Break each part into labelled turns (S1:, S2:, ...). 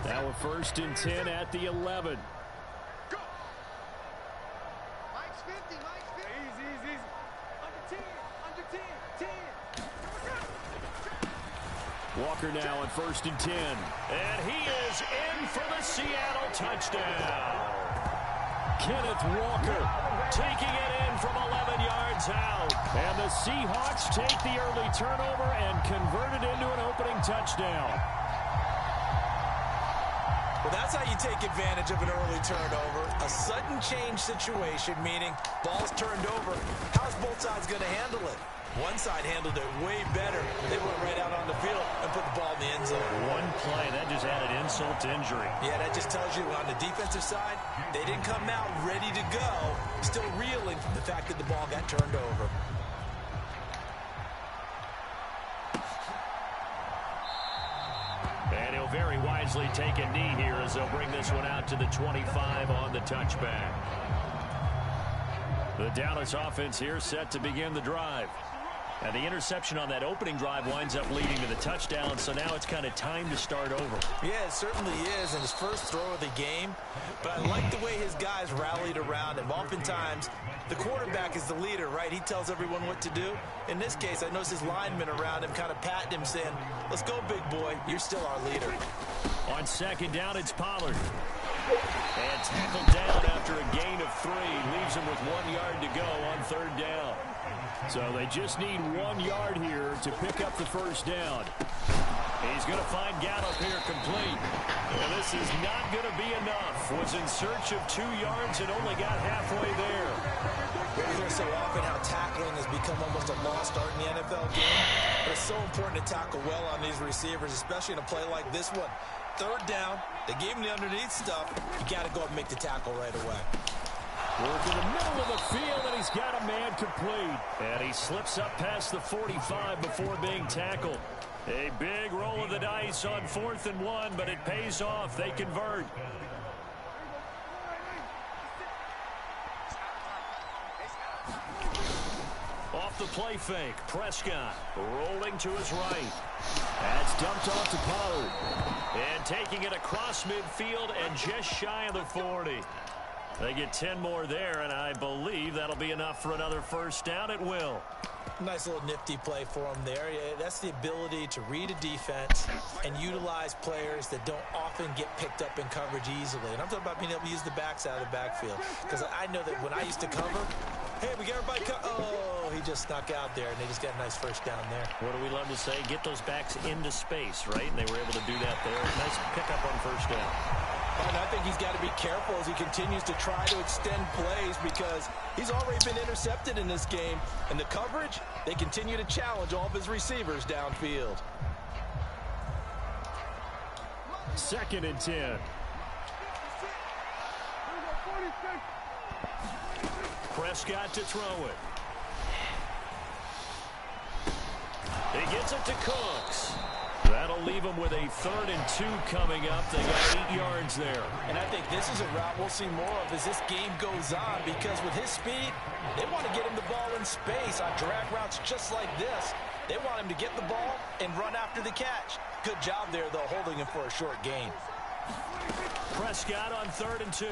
S1: Now a 1st and 10 at the 11. Walker now on 1st and 10. And he is in for the Seattle touchdown. Kenneth Walker taking it in from 11 yards out. And the Seahawks take the early turnover and convert it into an opening touchdown.
S2: Well, that's how you take advantage of an early turnover. A sudden change situation, meaning ball's turned over. How's both sides going to handle it? One side handled it way better. They went right out on the field and put the ball in the end zone.
S1: One play, that just added insult to injury.
S2: Yeah, that just tells you on the defensive side, they didn't come out ready to go, still reeling from the fact that the ball got turned over.
S1: And he'll very wisely take a knee here as they'll bring this one out to the 25 on the touchback. The Dallas offense here set to begin the drive. And the interception on that opening drive winds up leading to the touchdown, so now it's kind of time to start over.
S2: Yeah, it certainly is in his first throw of the game. But I like the way his guys rallied around him. Oftentimes, the quarterback is the leader, right? He tells everyone what to do. In this case, I noticed his linemen around him kind of patting him, saying, let's go, big boy. You're still our leader.
S1: On 2nd down, it's Pollard. And tackled down after a gain of 3. Leaves him with 1 yard to go on 3rd down. So they just need 1 yard here to pick up the 1st down. He's going to find Gallup here complete. And this is not going to be enough. Was in search of 2 yards and only got halfway there.
S2: We hear so often how tackling has become almost a lost art in the NFL game. But it's so important to tackle well on these receivers, especially in a play like this one. 3rd down, they gave him the underneath stuff. You got to go up and make the tackle right away.
S1: Work in the middle of the field, and he's got a man complete. And he slips up past the 45 before being tackled. A big roll of the dice on 4th and 1, but it pays off. They convert. Off the play fake, Prescott rolling to his right. That's dumped off to Pollard. And taking it across midfield and just shy of the 40. They get 10 more there, and I believe that'll be enough for another 1st down. It will.
S2: Nice little nifty play for him there. Yeah, that's the ability to read a defense and utilize players that don't often get picked up in coverage easily. And I'm talking about being able to use the backs out of the backfield. Because I know that when I used to cover, hey, we got everybody oh, he just snuck out there, and they just got a nice 1st down there.
S1: What do we love to say? Get those backs into space, right? And they were able to do that there. Nice pickup on 1st down.
S2: And I think he's got to be careful as he continues to try to extend plays because he's already been intercepted in this game. And the coverage, they continue to challenge all of his receivers downfield.
S1: 2nd and 10. Prescott to throw it. He gets it to Cooks. That'll leave them with a 3rd and 2 coming up. They got 8 yards there.
S2: And I think this is a route we'll see more of as this game goes on because with his speed, they want to get him the ball in space on drag routes just like this. They want him to get the ball and run after the catch. Good job there, though, holding him for a short gain.
S1: Prescott on 3rd and 2.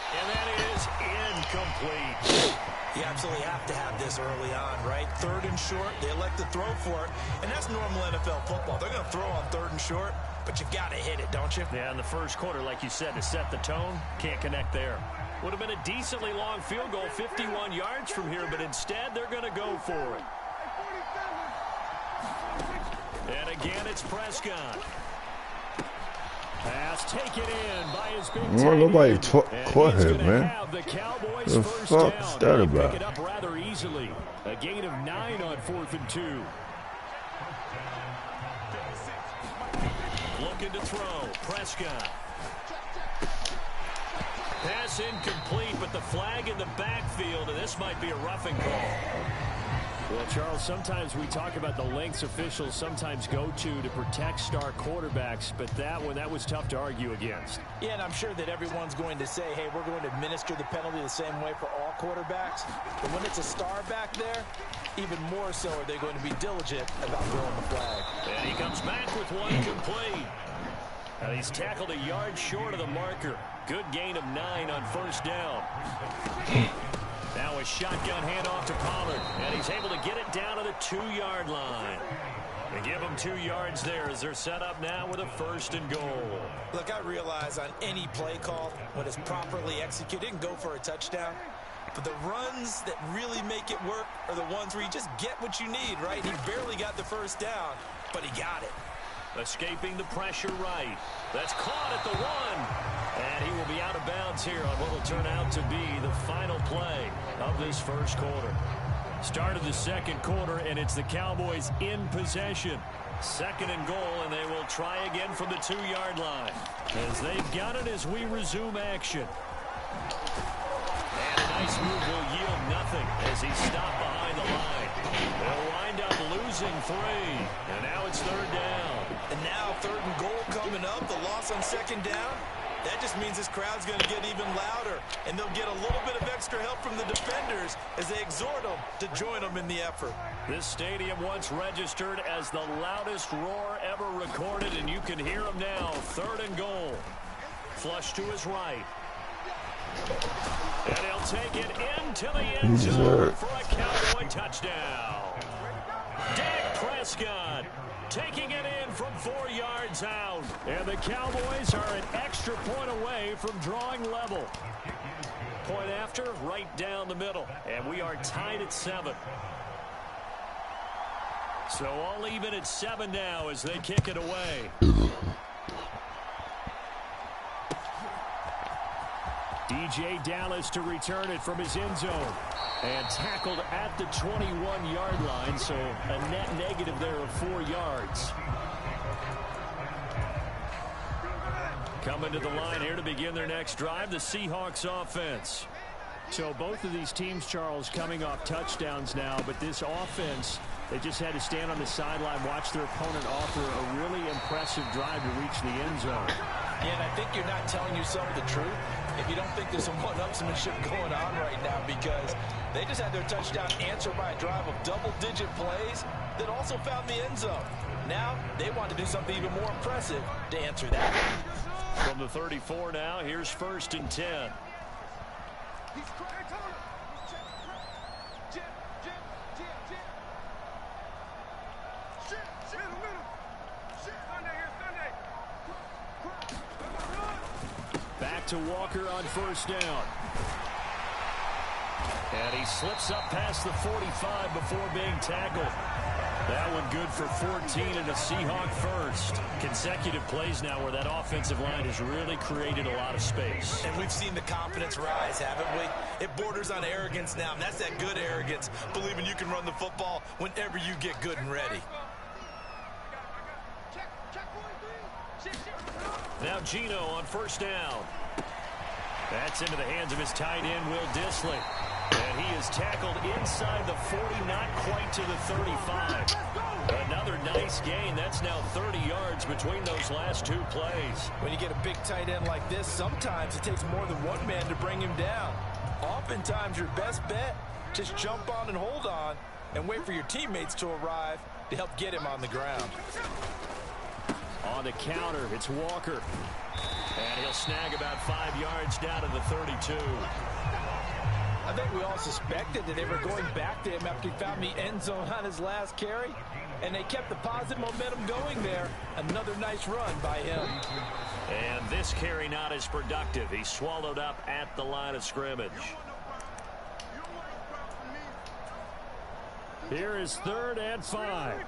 S1: And that is incomplete.
S2: You absolutely have to have this early on, right? 3rd and short, they elect to throw for it, and that's normal NFL football. They're going to throw on 3rd and short, but you've got to hit it, don't you?
S1: Yeah, in the 1st quarter, like you said, to set the tone, can't connect there. Would have been a decently long field goal, 51 yards from here, but instead they're going to go for it. And again, it's Prescott. Pass taken in by his big
S3: nobody caught him, man.
S1: The Cowboys
S3: the
S1: first
S3: fuck's
S1: down.
S3: that about?
S1: Pick it up rather easily. A gain of 9 on 4th and 2. Looking to throw. Prescott. Pass incomplete, but the flag in the backfield, and this might be a roughing call. Well, Charles, sometimes we talk about the lengths officials sometimes go to protect star quarterbacks, but that was tough to argue against.
S2: Yeah, and I'm sure that everyone's going to say, hey, we're going to administer the penalty the same way for all quarterbacks. But when it's a star back there, even more so are they going to be diligent about throwing the flag.
S1: And he comes back with one complete. And he's tackled a yard short of the marker. Good gain of 9 on first down. Now a shotgun handoff to Pollard, and he's able to get it down to the 2-yard line. They give him 2 yards there as they're set up now with a 1st and goal.
S2: Look, I realize on any play call, when it's properly executed, it can go for a touchdown. But the runs that really make it work are the ones where you just get what you need, right? He barely got the first down, but he got it.
S1: Escaping the pressure right. That's caught at the 1. And he will be out of bounds here on what will turn out to be the final play of this first quarter. Start of the second quarter, and it's the Cowboys in possession. 2nd and goal, and they will try again from the 2-yard line. As they've got it as we resume action. And a nice move will yield nothing as he's stopped behind the line. They'll wind up losing 3. And now it's 3rd down.
S2: And now 3rd and goal coming up. The loss on 2nd down. That just means this crowd's going to get even louder. And they'll get a little bit of extra help from the defenders as they exhort them to join them in the effort.
S1: This stadium once registered as the loudest roar ever recorded, and you can hear him now. 3rd and goal. Flush to his right. And he'll take it into the end zone for a Cowboy touchdown. Dak Prescott taking it in from 4 yards out. And the Cowboys are an extra point away from drawing level. Point after, right down the middle. And we are tied at 7. So all even at 7 now as they kick it away. DJ Dallas to return it from his end zone. And tackled at the 21-yard line, so a net negative there of 4 yards. Coming to the line here to begin their next drive, the Seahawks offense. So both of these teams, Charles, coming off touchdowns now, but this offense, they just had to stand on the sideline, watch their opponent offer a really impressive drive to reach the end zone.
S2: Yeah, and I think you're not telling yourself the truth if you don't think there's some one-upsmanship going on right now, because they just had their touchdown answered by a drive of double-digit plays that also found the end zone. Now they want to do something even more impressive to answer that.
S1: From the 34 now, here's 1st and 10. Back to Walker on 1st down. And he slips up past the 45 before being tackled. That one good for 14 and a Seahawk first. Consecutive plays now where that offensive line has really created a lot of space.
S2: And we've seen the confidence rise, haven't we? It borders on arrogance now, and that's that good arrogance, believing you can run the football whenever you get good and ready.
S1: Now Gino on 1st down. That's into the hands of his tight end, Will Dissly. And he is tackled inside the 40, not quite to the 35. Another nice gain. That's now 30 yards between those last 2 plays.
S2: When you get a big tight end like this, sometimes it takes more than one man to bring him down. Oftentimes, your best bet, just jump on and hold on and wait for your teammates to arrive to help get him on the ground.
S1: On the counter, it's Walker. And he'll snag about 5 yards down to the 32.
S2: I think we all suspected that they were going back to him after he found the end zone on his last carry. And they kept the positive momentum going there. Another nice run by him.
S1: And this carry not as productive. He's swallowed up at the line of scrimmage. Here is 3rd and 5.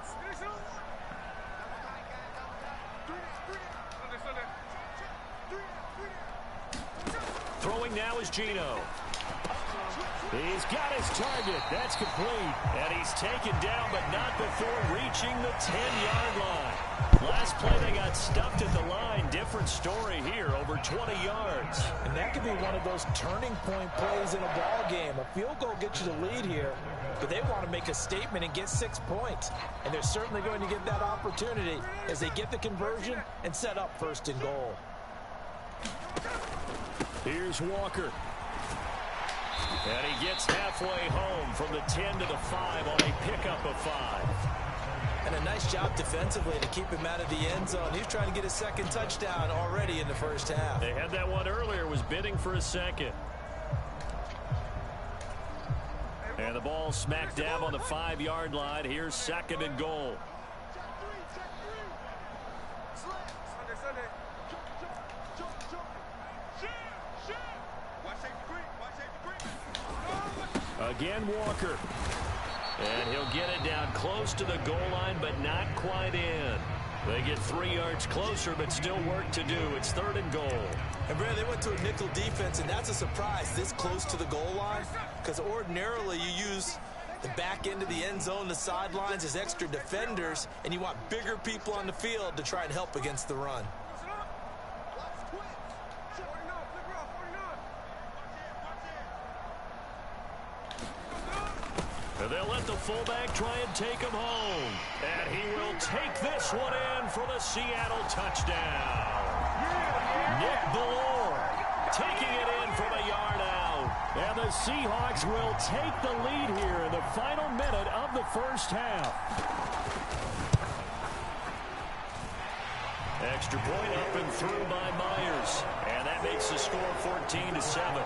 S1: Throwing now is Gino. He's got his target. That's complete. And he's taken down, but not before reaching the 10-yard line. Last play they got stuffed at the line. Different story here, over 20 yards.
S2: And that could be one of those turning point plays in a ball game. A field goal gets you the lead here, but they want to make a statement and get 6 points. And they're certainly going to get that opportunity as they get the conversion and set up 1st and goal.
S1: Here's Walker. And he gets halfway home from the 10 to the 5 on a pickup of 5.
S2: And a nice job defensively to keep him out of the end zone. He's trying to get his 2nd touchdown already in the 1st half.
S1: They had that one earlier, was bidding for a 2nd. And the ball smack dab on the 5-yard line. Here's 2nd and goal. Again, Walker. And he'll get it down close to the goal line, but not quite in. They get 3 yards closer, but still work to do. It's 3rd and goal.
S2: And Brad, they went to a nickel defense, and that's a surprise this close to the goal line, because ordinarily you use the back end of the end zone, the sidelines as extra defenders, and you want bigger people on the field to try and help against the run.
S1: They'll let the fullback try and take him home. And he will take this one in for the Seattle touchdown. Nick Ballore taking it in from a yard out. And the Seahawks will take the lead here in the final minute of the 1st half. Extra point up and through by Myers. And that makes the score 14-7.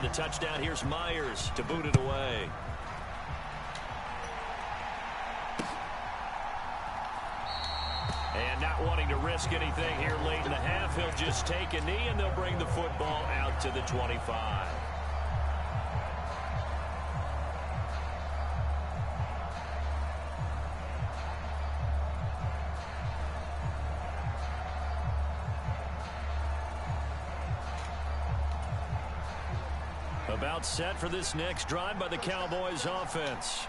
S1: The touchdown, here's Myers to boot it away. And not wanting to risk anything here late in the half, he'll just take a knee and they'll bring the football out to the 25. About set for this next drive by the Cowboys offense.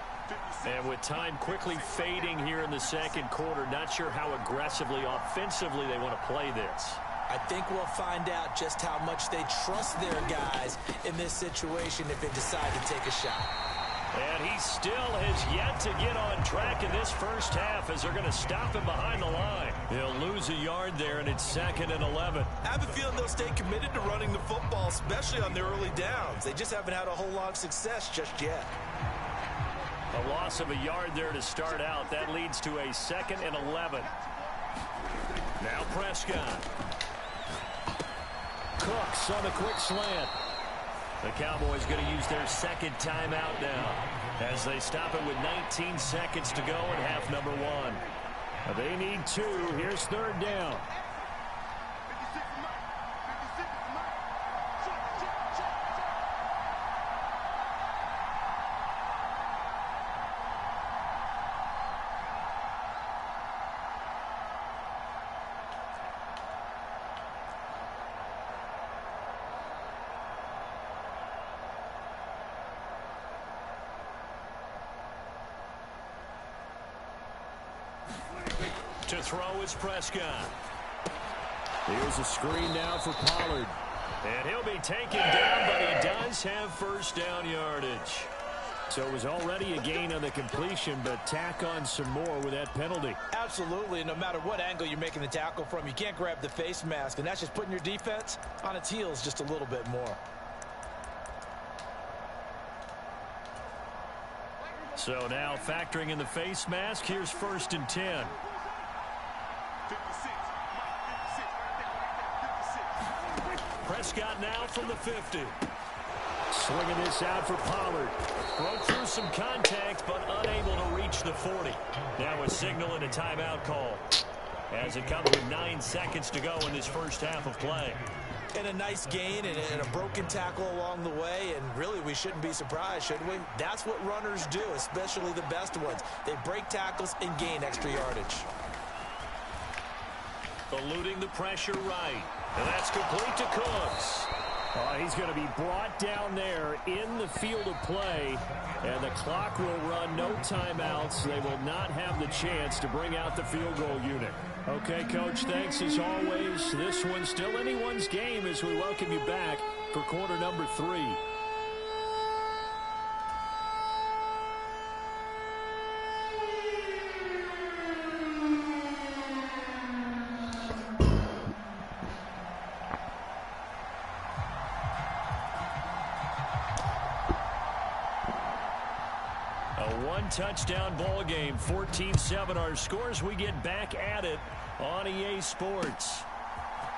S1: And with time quickly fading here in the 2nd quarter, not sure how aggressively, offensively they want to play this.
S2: I think we'll find out just how much they trust their guys in this situation if they decide to take a shot.
S1: And he still has yet to get on track in this 1st half as they're going to stop him behind the line. He'll lose a yard there, and it's 2nd and 11.
S2: I have a feeling they'll stay committed to running the football, especially on their early downs. They just haven't had a whole lot of success just yet.
S1: A loss of a yard there to start out. That leads to a 2nd and 11. Now Prescott. Cooks on the quick slant. The Cowboys going to use their 2nd timeout now as they stop it with 19 seconds to go in half number 1. They need 2. Here's 3rd down. To throw is Prescott. Here's a screen now for Pollard. And he'll be taken down, but he does have 1st down yardage. So it was already a gain on the completion, but tack on some more with that penalty.
S2: Absolutely. No matter what angle you're making the tackle from, you can't grab the face mask, and that's just putting your defense on its heels just a little bit more.
S1: So now factoring in the face mask, here's 1st and 10. Prescott now from the 50. Swinging this out for Pollard. Broke through some contact, but unable to reach the 40. Now a signal and a timeout call as it comes with 9 seconds to go in this 1st half of play.
S2: And a nice gain and a broken tackle along the way, and really we shouldn't be surprised, should we? That's what runners do, especially the best ones. They break tackles and gain extra yardage.
S1: Eluding the pressure right. And that's complete to Cooks. He's going to be brought down there in the field of play, and the clock will run. No timeouts. They will not have the chance to bring out the field goal unit. Okay, Coach, thanks as always. This one's still anyone's game as we welcome you back for quarter number 3. Touchdown ball game, 14-7 our scores. We get back at it on EA Sports.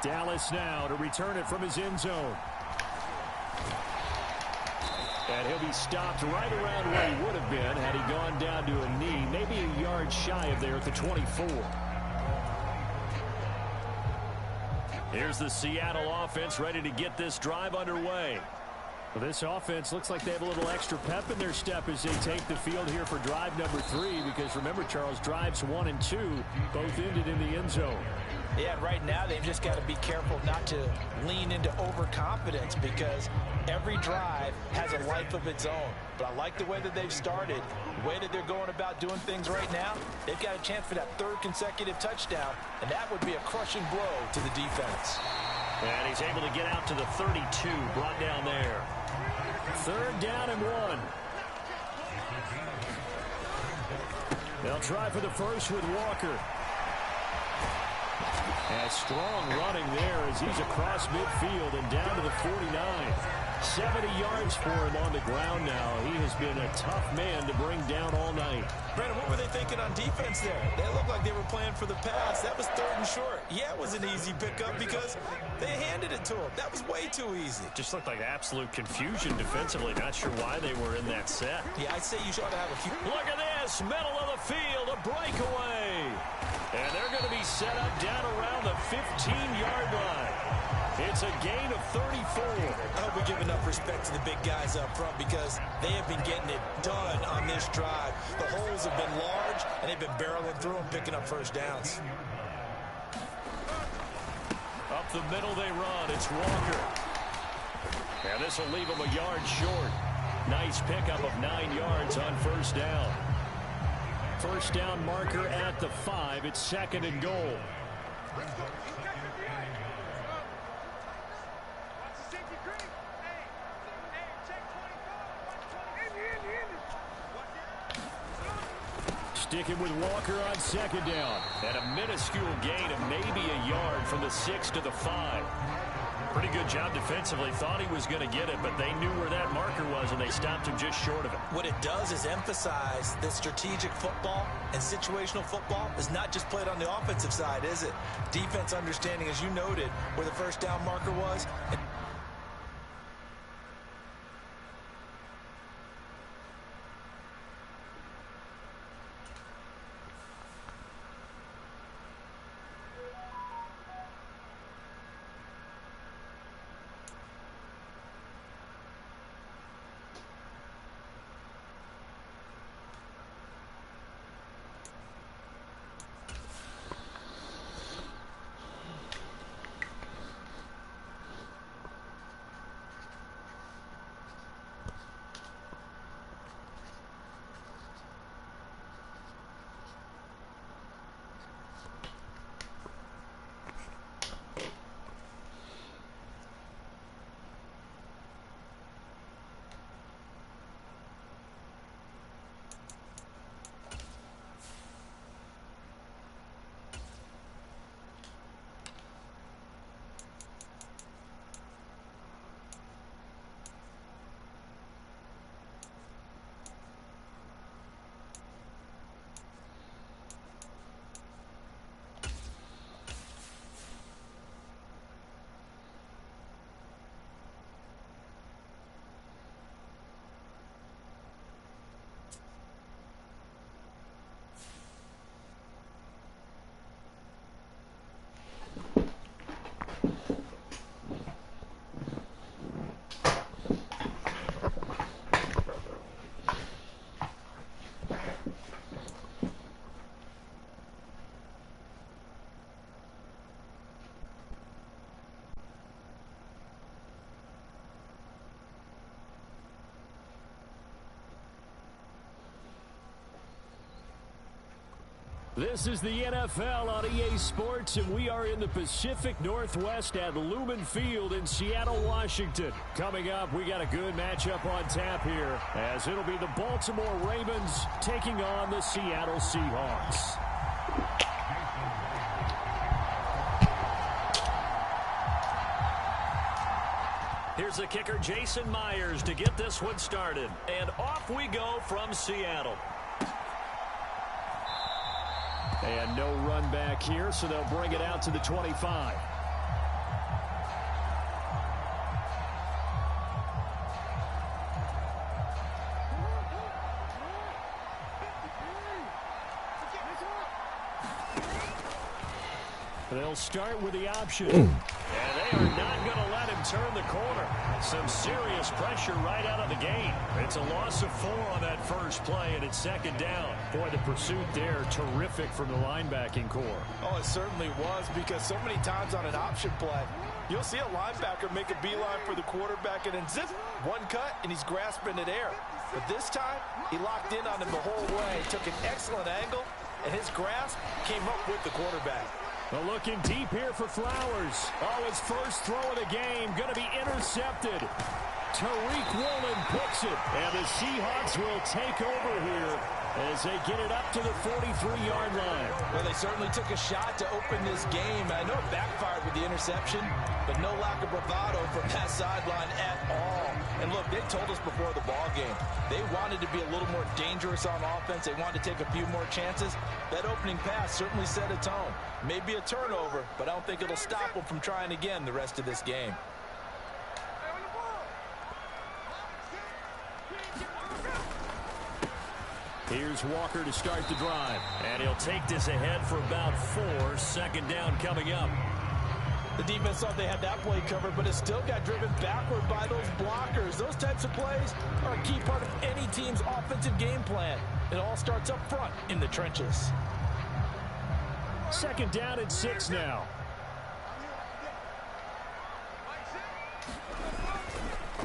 S1: Dallas now to return it from his end zone. And he'll be stopped right around where he would have been had he gone down to a knee, maybe a yard shy of there at the 24. Here's the Seattle offense ready to get this drive underway. Well, this offense looks like they have a little extra pep in their step as they take the field here for drive number 3, because remember, Charles, drives 1 and 2 both ended in the end zone.
S2: Yeah, right now they've just got to be careful not to lean into overconfidence, because every drive has a life of its own. But I like the way that they've started, the way that they're going about doing things right now. They've got a chance for that 3rd consecutive touchdown, and that would be a crushing blow to the defense.
S1: And he's able to get out to the 32, brought down there. 3rd down and 1. They'll try for the first with Walker. And strong running there as he's across midfield and down to the 49. 70 yards for him on the ground now. He has been a tough man to bring down all night.
S2: Brandon, what were they thinking on defense there? They looked like they were playing for the pass. That was 3rd and short. Yeah, it was an easy pickup because they handed it to him. That was way too easy.
S1: Just looked like absolute confusion defensively. Not sure why they were in that set.
S2: Yeah, I'd say you should have a few.
S1: Look at this. Middle of the field. A breakaway. And they're going to be set up down around the 15-yard line. It's a gain of 34.
S2: I hope we give enough respect to the big guys up front, because they have been getting it done on this drive. The holes have been large, and they've been barreling through them, picking up first downs.
S1: Up the middle they run. It's Walker. And this will leave him a yard short. Nice pickup of 9 yards on first down. First down marker at the 5. It's 2nd and goal. Sticking with Walker on 2nd down. And a minuscule gain of maybe a yard from the 6 to the 5. Pretty good job defensively. Thought he was going to get it, but they knew where that marker was, and they stopped him just short of it.
S2: What it does is emphasize that strategic football and situational football is not just played on the offensive side, is it? Defense understanding, as you noted, where the first down marker was.
S1: This is the NFL on EA Sports, and we are in the Pacific Northwest at Lumen Field in Seattle, Washington. Coming up, we got a good matchup on tap here, as it'll be the Baltimore Ravens taking on the Seattle Seahawks. Here's the kicker, Jason Myers, to get this one started. And off we go from Seattle. And no run back here, so they'll bring it out to the 25. They'll start with the option. And they are not going to let him turn the corner. Some serious pressure right out of the game. It's a loss of 4 on that first play, and it's second down. Boy, the pursuit there, terrific from the linebacking core.
S2: Oh, it certainly was, because so many times on an option play, you'll see a linebacker make a beeline for the quarterback, and then zip, one cut, and he's grasping at air. But this time, he locked in on him the whole way, took an excellent angle, and his grasp came up with the quarterback.
S1: Well, looking deep here for Flowers. Oh, his first throw of the game going to be intercepted. Tariq Woolen picks it, and the Seahawks will take over here as they get it up to the 43-yard line.
S2: Well, they certainly took a shot to open this game. I know it backfired with the interception, but no lack of bravado from that sideline at all. And look, they told us before the ball game, they wanted to be a little more dangerous on offense. They wanted to take a few more chances. That opening pass certainly set a tone. Maybe a turnover, but I don't think it'll stop them from trying again the rest of this game.
S1: Here's Walker to start the drive. And he'll take this ahead for about 4. Second down coming up.
S2: The defense thought they had that play covered, but it still got driven backward by those blockers. Those types of plays are a key part of any team's offensive game plan. It all starts up front in the trenches.
S1: Second down at 6 now.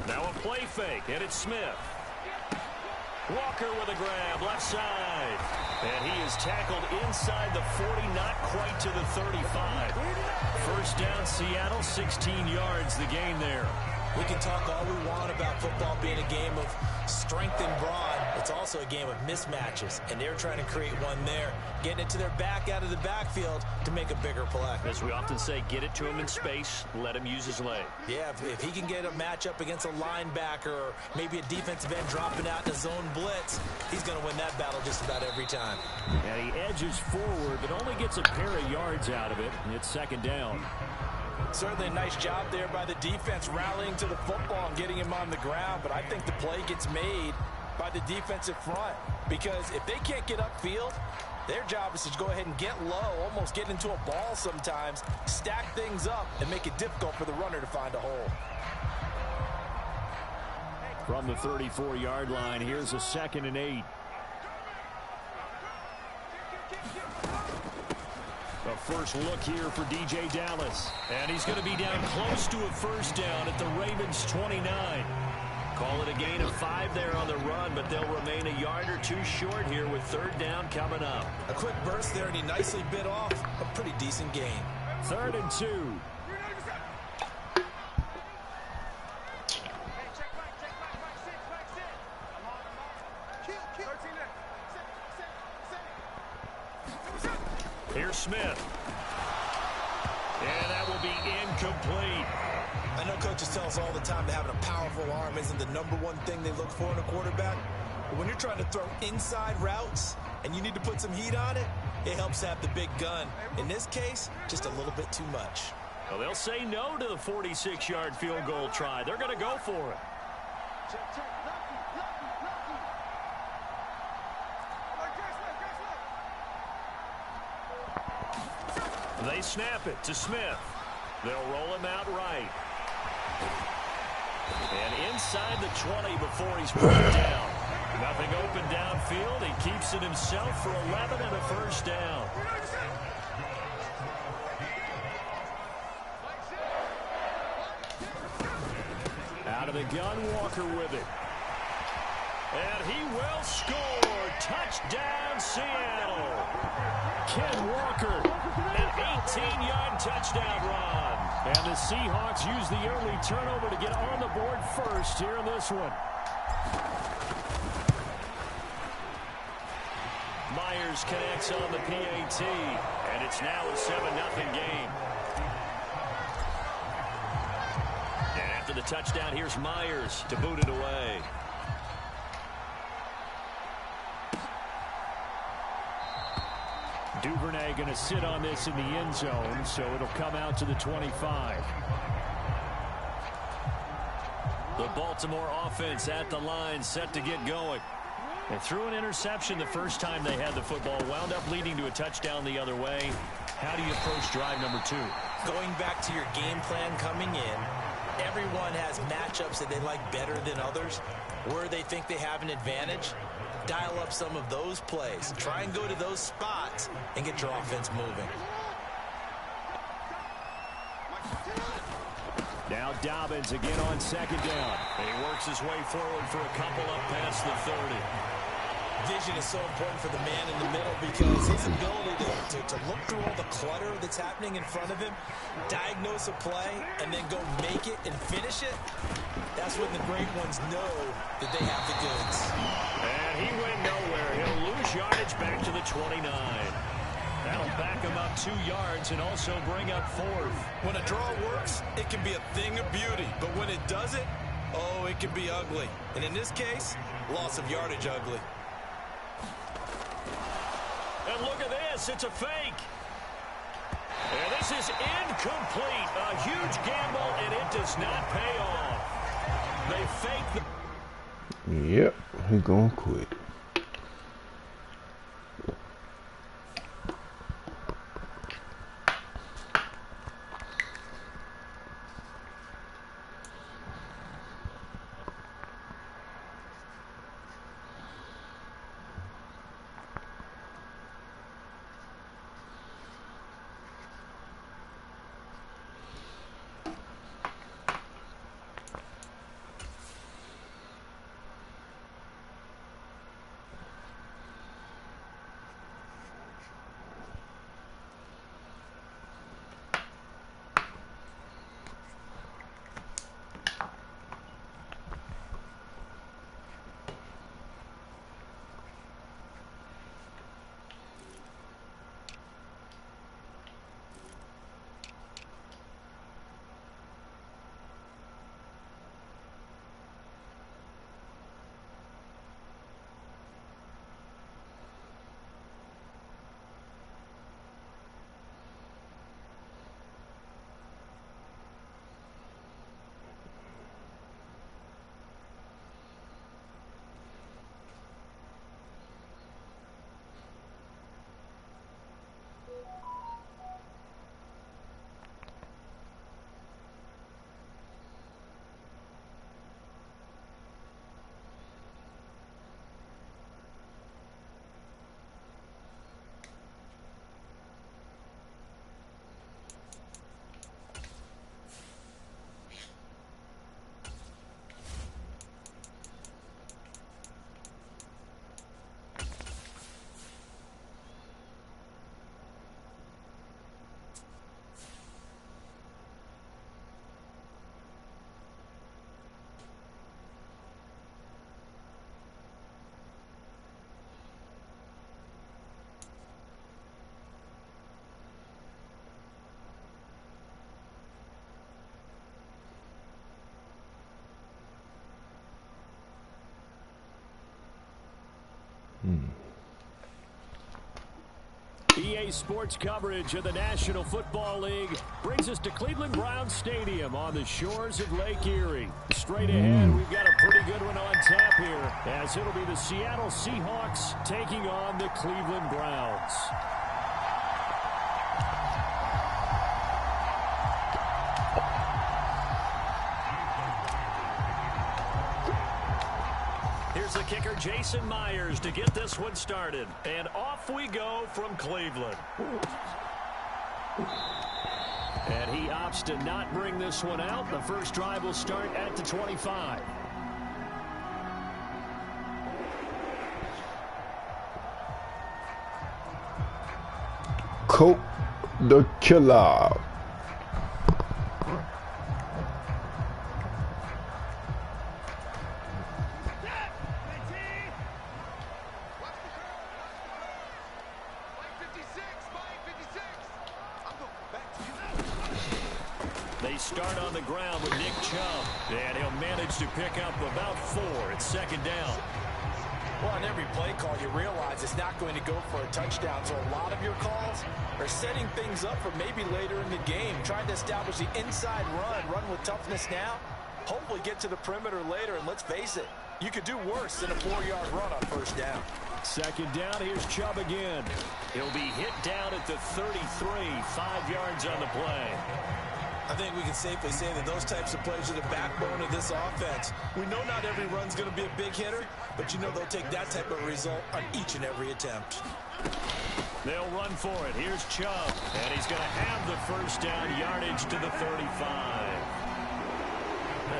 S1: Now a play fake, and it's Smith. Walker with a grab, left side. And he is tackled inside the 40, not quite to the 35. First down, Seattle, 16 yards, the gain there.
S2: We can talk all we want about football being a game of strength and brawn. It's also a game of mismatches, and they're trying to create one there, getting it to their back out of the backfield to make a bigger play.
S1: As we often say, get it to him in space, let him use his leg.
S2: Yeah, if he can get a matchup against a linebacker or maybe a defensive end dropping out in a zone blitz, he's going to win that battle just about every time.
S1: And he edges forward, but only gets a pair of yards out of it, and it's second down.
S2: Certainly a nice job there by the defense rallying to the football and getting him on the ground, but I think the play gets made by the defensive front, because if they can't get upfield, their job is to go ahead and get low, almost get into a ball sometimes, stack things up, and make it difficult for the runner to find a hole.
S1: From the 34-yard line, here's a 2nd and 8. A first look here for DJ Dallas. And he's going to be down close to a first down at the Ravens 29. Call it a gain of 5 there on the run, but they'll remain a yard or 2 short here with third down coming up.
S2: A quick burst there, and he nicely bit off a pretty decent gain.
S1: 3rd and 2. Here's Smith. And that will be incomplete.
S2: I know coaches tell us all the time that having a powerful arm isn't the #1 thing they look for in a quarterback. But when you're trying to throw inside routes and you need to put some heat on it, it helps have the big gun. In this case, just a little bit too much.
S1: Well, they'll say no to the 46-yard field goal try. They're going to go for it. They snap it to Smith. They'll roll him out right. And inside the 20 before he's put down. Nothing open downfield. He keeps it himself for 11 and a first down. Out of the gun, Walker with it. And he will score. Touchdown, Seattle. Ken Walker, an 18-yard touchdown run. And the Seahawks use the early turnover to get on the board first here in this one. Myers connects on the PAT, and it's now a 7-0 game. And after the touchdown, here's Myers to boot it away. Duvernay going to sit on this in the end zone, so it'll come out to the 25. The Baltimore offense at the line, set to get going. They threw an interception the first time they had the football, wound up leading to a touchdown the other way. How do you approach drive number 2?
S2: Going back to your game plan coming in, everyone has matchups that they like better than others. Where they think they have an advantage, dial up some of those plays. Try and go to those spots and get your offense moving.
S1: Now Dobbins again on second down. And he works his way forward for a couple up past the 30.
S2: Vision is so important for the man in the middle because his ability to look through all the clutter that's happening in front of him, diagnose a play, and then go make it and finish it, that's when the great ones know that they have the goods.
S1: And he went nowhere. He'll lose yardage back to the 29. That'll back him up 2 yards and also bring up 4th.
S2: When a draw works, it can be a thing of beauty. But when it doesn't, oh, it can be ugly. And in this case, loss of yardage ugly.
S1: And look at this. It's a fake. And this is incomplete. A huge gamble, and it does not pay off. They fake the...
S3: Yep, he gonna quit.
S1: EA Sports coverage of the National Football League brings us to Cleveland Browns Stadium on the shores of Lake Erie. Straight ahead, we've got a pretty good one on tap here, as it'll be the Seattle Seahawks taking on the Cleveland Browns. Here's the kicker, Jason Myers, to get this one started. And off we go from Cleveland. And he opts to not bring this one out. The first drive will start at the 25.
S3: Coat the killer.
S1: They start on the ground with Nick Chubb, and he'll manage to pick up about 4. It's second down.
S2: Well, on every play call, you realize it's not going to go for a touchdown, so a lot of your calls are setting things up for maybe later in the game, trying to establish the inside run with toughness now, hopefully get to the perimeter later, and let's face it, you could do worse than a 4-yard run on first down.
S1: Second down, here's Chubb again. He'll be hit down at the 33, 5 yards on the play.
S2: I think we can safely say that those types of plays are the backbone of this offense. We know not every run's going to be a big hitter, but you know they'll take that type of result on each and every attempt.
S1: They'll run for it. Here's Chubb, and he's going to have the first down, yardage to the 35.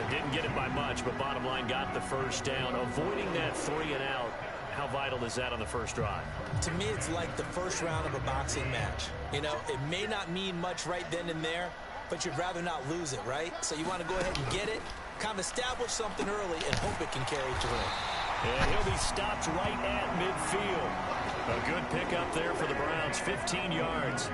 S1: Didn't get it by much, but bottom line got the first down. Avoiding that 3 and out. How vital is that on the first drive?
S2: To me, it's like the first round of a boxing match. You know, it may not mean much right then and there, but you'd rather not lose it, right? So you want to go ahead and get it, kind of establish something early, and hope it can carry through.
S1: And he'll be stopped right at midfield. A good pickup there for the Browns, 15 yards.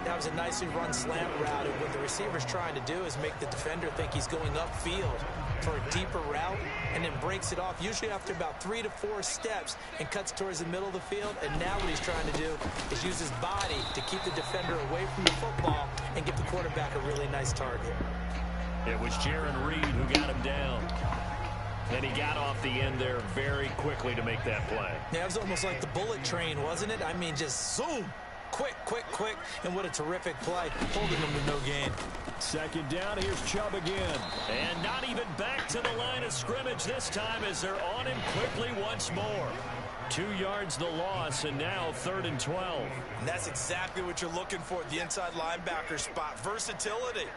S2: That was a nicely run slant route, and what the receiver's trying to do is make the defender think he's going upfield for a deeper route, and then breaks it off, usually after about 3 to 4 steps, and cuts towards the middle of the field. And now what he's trying to do is use his body to keep the defender away from the football and give the quarterback a really nice target.
S1: It was Jaron Reed who got him down. And he got off the end there very quickly to make that play.
S2: Yeah, it was almost like the bullet train, wasn't it? I mean, just zoom. Quick, quick, quick. And what a terrific play, holding him to no gain.
S1: Second down, here's Chubb again. And not even back to the line of scrimmage this time as they're on him quickly once more. 2 yards the loss, and now 3rd and 12.
S2: And that's exactly what you're looking for at the inside linebacker spot. Versatility.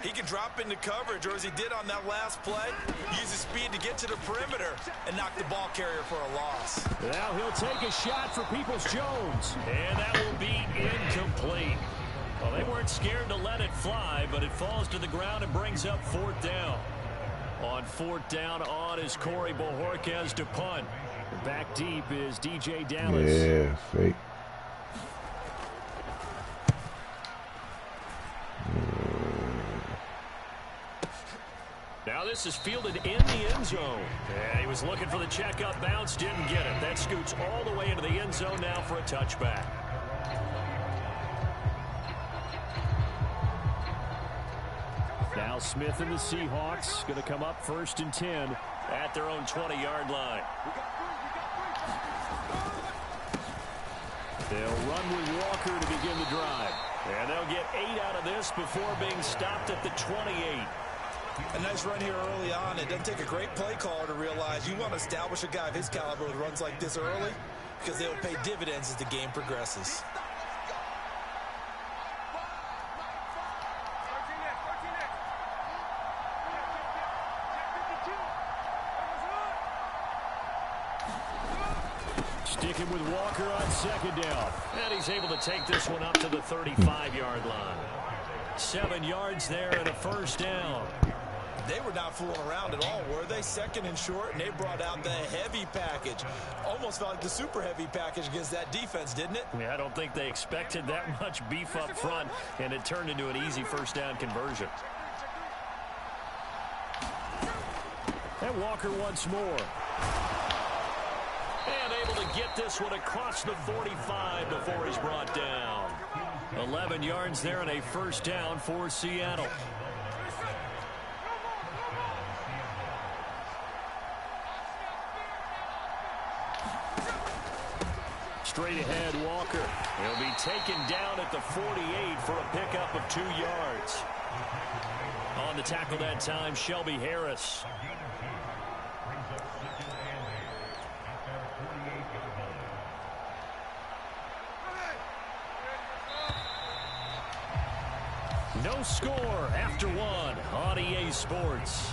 S2: He can drop into coverage, or as he did on that last play, use his speed to get to the perimeter and knock the ball carrier for a loss.
S1: Now he'll take a shot for Peoples-Jones, and that will be incomplete. Well, they weren't scared to let it fly, but it falls to the ground and brings up 4th down. On 4th down, on is Corey Bojorquez to punt. Back deep is DJ Dallas.
S3: Yeah, fake.
S1: Now this is fielded in the end zone. Yeah, he was looking for the checkup bounce, didn't get it. That scoots all the way into the end zone now for a touchback. Now Smith and the Seahawks going to come up 1st and 10 at their own 20-yard line. They'll run with Walker to begin the drive. And they'll get 8 out of this before being stopped at the 28.
S2: A nice run here early on. It doesn't take a great play caller to realize you want to establish a guy of his caliber who runs like this early, because they will pay dividends as the game progresses.
S1: Sticking with Walker on 2nd down. And he's able to take this one up to the 35-yard line. 7 yards there and a 1st down.
S2: They were not fooling around at all, were they? 2nd and short, and they brought out the heavy package. Almost felt like the super heavy package against that defense, didn't it?
S1: Yeah, I don't think they expected that much beef up front, and it turned into an easy 1st down conversion. And Walker once more. And able to get this one across the 45 before he's brought down. 11 yards there and a 1st down for Seattle. Straight ahead, Walker. He'll be taken down at the 48 for a pickup of 2 yards. On the tackle that time, Shelby Harris. No score after 1 on EA Sports.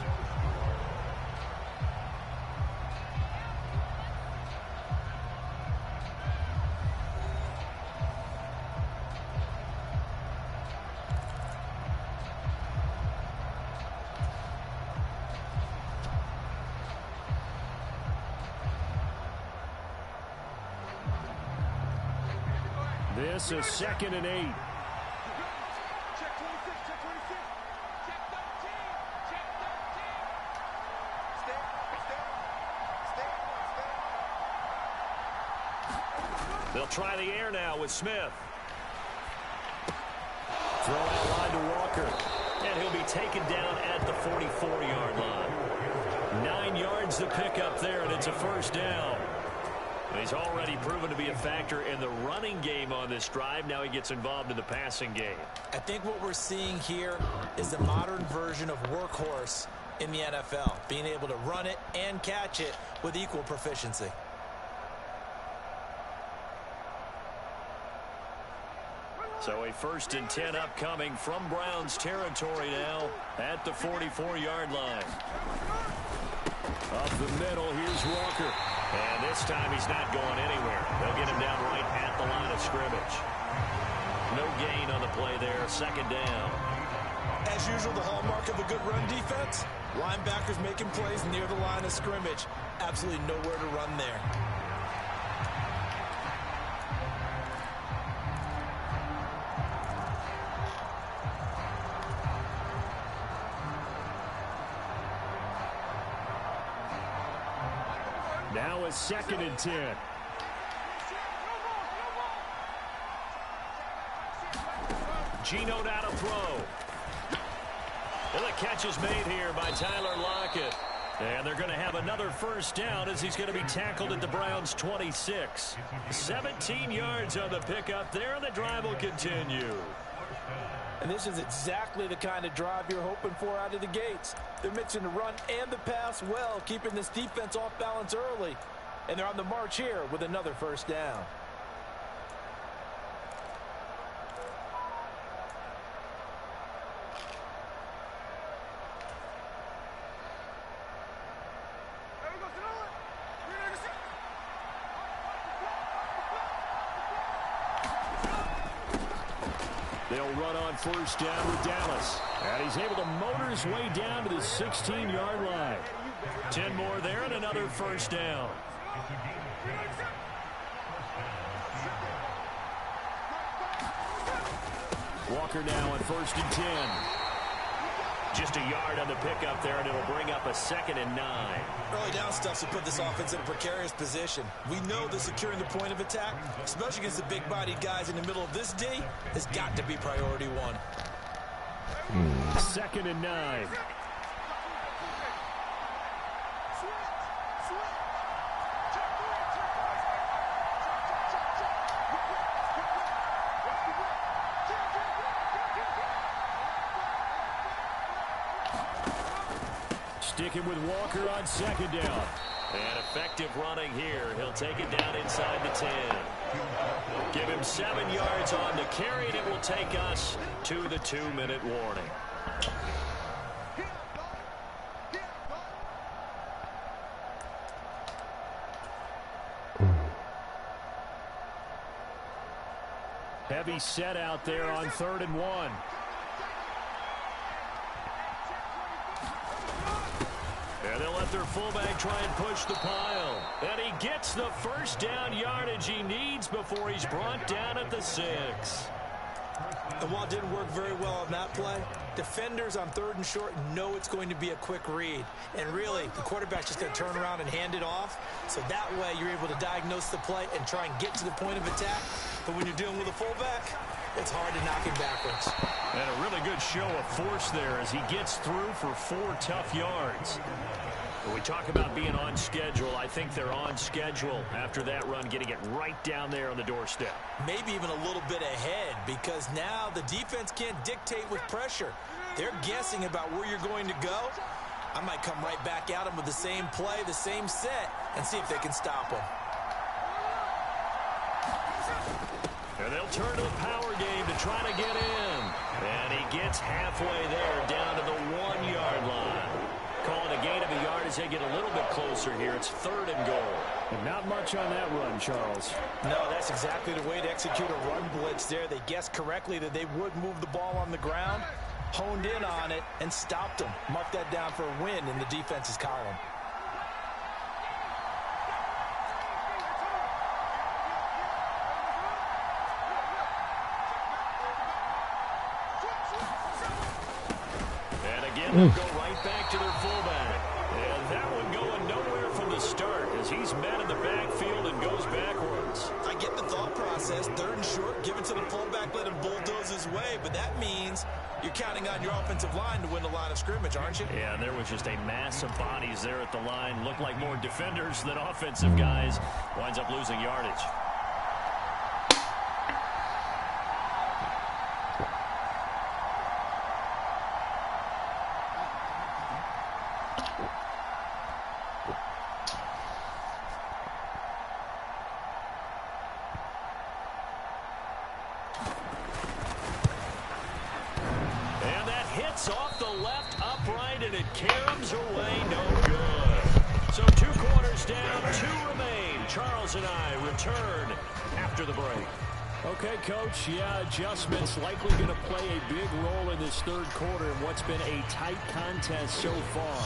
S1: This is 2nd and 8. They'll try the air now with Smith. Throw out line to Walker. And he'll be taken down at the 44-yard line. 9 yards to pick up there, and it's a first down. He's already proven to be a factor in the running game on this drive. Now he gets involved in the passing game.
S2: I think what we're seeing here is the modern version of workhorse in the NFL, being able to run it and catch it with equal proficiency.
S1: So a 1st and 10 upcoming from Browns territory now at the 44-yard line. Up the middle, here's Walker. And this time he's not going anywhere. They'll get him down right at the line of scrimmage. No gain on the play there, 2nd down.
S2: As usual, the hallmark of a good run defense, linebackers making plays near the line of scrimmage. Absolutely nowhere to run there.
S1: Now it's 2nd and 10. Geno down to throw. And the catch is made here by Tyler Lockett. And they're going to have another first down as he's going to be tackled at the Browns' 26. 17 yards on the pickup there, and the drive will continue.
S2: And this is exactly the kind of drive you're hoping for out of the gates. They're mixing the run and the pass well, keeping this defense off balance early. And they're on the march here with another first down.
S1: They'll run on first down with Dallas. And he's able to motor his way down to the 16-yard line. 10 more there and another first down. Walker now on 1st and 10. Just a yard on the pickup there, and it'll bring up a 2nd and 9.
S2: Early down stuff to put this offense in a precarious position. We know that securing the point of attack, especially against the big-bodied guys in the middle of this D, has got to be priority one.
S1: 2nd and 9. Sticking with Walker on 2nd down. And effective running here. He'll take it down inside the 10. Give him 7 yards on the carry, and it will take us to the 2-minute warning. Heavy set out there on 3rd and 1. And they'll let their fullback try and push the pile. And he gets the first down yardage he needs before he's brought down at the 6.
S2: And while it didn't work very well on that play, defenders on 3rd and short know it's going to be a quick read. And really, the quarterback's just going to turn around and hand it off. So that way, you're able to diagnose the play and try and get to the point of attack. But when you're dealing with a fullback, it's hard to knock him backwards.
S1: And a really good show of force there as he gets through for 4 tough yards. When we talk about being on schedule, I think they're on schedule after that run, getting it right down there on the doorstep.
S2: Maybe even a little bit ahead, because now the defense can't dictate with pressure. They're guessing about where you're going to go. I might come right back at them with the same play, the same set, and see if they can stop them.
S1: And they'll turn to the power game to try to get in. And he gets halfway there, down to the 1-yard line. Calling a gain of a yard as they get a little bit closer here. It's 3rd and goal. And not much on that run, Charles.
S2: No, that's exactly the way to execute a run blitz there. They guessed correctly that they would move the ball on the ground, honed in on it, and stopped them. Mark that down for a win in the defense's column.
S1: they'll go right back to their fullback. And that one going nowhere from the start as he's met in the backfield and goes backwards.
S2: I get the thought process. 3rd and short, give it to the fullback, let him bulldoze his way. But that means you're counting on your offensive line to win the line of scrimmage, aren't you?
S1: Yeah, there was just a mass of bodies there at the line. Looked like more defenders than offensive guys. Winds up losing yardage. Off the left upright, and it caroms away, no good. So 2 quarters down, 2 remain. Charles and I return after the break. Okay, Coach, yeah, adjustments likely going to play a big role in this 3rd quarter in what's been a tight contest so far.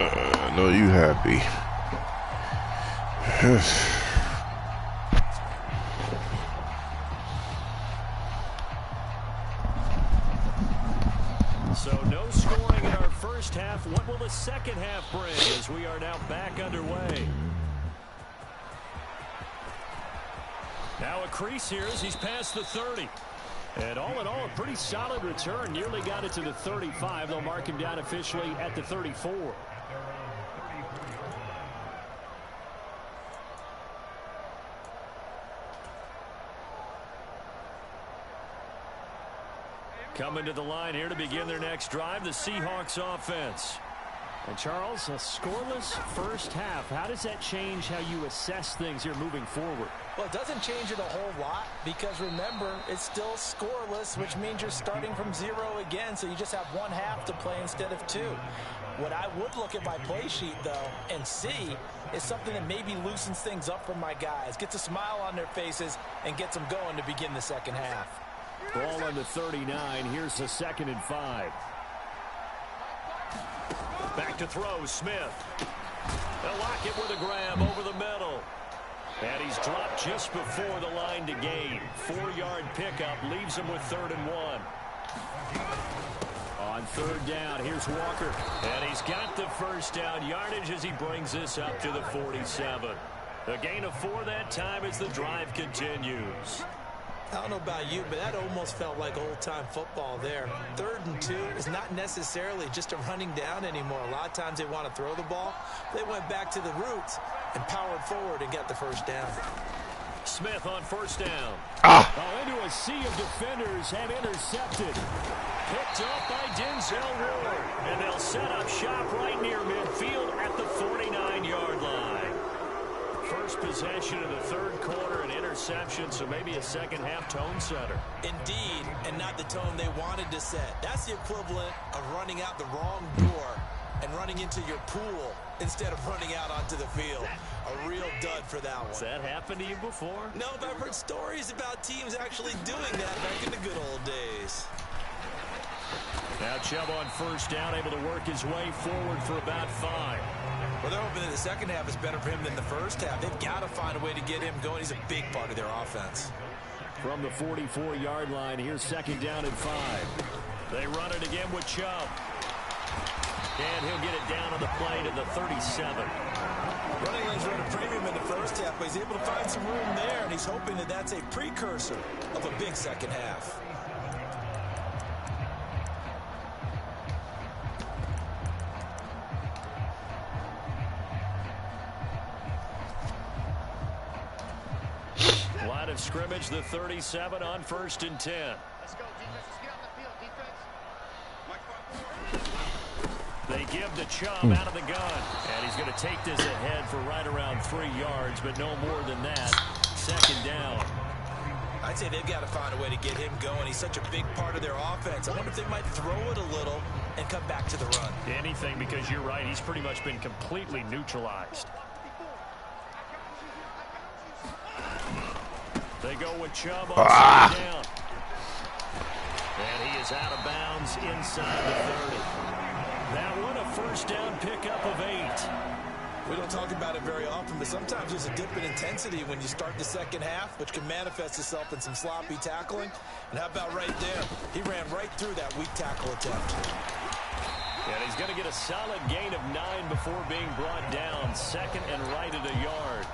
S3: I know you happy.
S1: So no scoring in our first half. What will the second half bring as we are now back underway? Now a crease here as he's past the 30. And all in all, a pretty solid return. Nearly got it to the 35. They'll mark him down officially at the 34. Coming to the line here to begin their next drive, the Seahawks offense. And Charles, a scoreless first half. How does that change how you assess things here moving forward?
S2: Well, it doesn't change it a whole lot because, remember, it's still scoreless, which means you're starting from 0 again, so you just have 1 half to play instead of 2. What I would look at my play sheet, though, and see is something that maybe loosens things up for my guys, gets a smile on their faces, and gets them going to begin the second half.
S1: Ball on the 39. Here's the 2nd and 5. Back to throw, Smith. They'll lock it with a grab over the middle. And he's dropped just before the line to gain. 4-yard pickup leaves him with 3rd and 1. On 3rd down, here's Walker. And he's got the first down yardage as he brings this up to the 47. A gain of 4 that time as the drive continues.
S2: I don't know about you, but that almost felt like old-time football there. 3rd and 2 is not necessarily just a running down anymore. A lot of times they want to throw the ball. They went back to the roots and powered forward and got the first down.
S1: Smith on 1st down. Into a sea of defenders and intercepted. Picked up by Denzel Ward. And they'll set up shop right near midfield at the 49-yard line. First possession of the 3rd quarter, an interception, so maybe a second half tone setter.
S2: Indeed, and not the tone they wanted to set. That's the equivalent of running out the wrong door and running into your pool instead of running out onto the field. A real dud for that one.
S1: Has that happened to you before?
S2: No, but I've heard stories about teams actually doing that back in the good old days.
S1: Now Chubb on 1st down, able to work his way forward for about 5.
S2: Well, they're hoping that the second half is better for him than the first half. They've got to find a way to get him going. He's a big part of their offense.
S1: From the 44-yard line, here's 2nd down and 5. They run it again with Chubb. And he'll get it down on the play to the 37.
S2: Running lanes run a premium in the first half, but he's able to find some room there, and he's hoping that that's a precursor of a big second half.
S1: Line of scrimmage, the 37 on 1st and 10.
S4: Let's go, defense. Let's get on the field, defense.
S1: They give to Chubb out of the gun. And he's going to take this ahead for right around 3 yards, but no more than that. 2nd down.
S2: I'd say they've got to find a way to get him going. He's such a big part of their offense. I wonder if they might throw it a little and come back to the run.
S1: Anything, because you're right. He's pretty much been completely neutralized. They go with Chubb on 2nd down. And he is out of bounds inside the 30. That one a first down pickup of 8.
S2: We don't talk about it very often, but sometimes there's a dip in intensity when you start the second half, which can manifest itself in some sloppy tackling. And how about right there? He ran right through that weak tackle attempt.
S1: And he's going to get a solid gain of 9 before being brought down. Second and right at a yard.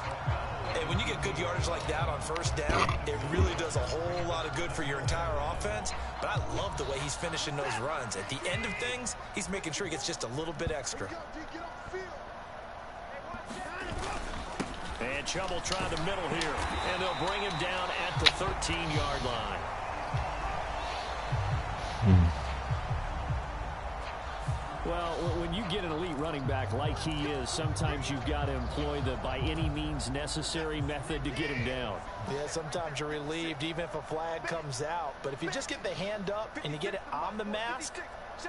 S2: And when you get good yardage like that on first down, it really does a whole lot of good for your entire offense. But I love the way he's finishing those runs. At the end of things, he's making sure he gets just a little bit extra.
S1: And trouble trying to middle here. And they'll bring him down at the 13-yard line. Well, when you get an elite running back like he is, sometimes you've got to employ the by any means necessary method to get him down.
S2: Yeah, sometimes you're relieved even if a flag comes out. But if you just get the hand up and you get it on the mask,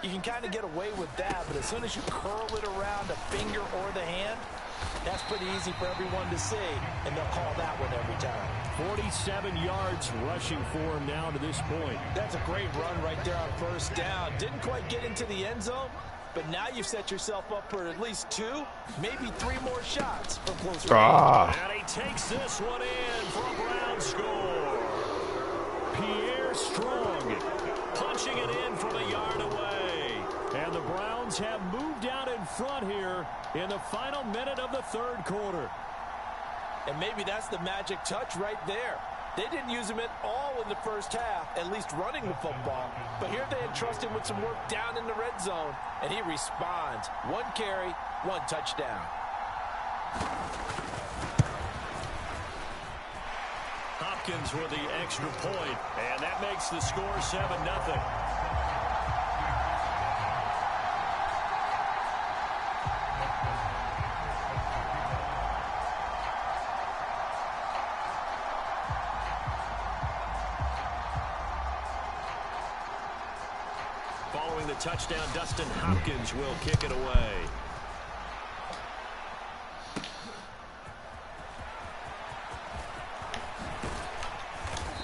S2: you can kind of get away with that. But as soon as you curl it around a finger or the hand, that's pretty easy for everyone to see, and they'll call that one every time.
S1: 47 yards rushing for him now to this point.
S2: That's a great run right there on first down. Didn't quite get into the end zone, but now you've set yourself up for at least 2, maybe 3 more shots from close range.
S1: And he takes this one in for a Brown score. Pierre Strong punching it in from a yard away. And the Browns have moved out in front here in the final minute of the third quarter.
S2: And maybe that's the magic touch right there. They didn't use him at all in the first half, at least running the football. But here they entrust him with some work down in the red zone, and he responds. 1 carry, 1 touchdown.
S1: Hopkins with the extra point, and that makes the score 7-0. Following the touchdown, Dustin Hopkins will kick it away.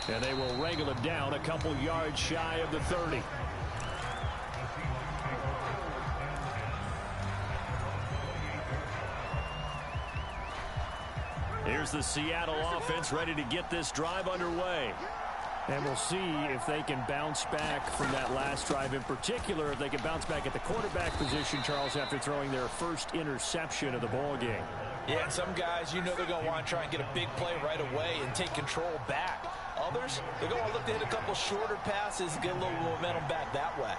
S1: And they will wrangle him down a couple yards shy of the 30. Here's the Seattle offense ready to get this drive underway. And we'll see if they can bounce back from that last drive. In particular, if they can bounce back at the quarterback position, Charles, after throwing their first interception of the ball game.
S2: Yeah, and some guys, you know they're going to want to try and get a big play right away and take control back. Others, they're going to look to hit a couple shorter passes, get a little momentum back that way.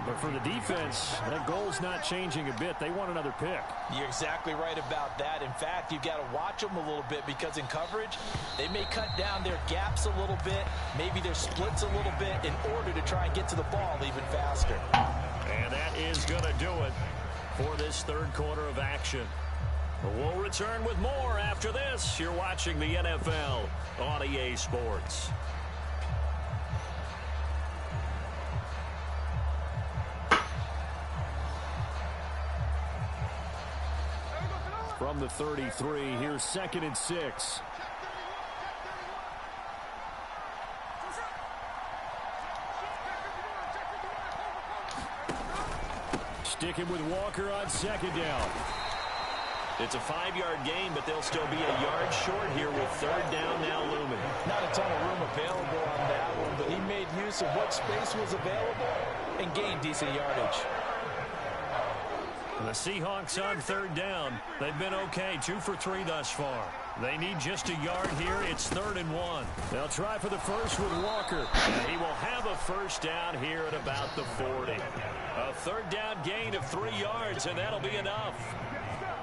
S1: But for the defense, that goal's not changing a bit. They want another pick.
S2: You're exactly right about that. In fact, you've got to watch them a little bit because in coverage, they may cut down their gaps a little bit, maybe their splits a little bit in order to try and get to the ball even faster.
S1: And that is going to do it for this third quarter of action. We'll return with more after this. You're watching the NFL on EA Sports. From the 33, here's 2nd and 6. Sticking with Walker on 2nd down. It's a 5-yard gain, but they'll still be a yard short here with 3rd down now looming.
S2: Not a ton of room available on that one, but he made use of what space was available and gained decent yardage.
S1: The Seahawks on 3rd down. They've been okay, 2 for 3 thus far. They need just a yard here. It's 3rd and 1. They'll try for the first with Walker. And he will have a first down here at about the 40. A 3rd down gain of 3 yards, and that'll be enough.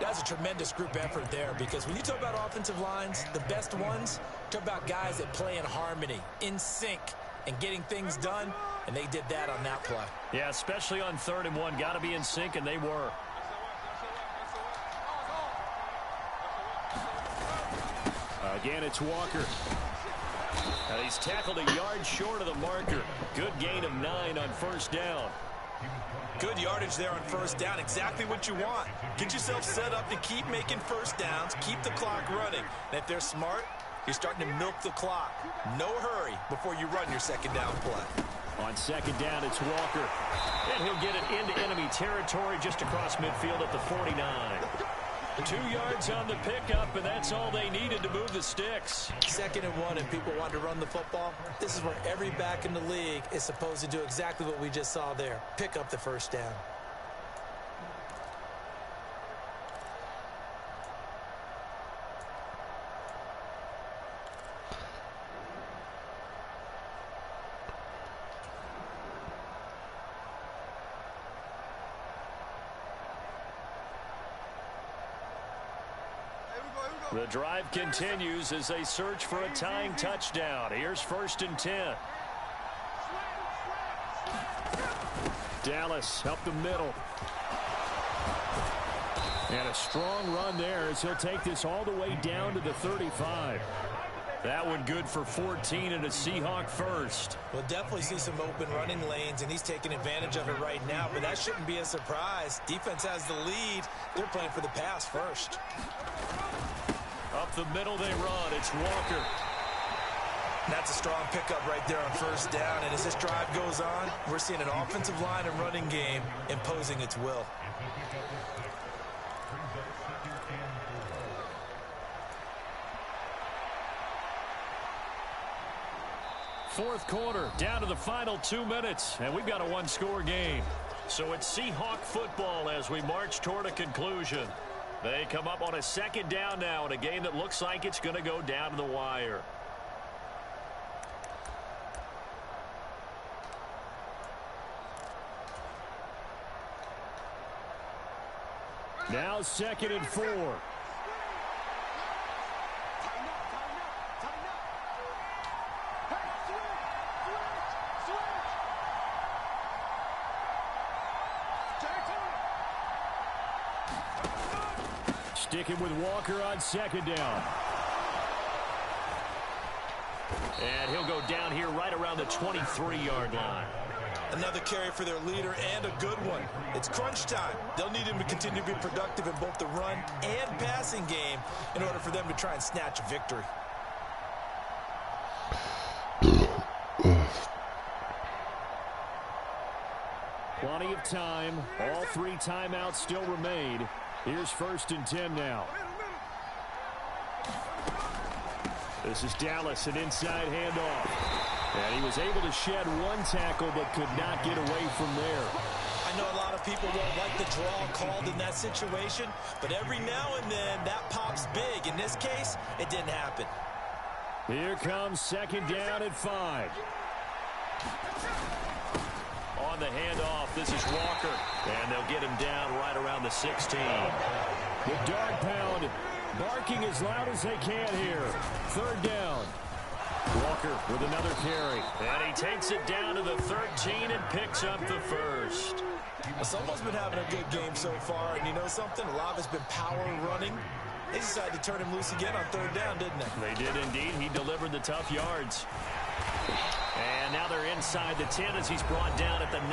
S2: That's a tremendous group effort there because when you talk about offensive lines, the best ones, talk about guys that play in harmony, in sync, and getting things done, and they did that on that play.
S1: Yeah, especially on 3rd and 1. Got to be in sync, and they were. Again, it's Walker. And he's tackled a yard short of the marker. Good gain of 9 on 1st down.
S2: Good yardage there on 1st down. Exactly what you want. Get yourself set up to keep making 1st downs, keep the clock running. And if they're smart, you're starting to milk the clock. No hurry before you run your 2nd down play.
S1: On second down, it's Walker. And he'll get it into enemy territory just across midfield at the 49. 2 yards on the pickup, and that's all they needed to move the sticks.
S2: 2nd and 1, and people want to run the football. This is where every back in the league is supposed to do exactly what we just saw there. Pick up the first down.
S1: The drive continues as they search for a tying touchdown. Here's 1st and 10. Dallas up the middle. And a strong run there as he'll take this all the way down to the 35. That one good for 14 and a Seahawk first.
S2: We'll definitely see some open running lanes, and he's taking advantage of it right now, but that shouldn't be a surprise. Defense has the lead. They're playing for the pass first.
S1: Up the middle they run. It's Walker.
S2: That's a strong pickup right there on 1st down. And as this drive goes on, we're seeing an offensive line and running game imposing its will.
S1: Fourth quarter, down to the final 2 minutes, and we've got a one-score game. So it's Seahawk football as we march toward a conclusion. They come up on a 2nd down now in a game that looks like it's going to go down to the wire. Now 2nd and 4. Sticking with Walker on 2nd down. And he'll go down here right around the 23-yard line.
S2: Another carry for their leader, and a good one. It's crunch time. They'll need him to continue to be productive in both the run and passing game in order for them to try and snatch a victory.
S1: Plenty of time. All 3 timeouts still remain. Here's 1st and 10 now. This is Dallas, an inside handoff. And he was able to shed 1 tackle but could not get away from there.
S2: I know a lot of people won't like the draw called in that situation, but every now and then that pops big. In this case, it didn't happen.
S1: Here comes 2nd down at 5. On the handoff, this is Walker. And they'll get him down right around the 16. The dog pound barking as loud as they can here. 3rd down. Walker with another carry. And he takes it down to the 13 and picks up the first.
S2: Well, someone's been having a good game so far, and you know something? A lot of it's been power running. They decided to turn him loose again on 3rd down, didn't they?
S1: They did indeed. He delivered the tough yards. And now they're inside the 10 as he's brought down at the 9.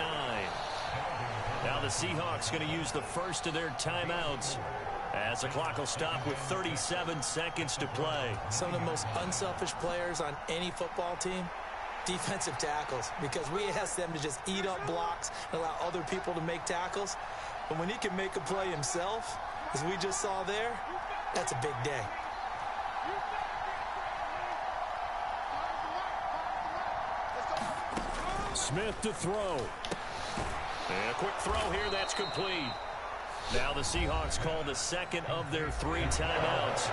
S1: Now the Seahawks going to use the first of their timeouts as the clock will stop with 37 seconds to play.
S2: Some of the most unselfish players on any football team, defensive tackles, because we ask them to just eat up blocks and allow other people to make tackles. But when he can make a play himself, as we just saw there, that's a big day.
S1: Smith to throw. And a quick throw here, that's complete. Now the Seahawks call the 2nd of their 3 timeouts.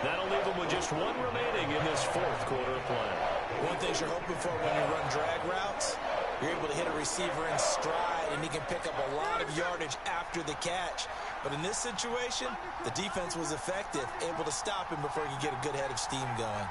S1: That'll leave them with just 1 remaining in this 4th quarter of play.
S2: One thing you're hoping for when you run drag routes, you're able to hit a receiver in stride, and he can pick up a lot of yardage after the catch. But in this situation, the defense was effective, able to stop him before he could get a good head of steam going.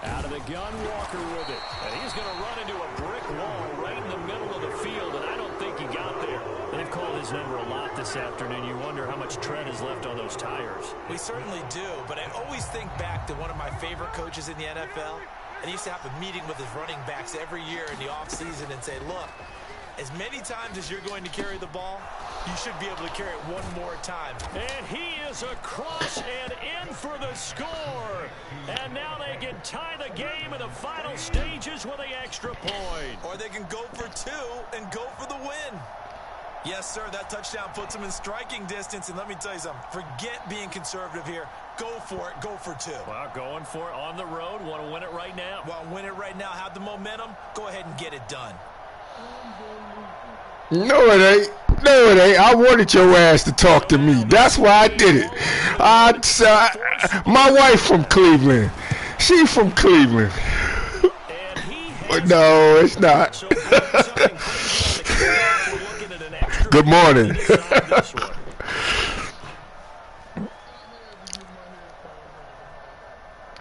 S1: Out of the gun, Walker with it. And he's going to run into a brick wall right in the middle of the field, and I don't think he got there. They've called his number a lot this afternoon. You wonder how much tread is left on those tires.
S2: We certainly do, but I always think back to one of my favorite coaches in the NFL, and he used to have a meeting with his running backs every year in the offseason and say, look, As many times as you're going to carry the ball, you should be able to carry it one more time.
S1: And he is across and in for the score. And now they can tie the game in the final stages with the extra point.
S2: Or they can go for 2 and go for the win. Yes, sir, that touchdown puts them in striking distance. And let me tell you something, forget being conservative here. Go for it, go for 2.
S1: Well, going for it on the road. Want to win it right now.
S2: Want to win it right now, have the momentum, go ahead and get it done.
S3: No, it ain't. No, it ain't. I wanted your ass to talk to me. That's why I did it. My wife from Cleveland. She from Cleveland. But no, it's not. Good morning.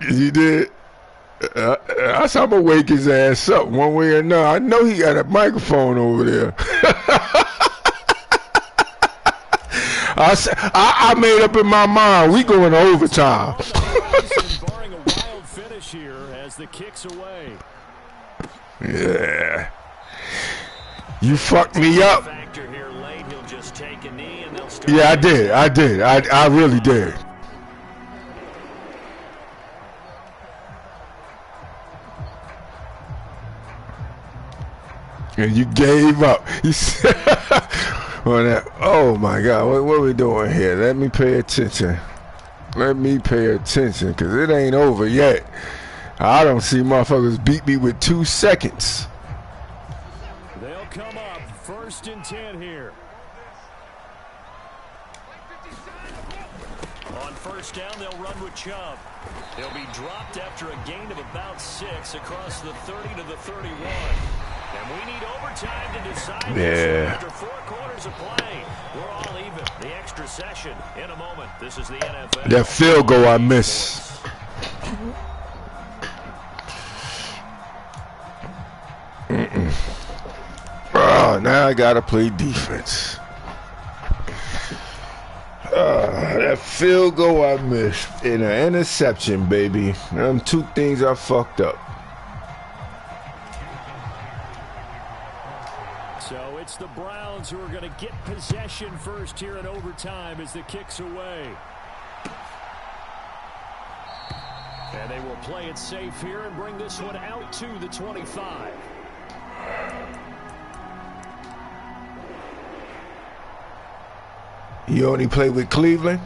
S3: You did? I saw him wake his ass up one way or another. I know he got a microphone over there. I made up in my mind, we going to overtime.
S1: Barring a wild finish here as the kick's away.
S3: Yeah. You fucked me up. Yeah, I did. I really did. And you gave up. He said, oh my God, what are we doing here? Let me pay attention. Let me pay attention, because it ain't over yet. I don't see motherfuckers beat me with 2 seconds.
S1: They'll come up 1st and 10 here. On 1st down, they'll run with Chubb. They'll be dropped after a gain of about 6 across the 30 to the 31. And we need overtime to decide this after 4 quarters of play. We're all even. The extra session in a moment. This is the NFL.
S3: That field goal I miss. Oh, now I gotta play defense. That field goal I missed and an interception, baby. Them 2 things I fucked up.
S1: So it's the Browns who are going to get possession first here in overtime as the kick's away. And they will play it safe here and bring this one out to the 25.
S3: You only play with Cleveland?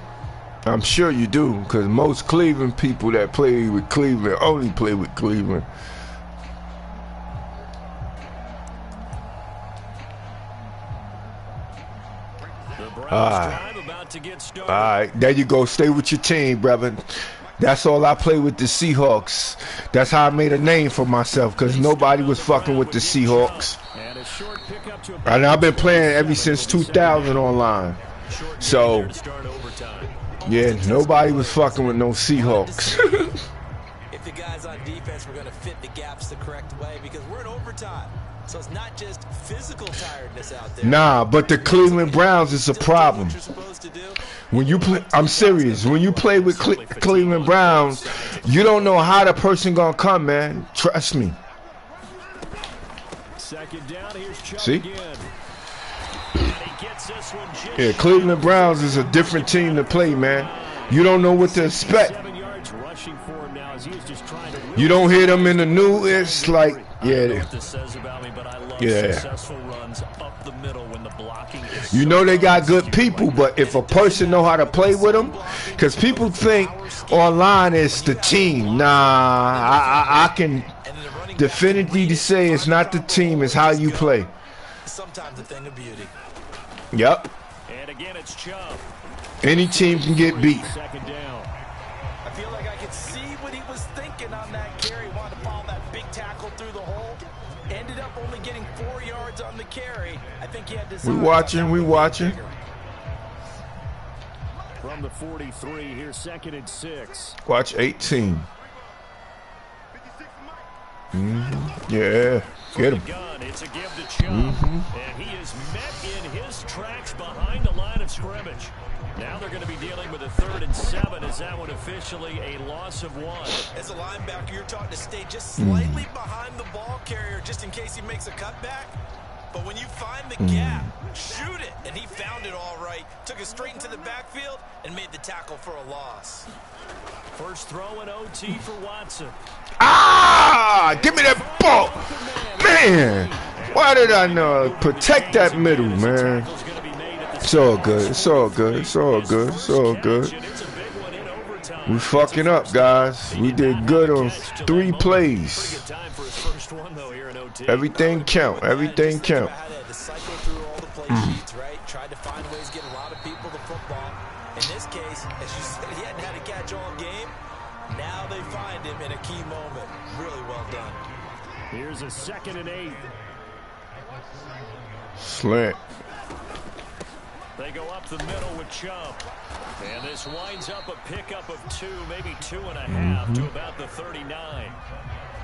S3: I'm sure you do, because most Cleveland people that play with Cleveland only play with Cleveland. All right, there you go. Stay with your team, brother. That's all I play with, the Seahawks. That's how I made a name for myself, because nobody was fucking with the Seahawks. And I've been playing ever since 2000 online. So, yeah, nobody was fucking with no Seahawks.
S2: If the guys on defense were going to fit the gaps the correct way, because we're in overtime. So it's not just physical tiredness out there.
S3: Nah, but the Cleveland Browns is a problem. When you play, I'm serious. When you play with Cleveland Browns, you don't know how the person gonna come, man. Trust me.
S1: Second down, here's Chubb.
S3: See?
S1: Again.
S3: Yeah, Cleveland Browns is a different team to play, man. You don't know what to expect. You don't hear them in the news. It's like, yeah. You know they got good people, but if a person know how to play with them, because people think online it's the team. Nah, I can definitively say it's not the team, it's how you play.
S2: Sometimes a thing of beauty.
S3: Yep.
S1: And again, it's Chubb.
S3: Any team can get beat.
S1: Second down.
S2: I feel like I could see what he was thinking on that carry. Wanted to follow that big tackle through the hole. Ended up only getting 4 yards on the carry. I think he had to.
S3: We watching.
S1: From the 43, here's 2nd and 6.
S3: Watch 18. Yeah. Get him.
S1: It's a give to Chubb, and he is met in his tracks behind the line of scrimmage. Now they're going to be dealing with a 3rd and 7. Is that one officially a loss of 1?
S2: As a linebacker, you're taught to stay just slightly behind the ball carrier just in case he makes a cutback. But when you find the gap, shoot it. And he found it all right. Took it straight into the backfield and made the tackle for a loss.
S1: First throw in OT for Watson.
S3: Ah! Give me that ball! Man! Why did I know? Protect that middle, man. It's all good. It's all good. It's all good. It's all good. We fucking up, guys. We did good on 3 plays. Everything count. Everything count.
S2: Tried to find ways to get a lot of people the football. In this case, as you said, he hadn't had a catch all game. Now they find him in a key moment. Really well done.
S1: Here's a 2nd and 8.
S3: Slant.
S1: They go up the middle with Chubb. And this winds up a pickup of 2, maybe 2.5 to about the 39.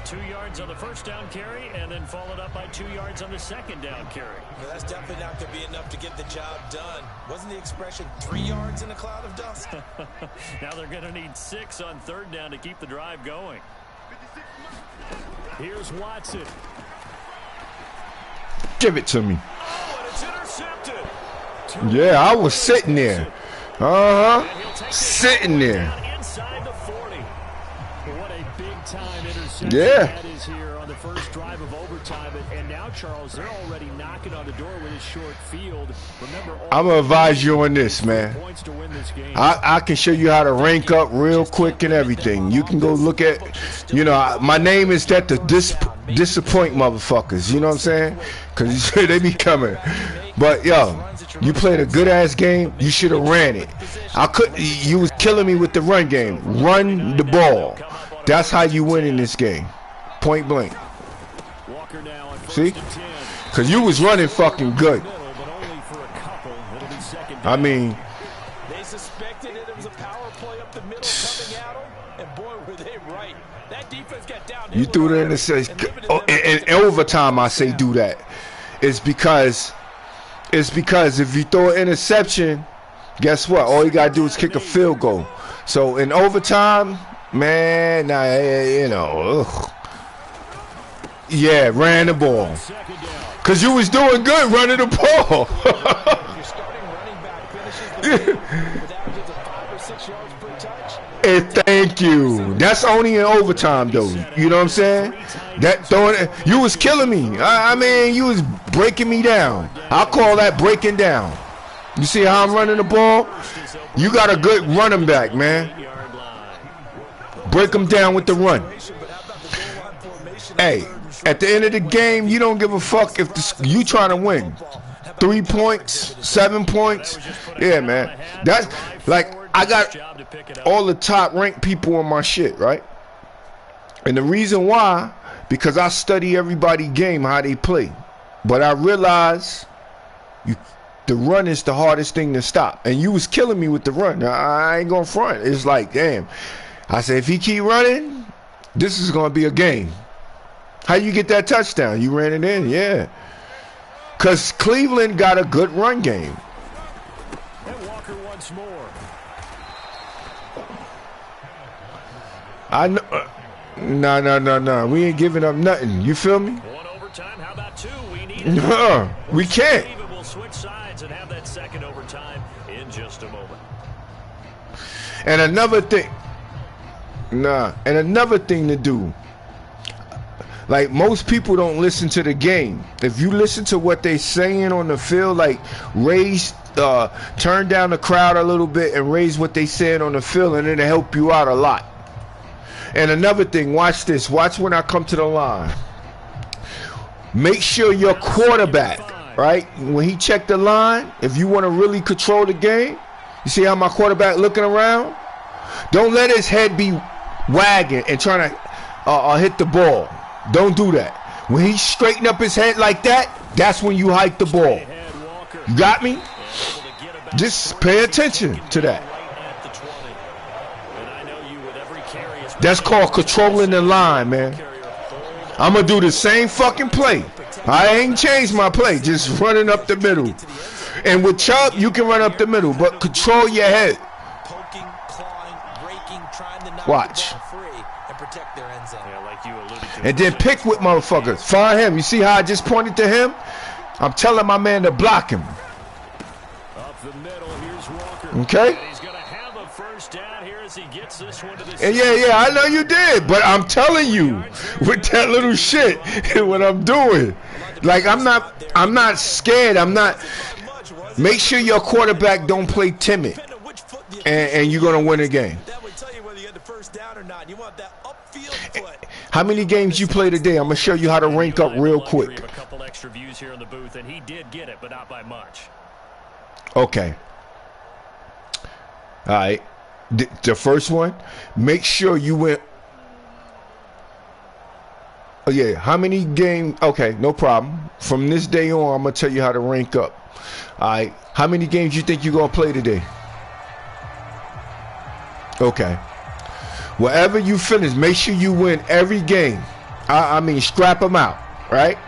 S1: 2 yards on the first down carry, and then followed up by 2 yards on the second down carry.
S2: Well, that's definitely not going to be enough to get the job done. Wasn't the expression 3 yards in a cloud of dust?
S1: Now they're going to need 6 on 3rd down to keep the drive going. Here's Watson.
S3: Give it to me.
S1: Oh, and it's intercepted.
S3: Yeah, I was sitting there. Sitting there.
S1: Inside the 40. What a big-time interception that is here on the first drive of overtime. And now, Charles, they're already knocking on the door with a short field. Remember,
S3: I'm going to advise you on this, man. I can show you how to rank up real quick and everything. You can go look at, you know, my name is that the disappoint motherfuckers. You know what I'm saying? Because they be coming. But, yo, you played a good-ass game. You should have ran it. You was killing me with the run game. Run the ball. That's how you win in this game. Point blank. See? Because you was running fucking good. I mean,
S2: they suspected it was a power play up the middle coming at them, and boy, were they right. That defense got down.
S3: You threw it in the in overtime. I say do that. It's because if you throw an interception, guess what? All you gotta do is kick a field goal. So in overtime, man, you know, yeah, ran the ball. Cause you was doing good running the ball.
S2: Your starting running back finishes the game with averages of 5 or 6 yards per touch.
S3: And thank you. That's only in overtime, though. You know what I'm saying? That throwing it, you was killing me. I mean, you was breaking me down. I call that breaking down. You see how I'm running the ball? You got a good running back, man. Break them down with the run. Hey, at the end of the game, you don't give a fuck if you trying to win. 3 points, 7 points. Yeah, man. That's like I got all the top ranked people on my shit, right? And the reason why, because I study everybody game, how they play. But I realize the run is the hardest thing to stop. And you was killing me with the run. I ain't gonna front. It's like, damn. I said, if he keep running, this is gonna be a game. How you get that touchdown? You ran it in, yeah. Because Cleveland got a good run game.
S1: And Walker once more.
S3: I know. No. We ain't giving up nothing. You feel me?
S1: One overtime. How about 2? We need
S3: it. We can't.
S1: We'll switch sides and have that second overtime in just a moment.
S3: And another thing. And another thing to do. Like, most people don't listen to the game. If you listen to what they saying on the field, like turn down the crowd a little bit and raise what they saying on the field, and it'll help you out a lot. And another thing, watch this. Watch when I come to the line. Make sure your quarterback, right, when he check the line, if you want to really control the game, you see how my quarterback looking around? Don't let his head be wagging and trying to hit the ball. Don't do that. When he straighten up his head like that, that's when you hike the ball. You got me? Just pay attention to that. That's called controlling the line, man. I'm going to do the same fucking play. I ain't changed my play. Just running up the middle. And with Chubb, you can run up the middle, but control your head. Watch. And then pick with motherfuckers. Find him. You see how I just pointed to him? I'm telling my man to block him.
S1: Up the middle, here's Walker.
S3: Okay?
S1: And he's going to have a first down here as he gets this one to the
S3: And yeah, I know you did, but I'm telling you, with that little shit, what I'm doing, like I'm not scared. I'm not. Make sure your quarterback don't play timid, and you're gonna win a game.
S2: That would tell you whether you had the first down or not. You want that upfield foot.
S3: How many games you play today? I'm gonna show you how to rank up real quick.
S1: A couple extra views here in the booth, and he did get it, but not by much.
S3: Okay. All right. The first one, make sure you went. Oh, yeah. How many games? Okay, no problem. From this day on, I'm going to tell you how to rank up. All right. How many games you think you're going to play today? Okay. Wherever you finish, make sure you win every game. I mean, scrap them out, right?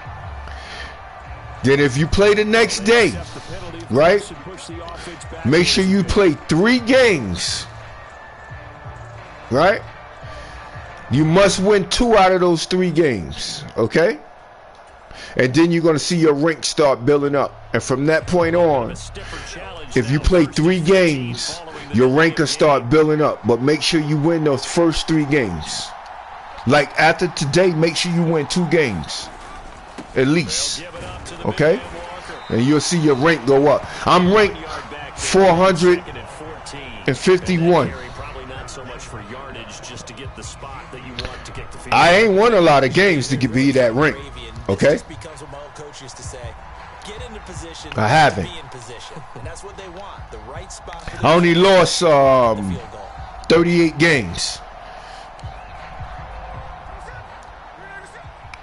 S3: Then if you play the next day, right, make sure you play 3 games, right? You must win 2 out of those 3 games, okay? And then you're going to see your rank start building up. And from that point on, if you play 3 games, your rank will start building up. But make sure you win those first 3 games. Like after today, make sure you win 2 games, at least, okay? And you'll see your rank go up. I'm ranked 451. I ain't won a lot of games to be that rank, okay? I haven't. I only lost 38 games.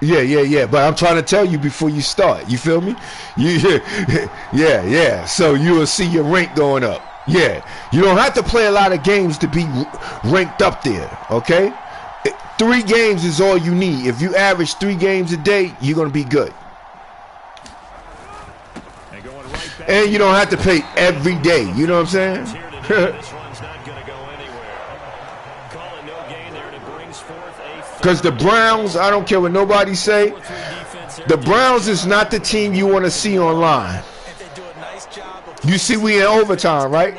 S3: Yeah. But I'm trying to tell you before you start. You feel me? Yeah. So you will see your rank going up. Yeah. You don't have to play a lot of games to be ranked up there, okay? 3 games is all you need. If you average 3 games a day, you're going to be good. And you don't have to play every day. You know what I'm saying? Because the Browns, I don't care what nobody say, the Browns is not the team you want to see online. You see we in overtime, right?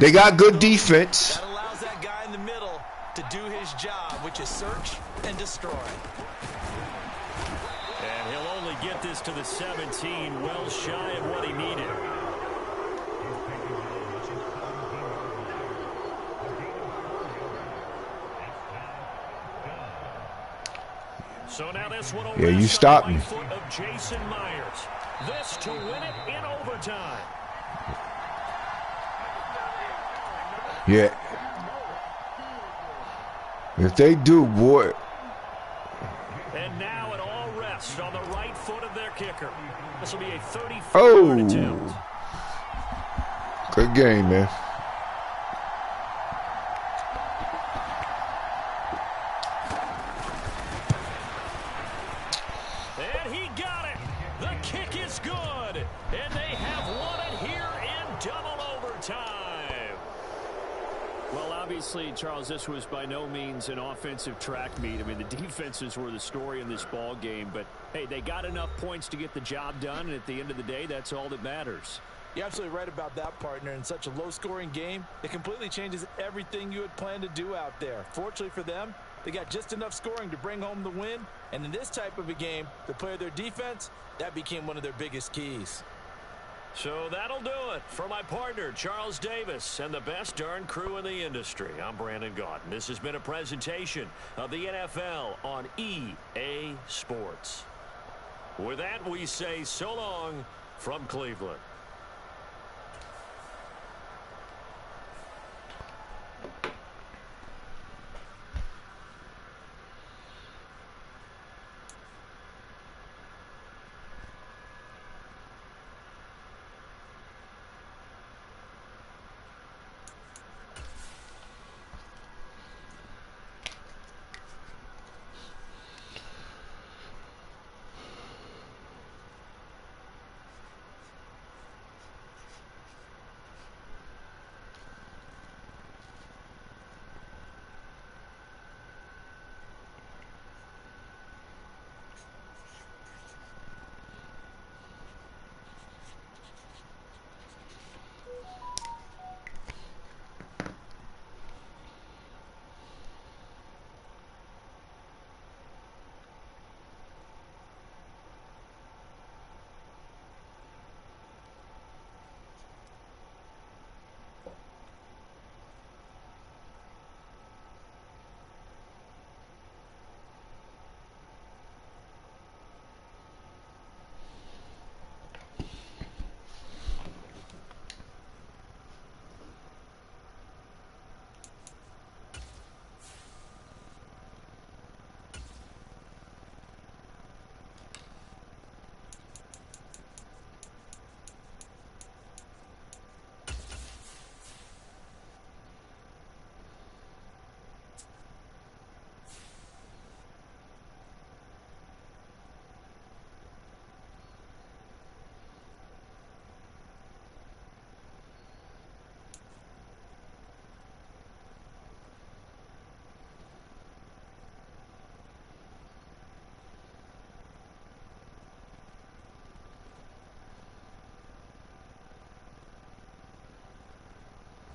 S3: They got good defense.
S2: That allows that guy in the middle to do his job, which is search and destroy.
S1: And he'll only get this to the 17, well shy of what he needed. So now this one
S3: Yeah, you stopped me.
S1: of Jason Myers. This to win it in overtime.
S3: Yeah. If they do, boy.
S1: And now it all rests on the right foot of their kicker. This will be a 34-yard attempt.
S3: Good game, man.
S1: And he got it. The kick is good. And they have won it here in double overtime. Well, obviously, Charles, this was by no means an offensive track meet. I mean, the defenses were the story in this ball game. But, hey, they got enough points to get the job done. And at the end of the day, that's all that matters.
S2: You're absolutely right about that, partner. In such a low-scoring game, it completely changes everything you had planned to do out there. Fortunately for them, they got just enough scoring to bring home the win. And in this type of a game, to play their defense, that became one of their biggest keys.
S1: So that'll do it for my partner, Charles Davis, and the best darn crew in the industry. I'm Brandon Gaudin. This has been a presentation of the NFL on EA Sports. With that, we say so long from Cleveland.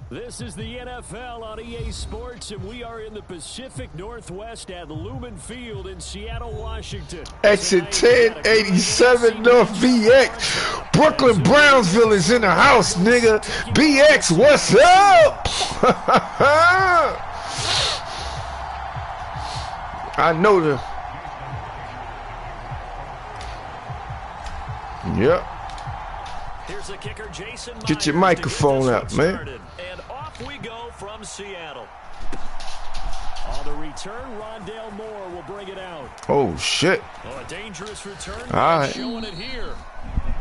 S1: This is the NFL on EA Sports, and we are in the Pacific Northwest at Lumen Field in Seattle, Washington.
S3: Exit 1087 North BX. Brooklyn Brownsville is in the house, nigga. BX, what's up? I know the. Yep.
S1: Here's the kicker, Jason Myers.
S3: Get your microphone up, man.
S1: And off we go from Seattle. On the return, Rondale Moore will bring it out.
S3: Oh, shit.
S1: Oh, a dangerous return.
S3: All right.
S1: Showing it here.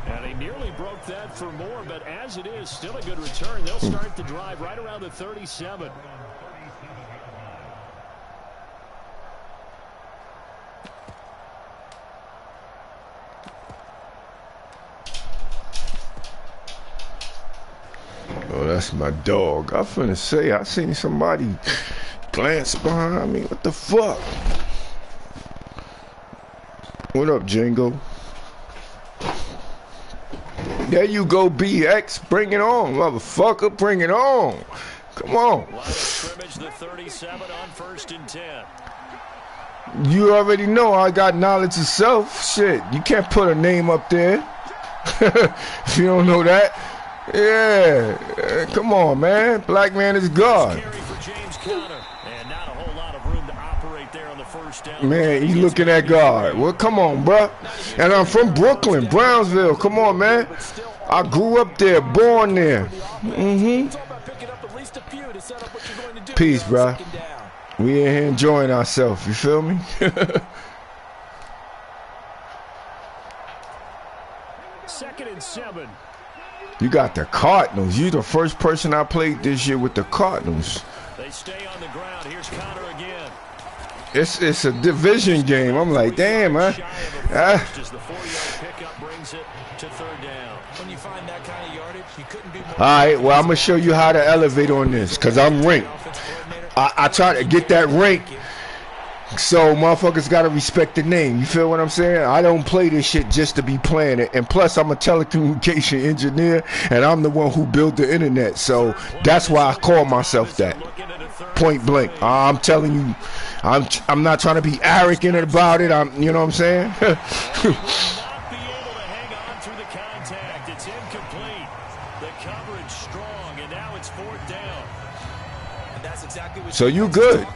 S1: And he nearly broke that for Moore, but as it is, still a good return. They'll start the drive right around the 37.
S3: Oh, that's my dog. I finna say, I seen somebody glance behind me. What the fuck? What up, Django? There you go, BX. Bring it on, motherfucker. Bring it on. Come on.
S1: Line of scrimmage, the 37 on 1st and 10.
S3: You already know I got knowledge of self. Shit, you can't put a name up there. If you don't know that. Yeah, come on, man. Black man is God.
S1: And not a whole lot of room to operate there on the first down.
S3: Man, you looking at God. Well, come on, bro. And I'm from Brooklyn, Brownsville. Come on, man. I grew up there, born there. Peace, bro. We in here enjoying ourselves. You feel me?
S1: Second and 7.
S3: You got the Cardinals. You the first person I played this year with the Cardinals.
S1: They stay on the ground. Here's Connor again.
S3: It's a division game. I'm like, damn, man.
S1: Just the 4-yard pickup brings it to 3rd down.
S2: When you find that kind of yardage, you couldn't do more.
S3: All right, well, I'm going to show you how to elevate on this because I'm ranked. I try to get that rank, so motherfuckers got to respect the name. You feel what I'm saying? I don't play this shit just to be playing it. And plus, I'm a telecommunication engineer, and I'm the one who built the internet. So that's why I call myself that. Point blank. I'm telling you, I'm not trying to be arrogant about it. You know what I'm saying?
S1: Not be able to hang on through the contact. It's incomplete. The coverage strong, and now it's 4th down.
S2: And that's exactly what
S3: So you good.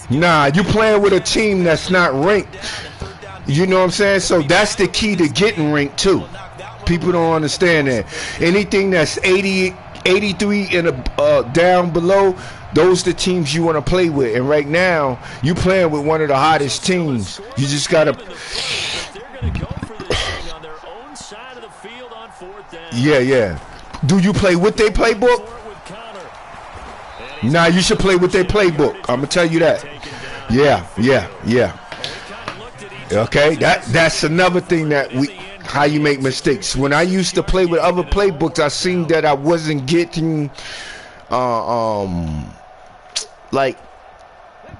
S3: Nah, you playing with a team that's not ranked. You know what I'm saying? So that's the key to getting ranked too. People don't understand that. Anything that's 80, 83 and down below, those are the teams you want to play with. And right now, you playing with one of the hottest teams. You just gotta. Yeah. Do you play with their playbook? Nah, you should play with their playbook. I'm gonna tell you that. Yeah. Okay, that's another thing that how you make mistakes. When I used to play with other playbooks, I seen that I wasn't getting like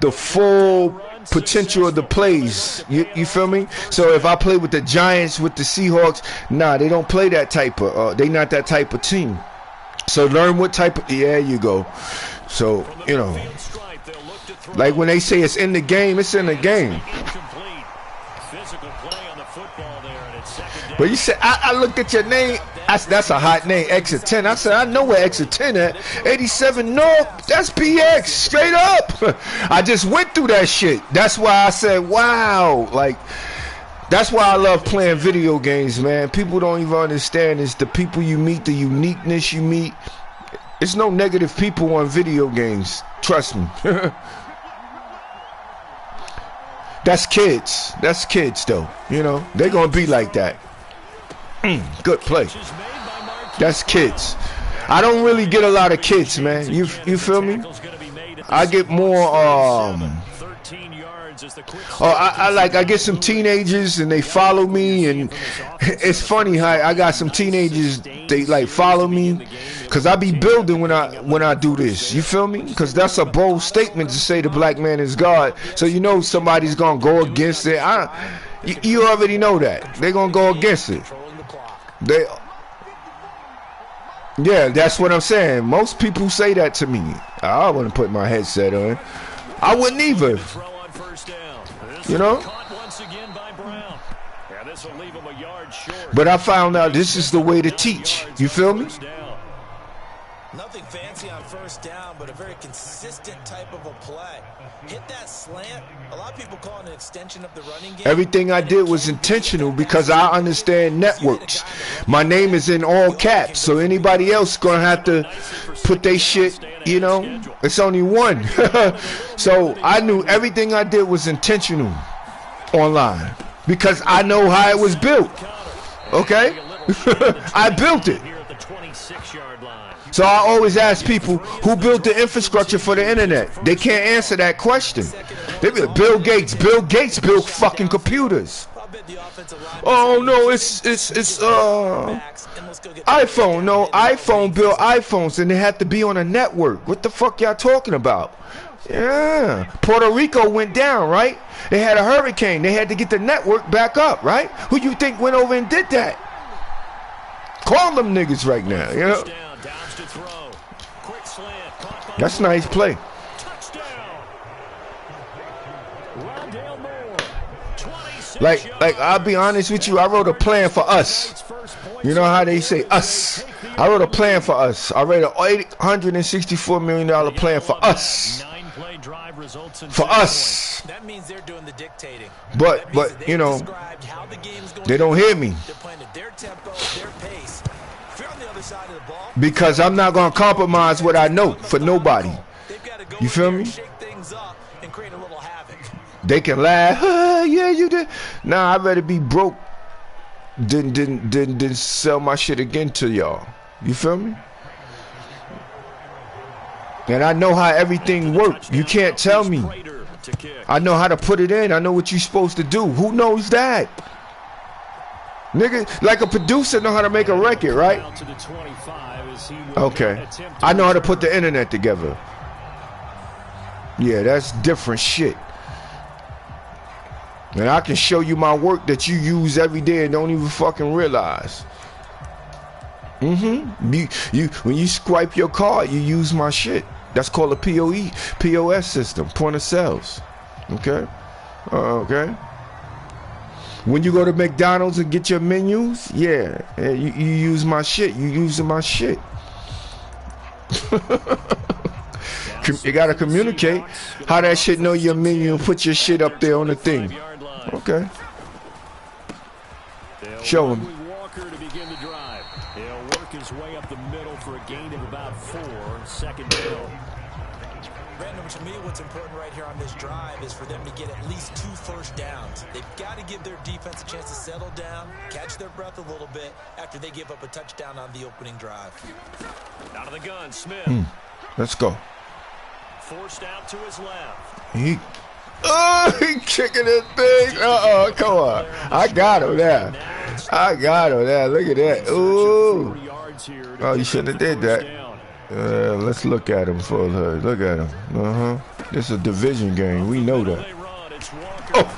S3: the full potential of the plays. You feel me? So if I play with the Giants, with the Seahawks, nah, they don't play that type of they not that type of team. So learn what type of, yeah, you go. So, you know, like when they say it's in the game, it's in the game. But you said, I looked at your name, that's a hot name, Exit 10. I said, I know where Exit 10 at. 87 North, that's PX, straight up. I just went through that shit. That's why I said, wow, like, that's why I love playing video games, man. People don't even understand this. The people you meet, the uniqueness you meet. It's no negative people on video games. Trust me. That's kids. That's kids, though. You know, they're going to be like that. Good play. That's kids. I don't really get a lot of kids, man. You feel me? I get more, I get some teenagers and they follow me, and it's funny how I got some teenagers, they like follow me because I be building when I do this. You feel me? Because that's a bold statement to say the black man is God. So you know somebody's gonna go against it. You already know that they're gonna go against it. Yeah, that's what I'm saying. Most people say that to me. I wouldn't put my headset on. I wouldn't either. You know? But I found out this is the way to teach. You feel me?
S2: Nothing fancy on first down, but a very consistent type of a play. Hit that slant. A lot of people call it an extension of the running game.
S3: Everything I did was intentional because I understand networks. My name is in all caps, so anybody else gonna have to put their shit, you know, it's only one. So I knew everything I did was intentional online because I know how it was built. Okay? I built it. So I always ask people who built the infrastructure for the internet. They can't answer that question. They be like, Bill Gates. Bill Gates built fucking computers. Oh no, it's iPhone. No, iPhone built iPhones and they had to be on a network. What the fuck y'all talking about? Yeah, Puerto Rico went down, right? They had a hurricane. They had to get the network back up, right? Who you think went over and did that? Call them niggas right now, you know? That's a nice play. Like I'll be honest with you, I wrote a plan for us. You know how they say us? I wrote a plan for us. I wrote an $864 million plan for us. For us.
S2: That means they're doing the dictating.
S3: But you know, they don't hear me.
S2: They're playing at their tempo, their pace. If you're on the other side of the ball,
S3: because I'm not gonna compromise what I know for nobody. You feel me?
S2: shake things up and create a little havoc.
S3: They can laugh. Yeah, you did. Nah, I'd rather be broke than sell my shit again to y'all. You feel me? And I know how everything works. You can't tell me. I know how to put it in. I know what you're supposed to do. Who knows that? Nigga, like a producer know how to make a record, right? Okay. I know how to put the internet together. Yeah, that's different shit. And I can show you my work that you use every day and don't even fucking realize. You when you swipe your card, you use my shit. That's called a POS system, point of sales. Okay? Okay. When you go to McDonald's and get your menus, yeah, you use my shit. You using my shit. You gotta communicate how that shit know your menu and put your shit up there on the thing. Okay. Show him.
S1: He'll work his way up the middle for a gain of about 4, second down.
S2: Brandon, to me, what's important right here on this drive is for them to get at least 2 first downs. They've got to give their defense a chance to settle down, catch their breath a little bit after they give up a touchdown on the opening drive.
S1: Out of the gun, Smith.
S3: Let's go.
S1: Forced out to his left.
S3: He kicking his thing. Come on. I got him there. I got him there. Look at that. Ooh. Oh, you shouldn't have did that. Let's look at him for her. Look at him. This is a division game. We know that. Oh,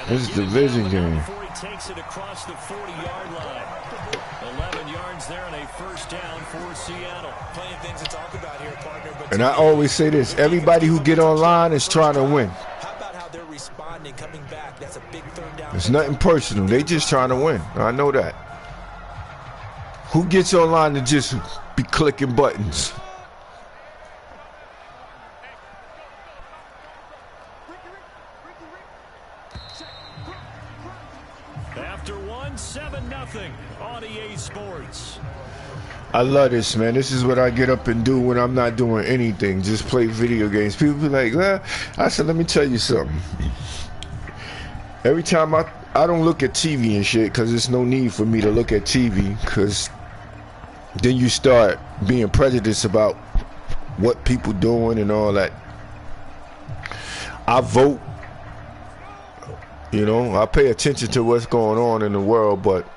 S3: this is a division game.
S1: He takes it across the 40-yard line. 11 yards there and a first down for Seattle.
S2: Plenty of things to talk about here, partner. But
S3: And I always say this: everybody who get online is trying to win.
S2: how about how they're responding, coming back? That's a big third down.
S3: It's nothing personal. They just trying to win. I know that. Who gets online to just be clicking buttons?
S1: After 7-0 on EA Sports.
S3: I love this, man. This is what I get up and do when I'm not doing anything. Just play video games. People be like, well, I said, let me tell you something. Every time I don't look at TV and shit because there's no need for me to look at TV because then you start being prejudiced about what people doing and all that. I vote. You know, I pay attention to what's going on in the world, but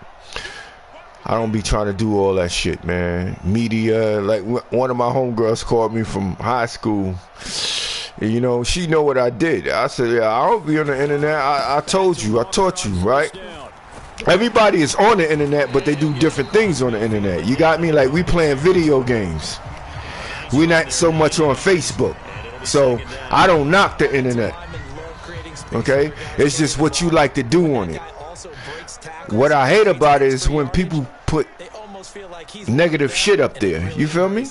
S3: I don't be trying to do all that shit, man. Media, like one of my homegirls called me from high school. You know, she know what I did. I said, yeah, I don't be on the internet. I told you, I taught you, right? Everybody is on the internet, but they do different things on the internet. You got me? Like, we playing video games. We not so much on Facebook. So I don't knock the internet. Okay? It's just what you like to do on it. What I hate about it is when people put negative shit up there. You feel me?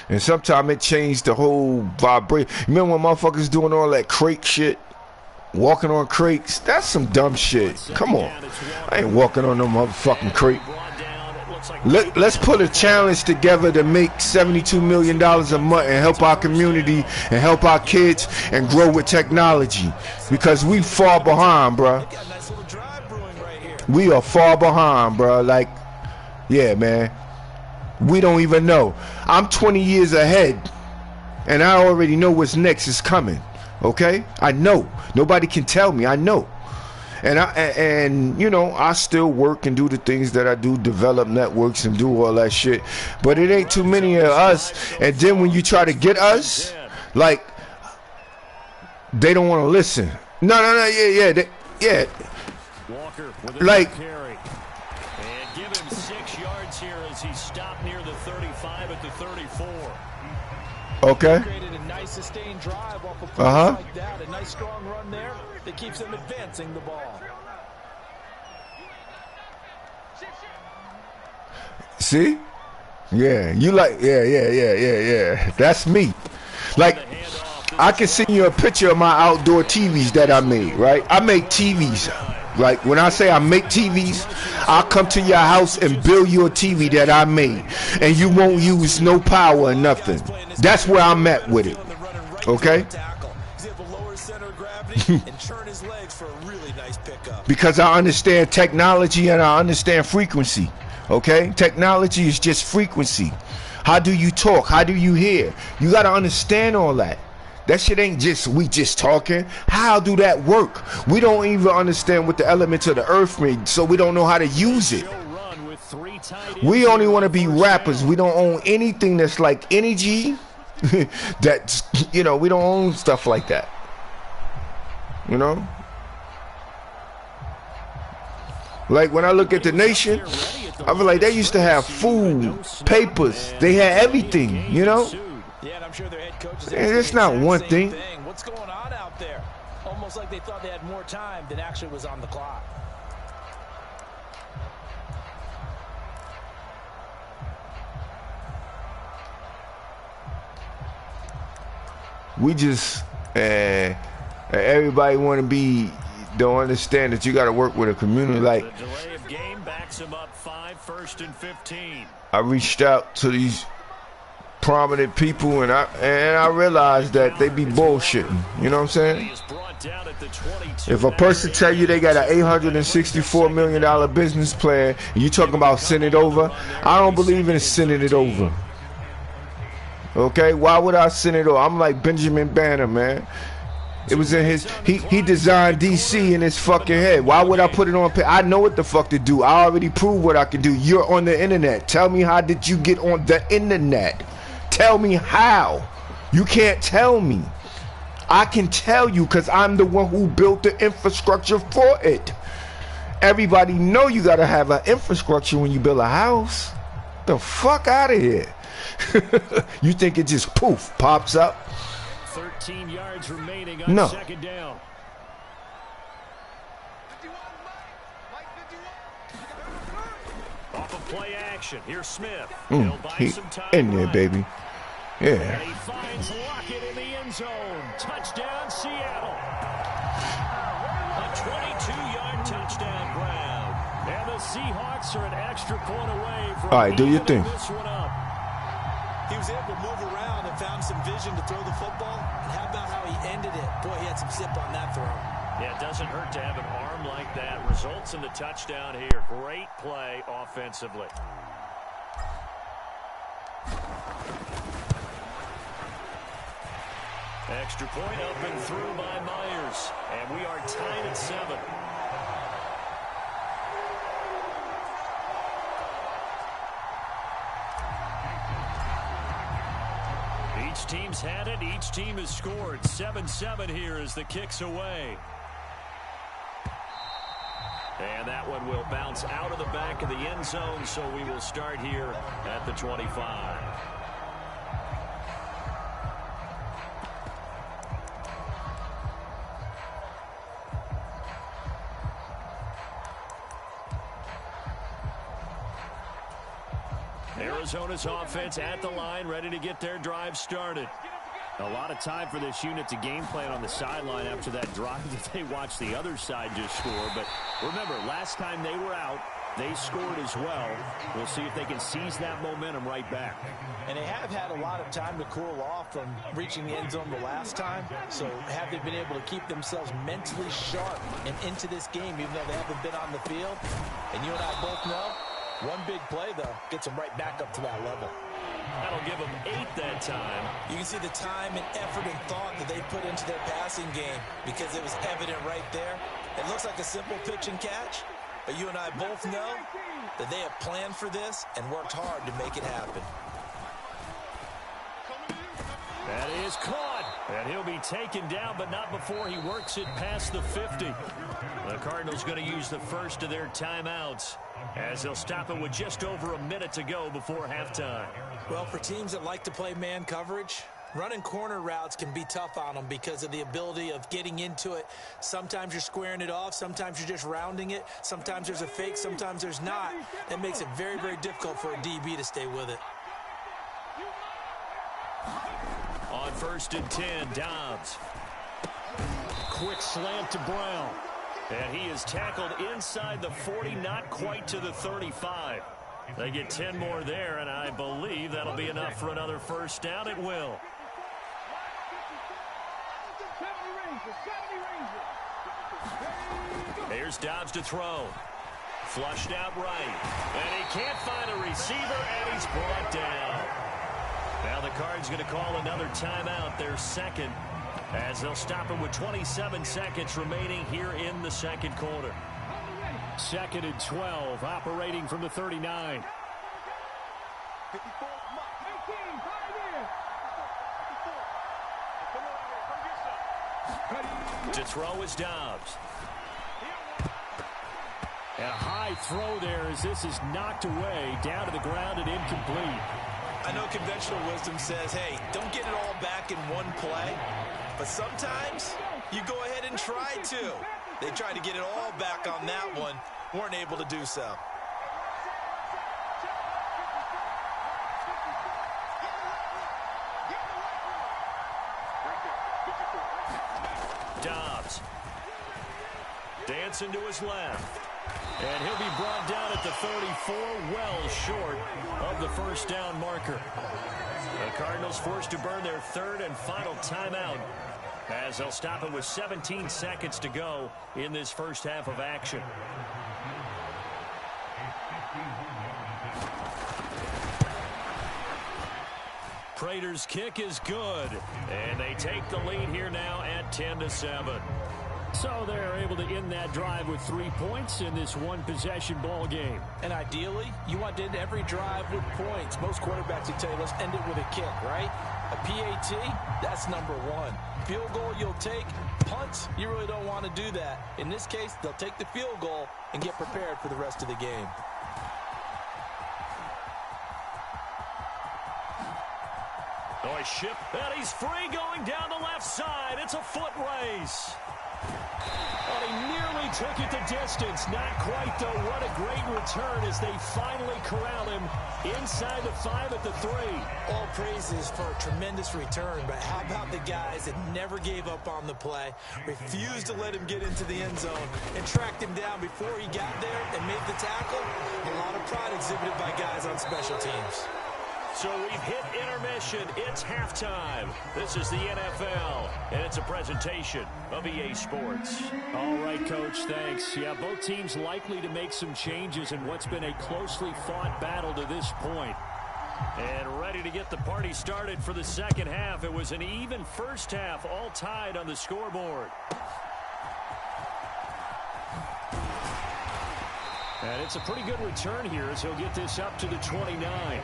S3: And sometimes it changed the whole vibration. Remember when motherfuckers doing all that crate shit? Walking on crates? That's some dumb shit. Come on. I ain't walking on no motherfucking crate. Let's put a challenge together to make $72 million a month and help our community and help our kids and grow with technology. Because we far behind, bro. We are far behind, bro. Like, yeah, man. We don't even know. I'm 20 years ahead, and I already know what's next is coming. Okay? I know. Nobody can tell me. I know. And you know, I still work and do the things that I do, develop networks and do all that shit. But it ain't too many of us. And then when you try to get us, like, they don't want to listen. No, yeah. Like,
S1: and give him 6 yards here as he stopped near the 35 at the 34.
S3: Okay.
S2: Created a nice sustained drive off of plays like that. A nice strong run there that keeps them advancing the ball.
S3: See? Yeah, you like, yeah. That's me. Like, I can send you a picture of my outdoor TVs that I made, right? I make TVs. Like, when I say I make TVs, I'll come to your house and build you a TV that I made. And you won't use no power or nothing. That's where I'm at with it. Okay? Because I understand technology and I understand frequency. Okay? Technology is just frequency. How do you talk? How do you hear? You got to understand all that. That shit ain't just we just talking. How do that work? We don't even understand what the elements of the earth mean, so we don't know how to use it. We only want to be rappers. We don't own anything that's like energy. That's, you know, we don't own stuff like that. You know? Like when I look at the nation, I feel like they used to have food, papers. They had everything, you know?
S2: Yeah, and I'm sure their head coach is
S3: it's not one thing.
S2: What's going on out there? Almost like they thought they had more time than actually was on the clock.
S3: We just, everybody want to be, don't understand that you got to work with a community. Like,
S1: the delay of game backs him up 5, 1st and 15.
S3: I reached out to these prominent people and I realized that they be bullshitting. You know what I'm saying? If a person tell you they got an $864 million business plan and you talking about sending it over, I don't believe in sending it over. Okay, why would I send it over? I'm like Benjamin Banner, man. It was in his, he designed DC in his fucking head. Why would I put it on? I know what the fuck to do. I already proved what I can do. You're on the internet. Tell me, how did you get on the internet? Tell me how. You can't tell me. I can tell you because I'm the one who built the infrastructure for it. Everybody know you gotta have an infrastructure when you build a house. The fuck out of here. You think it just poof pops up?
S1: 13 yards remaining on second down. Off of play action. Here's Smith. He'll buy some time
S3: in there, baby. Yeah.
S1: And he finds Lockett in the end zone. Touchdown, Seattle. A 22-yard touchdown grab. And the Seahawks are an extra point away from
S3: all right, do your thing.
S1: This one up.
S2: He was able to move around and found some vision to throw the football. And how about how he ended it? Boy, he had some zip on that throw.
S1: Yeah, it doesn't hurt to have an arm like that. Results in the touchdown here. Great play offensively. Extra point up and through by Myers. And we are tied at 7. Each team's had it. Each team has scored. 7-7 here as the kick's away. And that one will bounce out of the back of the end zone, so we will start here at the 25. Arizona's offense at the line, ready to get their drive started. A lot of time for this unit to game plan on the sideline after that drive that they watched the other side just score. But remember, last time they were out, they scored as well. We'll see if they can seize that momentum right back.
S2: And they have had a lot of time to cool off from reaching the end zone the last time. So have they been able to keep themselves mentally sharp and into this game, even though they haven't been on the field? And you and I both know, one big play, though, gets them right back up to that level.
S1: That'll give them 8 that time.
S2: You can see the time and effort and thought that they put into their passing game because it was evident right there. It looks like a simple pitch and catch, but you and I both know that they have planned for this and worked hard to make it happen.
S1: That is caught, and he'll be taken down, but not before he works it past the 50. The Cardinals going to use the first of their timeouts, as they'll stop it with just over a minute to go before halftime.
S2: Well, for teams that like to play man coverage, running corner routes can be tough on them because of the ability of getting into it. Sometimes you're squaring it off. Sometimes you're just rounding it. Sometimes there's a fake. Sometimes there's not. That makes it very, very difficult for a DB to stay with it.
S1: On 1st and 10, Dobbs. Quick slant to Brown. And he is tackled inside the 40, not quite to the 35. They get 10 more there, and I believe that'll be enough for another first down. It will. Here's Dobbs to throw. Flushed out right. And he can't find a receiver, and he's brought down. Now the Cards going to call another timeout, their second, as they'll stop it with 27 seconds remaining here in the second quarter. 2nd and 12, operating from the 39. To throw is Dobbs. And a high throw there as this is knocked away, down to the ground and incomplete.
S2: I know conventional wisdom says, hey, don't get it all back in one play. But sometimes you go ahead and try to. They tried to get it all back on that one. Weren't able to do so.
S1: Dobbs. Dancing to his left. And he'll be brought down at the 34, well short of the first down marker. The Cardinals forced to burn their 3rd and final timeout, as they'll stop it with 17 seconds to go in this first half of action. Prater's kick is good, and they take the lead here now at 10-7. So they're able to end that drive with 3 points in this one-possession ball game.
S2: And ideally, you want to end every drive with points. Most quarterbacks will tell you, let's end it with a kick, right? A PAT, that's number 1. Field goal you'll take. Punts, you really don't want to do that. In this case, they'll take the field goal and get prepared for the rest of the game.
S1: Nice ship, and he's free going down the left side. It's a foot race. And he nearly took it the distance. Not quite, though. What a great return as they finally corral him inside the 5 at the 3.
S2: All praises for a tremendous return, but how about the guys that never gave up on the play, refused to let him get into the end zone, and tracked him down before he got there and made the tackle? A lot of pride exhibited by guys on special teams.
S1: So we've hit intermission. It's halftime. This is the NFL, and it's a presentation of EA Sports. All right, Coach, thanks. Yeah, both teams likely to make some changes in what's been a closely fought battle to this point. And ready to get the party started for the second half. It was an even first half, all tied on the scoreboard. And it's a pretty good return here as he'll get this up to the 29.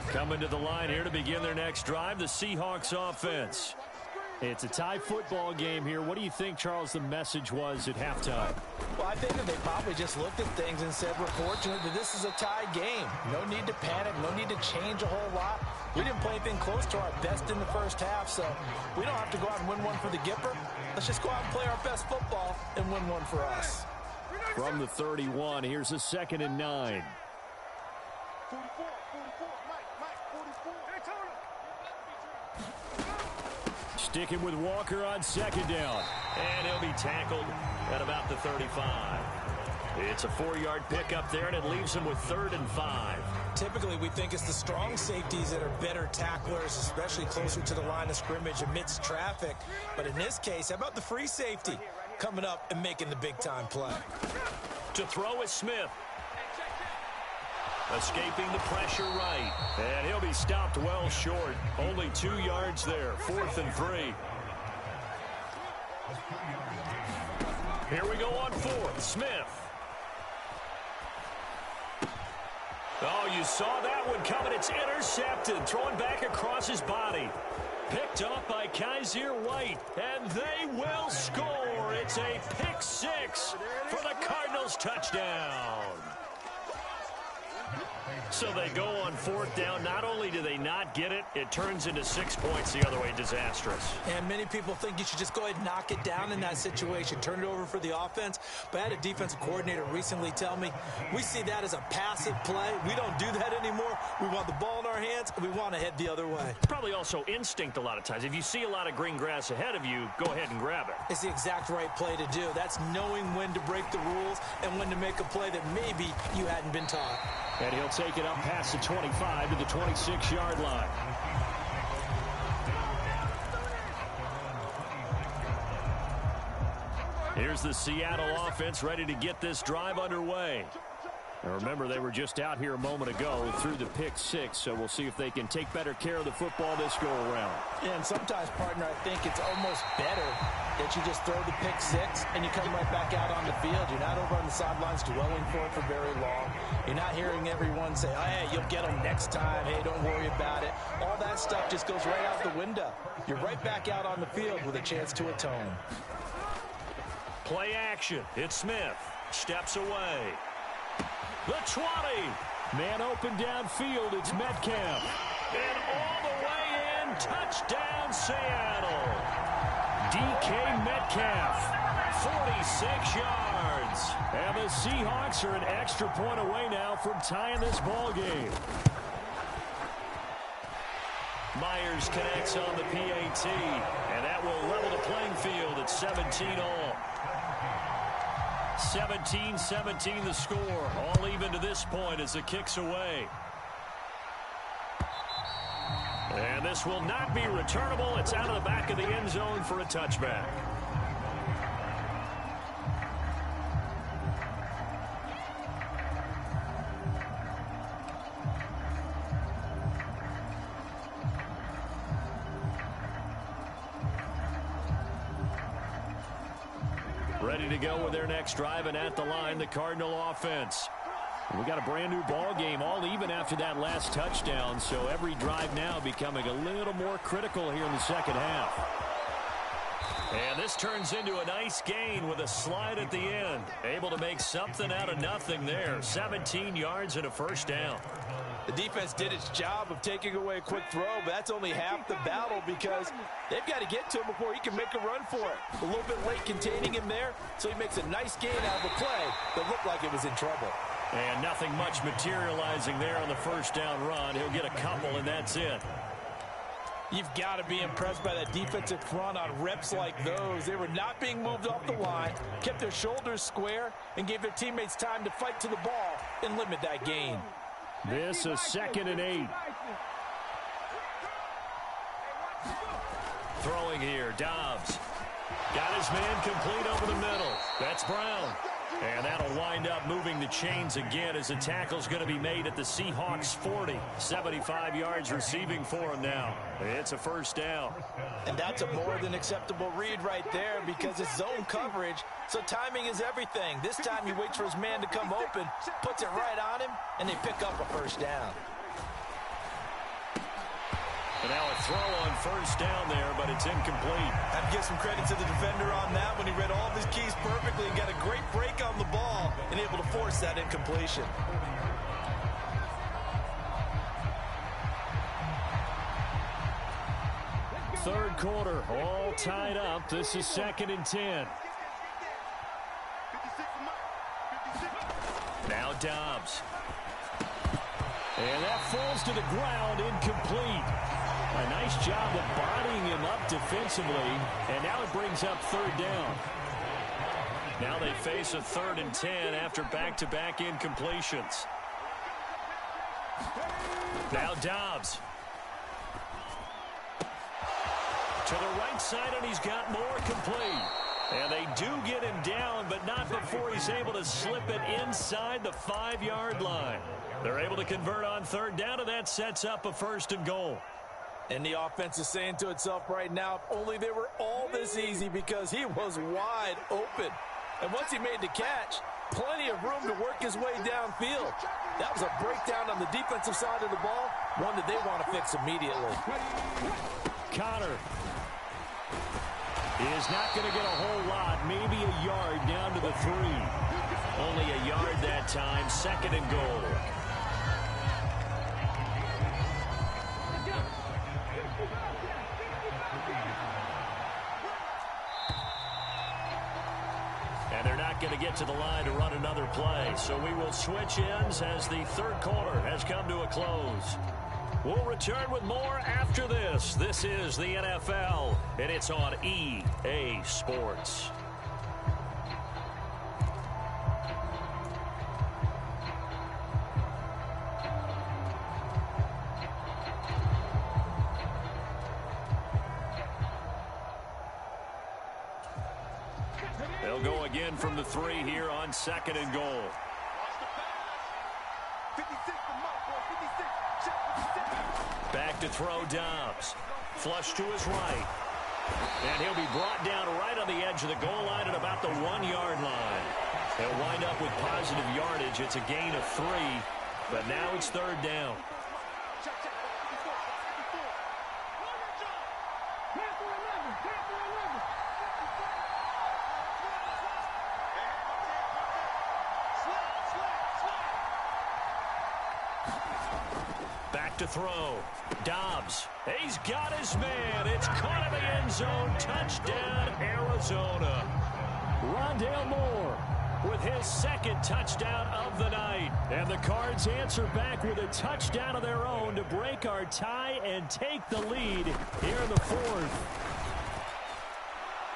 S1: Coming Coming to the line here to begin their next drive, the Seahawks offense.
S5: It's a tie football game here. What do you think, Charles, the message was at halftime?
S2: Well, I think that they probably just looked at things and said, we're fortunate that this is a tie game. No need to panic. No need to change a whole lot. We didn't play anything close to our best in the first half, so we don't have to go out and win one for the Gipper. Let's just go out and play our best football and win one for us.
S1: From the 31, here's a 2nd and 9. Sticking with Walker on 2nd down. And he'll be tackled at about the 35. It's a 4-yard pickup there, and it leaves him with 3rd and 5.
S2: Typically, we think it's the strong safeties that are better tacklers, especially closer to the line of scrimmage amidst traffic. But in this case, how about the free safety coming up and making the big-time play?
S1: To throw is Smith. Escaping the pressure right. And he'll be stopped well short. Only 2 yards there. 4th and 3. Here we go on 4th. Smith. Oh, you saw that one coming. It's intercepted. Thrown back across his body. Picked up by Kaiser White. And they will score. It's a pick 6 for the Cardinals touchdown. So they go on 4th down. Not only do they not get it, it turns into 6 points the other way. Disastrous.
S2: And many people think you should just go ahead and knock it down in that situation. Turn it over for the offense. But I had a defensive coordinator recently tell me, we see that as a passive play. We don't do that anymore. We want the ball in our hands, and we want to head the other way.
S1: Probably also instinct a lot of times. If you see a lot of green grass ahead of you, go ahead and grab it.
S2: It's the exact right play to do. That's knowing when to break the rules and when to make a play that maybe you hadn't been taught.
S5: And he'll take it up past the 25 to the 26-yard line.
S1: Here's the Seattle offense ready to get this drive underway. Now remember, they were just out here a moment ago through the pick 6, so we'll see if they can take better care of the football this go-around.
S2: Yeah, and sometimes, partner, I think it's almost better that you just throw the pick 6 and you come right back out on the field. You're not over on the sidelines dwelling for it for very long. You're not hearing everyone say, oh, hey, you'll get them next time. Hey, don't worry about it. All that stuff just goes right out the window. You're right back out on the field with a chance to atone.
S1: Play action. It's Smith. Steps away. The 20.
S5: Man open downfield. It's Metcalf.
S1: And all the way in. Touchdown, Seattle.
S5: DK Metcalf.
S1: 46 yards.
S5: And the Seahawks are an extra point away now from tying this ball game.
S1: Myers connects on the PAT. And that will level the playing field at 17-all. 17-17 the score. All even to this point as the kick's away. And this will not be returnable. It's out of the back of the end zone for a touchback. Ready to go with their next drive, and at the line, the Cardinal offense.
S5: We got a brand new ball game, all even after that last touchdown, so every drive now becoming a little more critical here in the second half.
S1: And this turns into a nice gain with a slide at the end. Able to make something out of nothing there. 17 yards and a first down.
S2: The defense did its job of taking away a quick throw, but that's only half the battle because they've got to get to him before he can make a run for it. A little bit late containing him there, so he makes a nice gain out of the play that looked like it was in trouble.
S1: And nothing much materializing there on the first down run. He'll get a couple, and that's it.
S2: You've got to be impressed by that defensive front on reps like those. They were not being moved off the line, kept their shoulders square, and gave their teammates time to fight to the ball and limit that gain.
S5: This is 2nd and 8.
S1: Throwing here, Dobbs. Got his man complete over the middle. That's Brown. And that'll wind up moving the chains again as the tackle's going to be made at the Seahawks 40. 75 yards receiving for him now. It's a first down.
S2: And that's a more than acceptable read right there because it's zone coverage, so timing is everything. This time he waits for his man to come open, puts it right on him, and they pick up a first down.
S1: And now a throw on first down there, but it's incomplete.
S2: Have to give some credit to the defender on that when he read all of his keys perfectly and got a great break on the ball and able to force that incompletion.
S5: Third quarter, all tied up. This is 2nd and 10.
S1: Now Dobbs.
S5: And that falls to the ground, incomplete. A nice job of bodying him up defensively, and now it brings up 3rd down.
S1: Now they face a 3rd and 10 after back-to-back incompletions. Now Dobbs. To the right side, and he's got more complete. And they do get him down, but not before he's able to slip it inside the 5-yard line. They're able to convert on 3rd down, and that sets up a 1st and goal.
S2: And the offense is saying to itself right now, if only they were all this easy, because he was wide open. And once he made the catch, plenty of room to work his way downfield. That was a breakdown on the defensive side of the ball, one that they want to fix immediately.
S5: Connor is not going to get a whole lot, maybe a yard down to the 3.
S1: Only a yard that time, 2nd and goal. And they're not going to get to the line to run another play, so we will switch ends as the 3rd quarter has come to a close. We'll return with more after this. This is the NFL, and it's on EA Sports. They'll go again from the 3 here on 2nd and goal. Back to throw Dobbs. Flush to his right. And he'll be brought down right on the edge of the goal line at about the 1-yard line. They'll wind up with positive yardage. It's a gain of 3, but now it's 3rd down. Back to throw. Dobbs. He's got his man. It's caught in the end zone. Touchdown, Arizona.
S5: Rondale Moore with his 2nd touchdown of the night. And the Cards answer back with a touchdown of their own to break our tie and take the lead here in the 4th.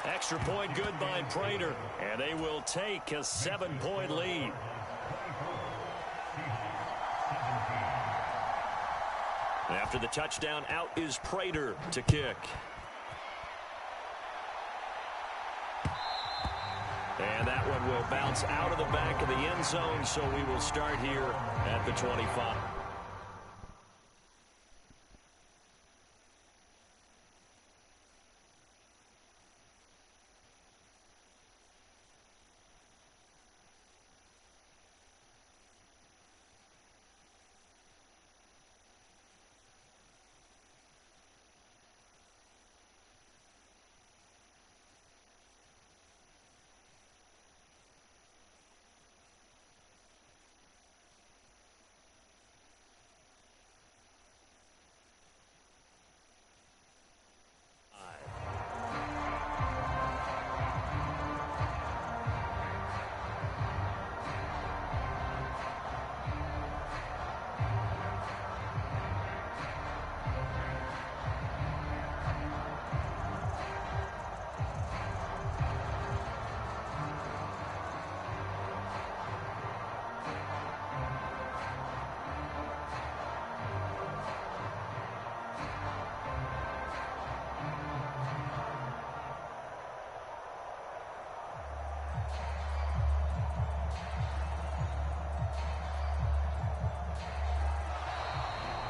S1: Extra point good by Prater. And they will take a 7-point lead. After the touchdown, out is Prater to kick. And that one will bounce out of the back of the end zone, so we will start here at the 25.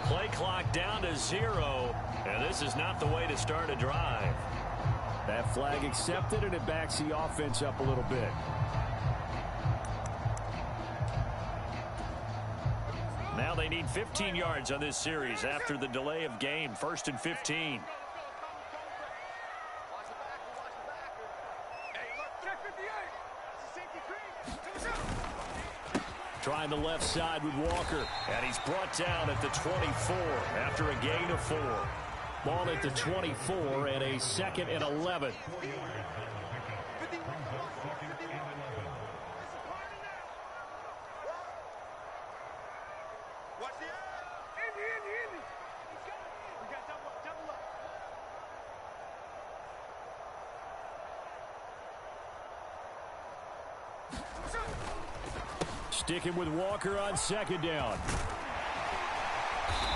S1: Play clock down to 0, and this is not the way to start a drive.
S5: That flag accepted, and it backs the offense up a little bit.
S1: Now they need 15 yards on this series after the delay of game. 1st and 15.
S5: Trying the left side with Walker.
S1: And he's brought down at the 24 after a gain of 4.
S5: Ball at the 24 and a 2nd and 11. Sticking with Walker on 2nd down.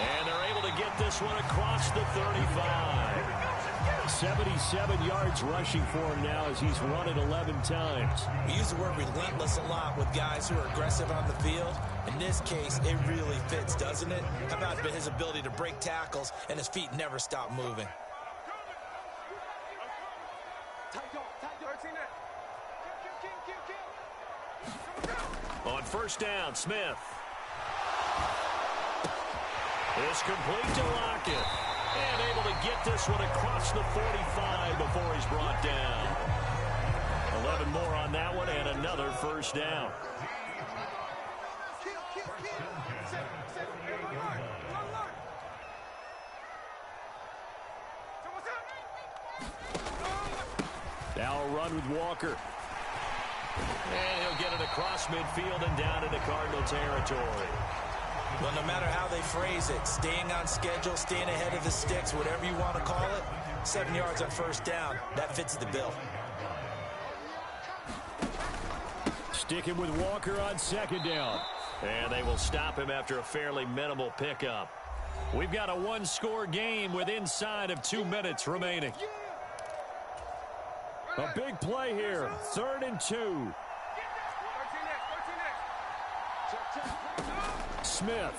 S1: And they're able to get this one across the 35.
S5: 77 yards rushing for him now as he's run it 11 times.
S2: We use the word relentless a lot with guys who are aggressive on the field. In this case, it really fits, doesn't it? How about his ability to break tackles and his feet never stop moving?
S1: On 1st down, Smith. It's complete to Lockett. And able to get this one across the 45 before he's brought down. 11 more on that one and another 1st down.
S5: Now a run with Walker.
S1: And he'll get it across midfield and down into Cardinal territory.
S2: Well, no matter how they phrase it, staying on schedule, staying ahead of the sticks, whatever you want to call it, 7 yards on 1st down, that fits the bill.
S5: Sticking with Walker on 2nd down.
S1: And they will stop him after a fairly minimal pickup.
S5: We've got a one-score game with inside of 2 minutes remaining. A big play here. 3rd and 2. Smith.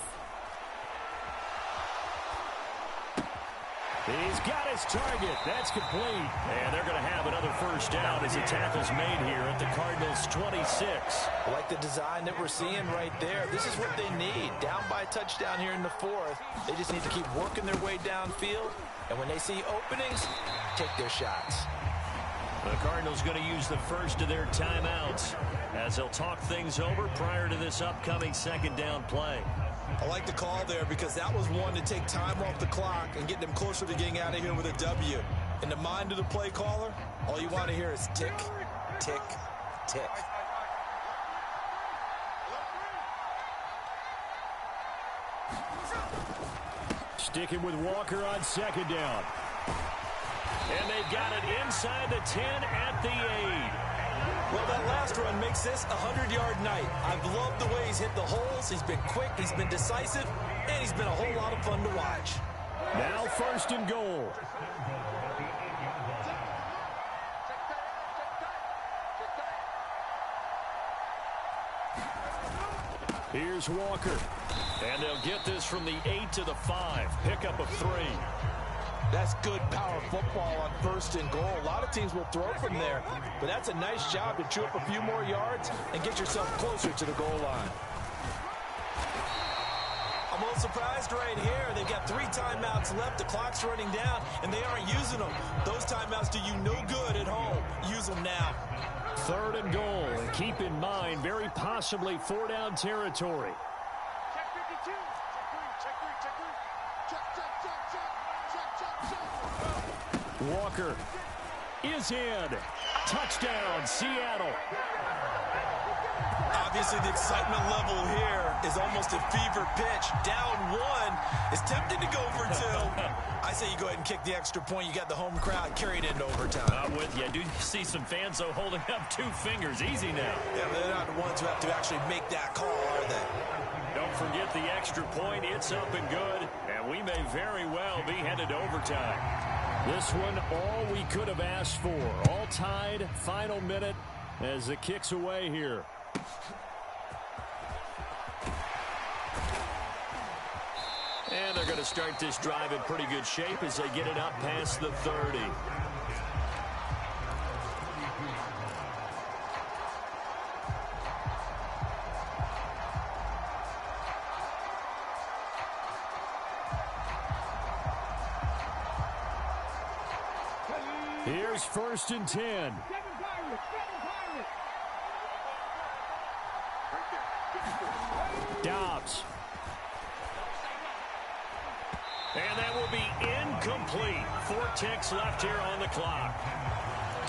S5: He's got his target. That's complete.
S1: And they're going to have another 1st down as the tackle's made here at the Cardinals' 26.
S2: I like the design that we're seeing right there. This is what they need. Down by a touchdown here in the 4th. They just need to keep working their way downfield. And when they see openings, take their shots.
S1: The Cardinals going to use the first of their timeouts as they'll talk things over prior to this upcoming 2nd down play.
S2: I like the call there because that was one to take time off the clock and get them closer to getting out of here with a W. In the mind of the play caller, all you want to hear is tick, tick, tick.
S5: Sticking with Walker on 2nd down.
S1: And they've got it inside the 10 at the 8.
S2: Well, that last run makes this a 100-yard night. I've loved the way he's hit the holes. He's been quick, he's been decisive, and he's been a whole lot of fun to watch.
S5: Now 1st and goal. Here's Walker.
S1: And they'll get this from the 8 to the 5. Pickup of 3.
S2: That's good power football on 1st and goal. A lot of teams will throw from there, but that's a nice job to chew up a few more yards and get yourself closer to the goal line. I'm a little surprised right here. They've got 3 timeouts left. The clock's running down, and they aren't using them. Those timeouts do you no good at home. Use them now.
S5: 3rd and goal, and keep in mind, very possibly 4-down territory. Walker is in. Touchdown, Seattle.
S2: Obviously, the excitement level here is almost a fever pitch. Down 1 is tempted to go for 2. I say you go ahead and kick the extra point. You got the home crowd carried into overtime.
S1: I'm with you. I do see some fans, though, holding up 2 fingers. Easy now.
S2: Yeah, they're not the ones who have to actually make that call, are they?
S1: Don't forget the extra point. It's up and good, and we may very well be headed to overtime.
S5: This one, all we could have asked for. All tied, final minute as the kick's away here.
S1: And they're going to start this drive in pretty good shape as they get it up past the 30.
S5: Here's 1st and 10. Dobbs. And that will be incomplete. 4 ticks left here on the clock.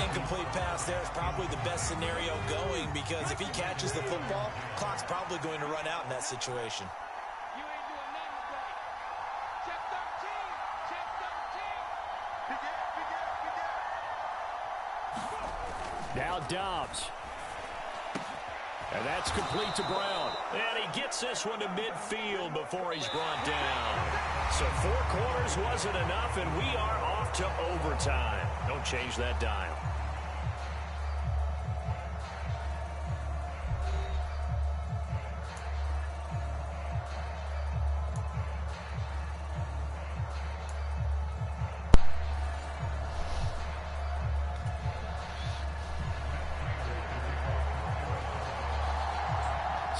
S2: Incomplete pass there is probably the best scenario going, because if he catches the football, clock's probably going to run out in that situation.
S5: Now Dobbs. And that's complete to Brown. And he gets this one to midfield before he's brought down. So 4 quarters wasn't enough, and we are off to overtime. Don't change that dial.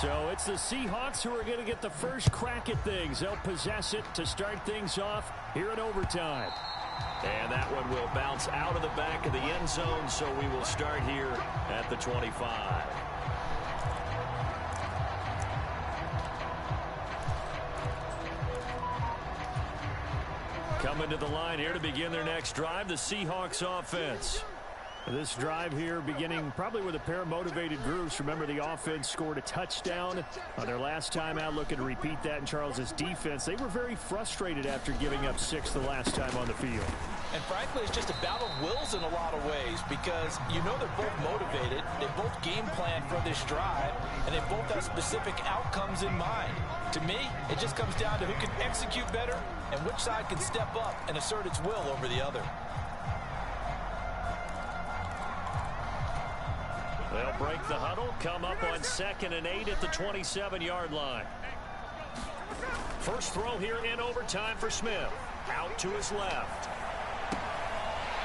S5: So it's the Seahawks who are going to get the first crack at things. They'll possess it to start things off here in overtime.
S1: And that one will bounce out of the back of the end zone, so we will start here at the 25.
S5: Coming to the line here to begin their next drive, the Seahawks offense. This drive here beginning probably with a pair of motivated groups. Remember, the offense scored a touchdown on their last time out, looking to repeat that in Charles's defense. They were very frustrated after giving up 6 the last time on the field.
S2: And frankly, it's just a battle of wills in a lot of ways, because you know they're both motivated, they both game plan for this drive, and they both have specific outcomes in mind. To me, it just comes down to who can execute better and which side can step up and assert its will over the other.
S5: They'll break the huddle, come up on 2nd and 8 at the 27-yard line. First throw here in overtime for Smith. Out to his left.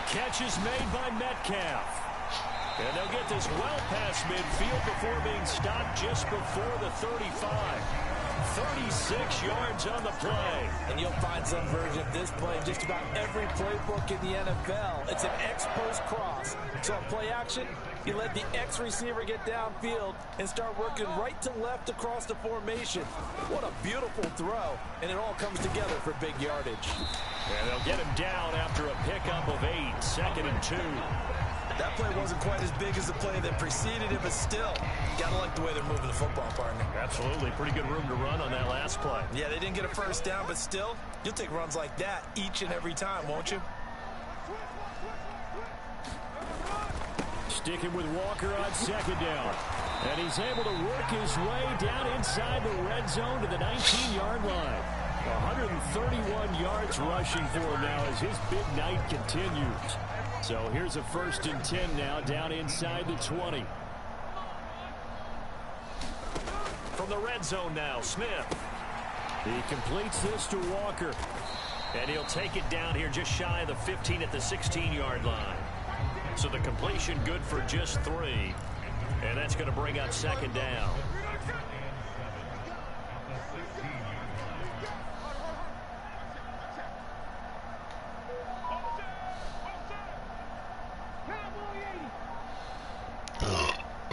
S5: Catch is made by Metcalf. And they'll get this well past midfield before being stopped just before the 35. 36 yards on the play.
S2: And you'll find some version of this play in just about every playbook in the NFL. It's an X-post cross. So on play action, you let the X receiver get downfield and start working right to left across the formation. What a beautiful throw. And it all comes together for big yardage.
S5: And they'll get him down after a pickup of 8, 2nd and 2.
S2: That play wasn't quite as big as the play that preceded it, but still, you gotta like the way they're moving the football, partner.
S5: Absolutely. Pretty good room to run on that last play.
S2: Yeah, they didn't get a first down, but still, you'll take runs like that each and every time, won't you?
S5: Sticking with Walker on 2nd down. And he's able to work his way down inside the red zone to the 19-yard line. 131 yards rushing for him now as his big night continues. So here's a 1st and 10 now, down inside the 20. From the red zone now, Smith. He completes this to Walker. And he'll take it down here just shy of the 15 at the 16-yard line. So the completion good for just 3. And that's going to bring up 2nd down.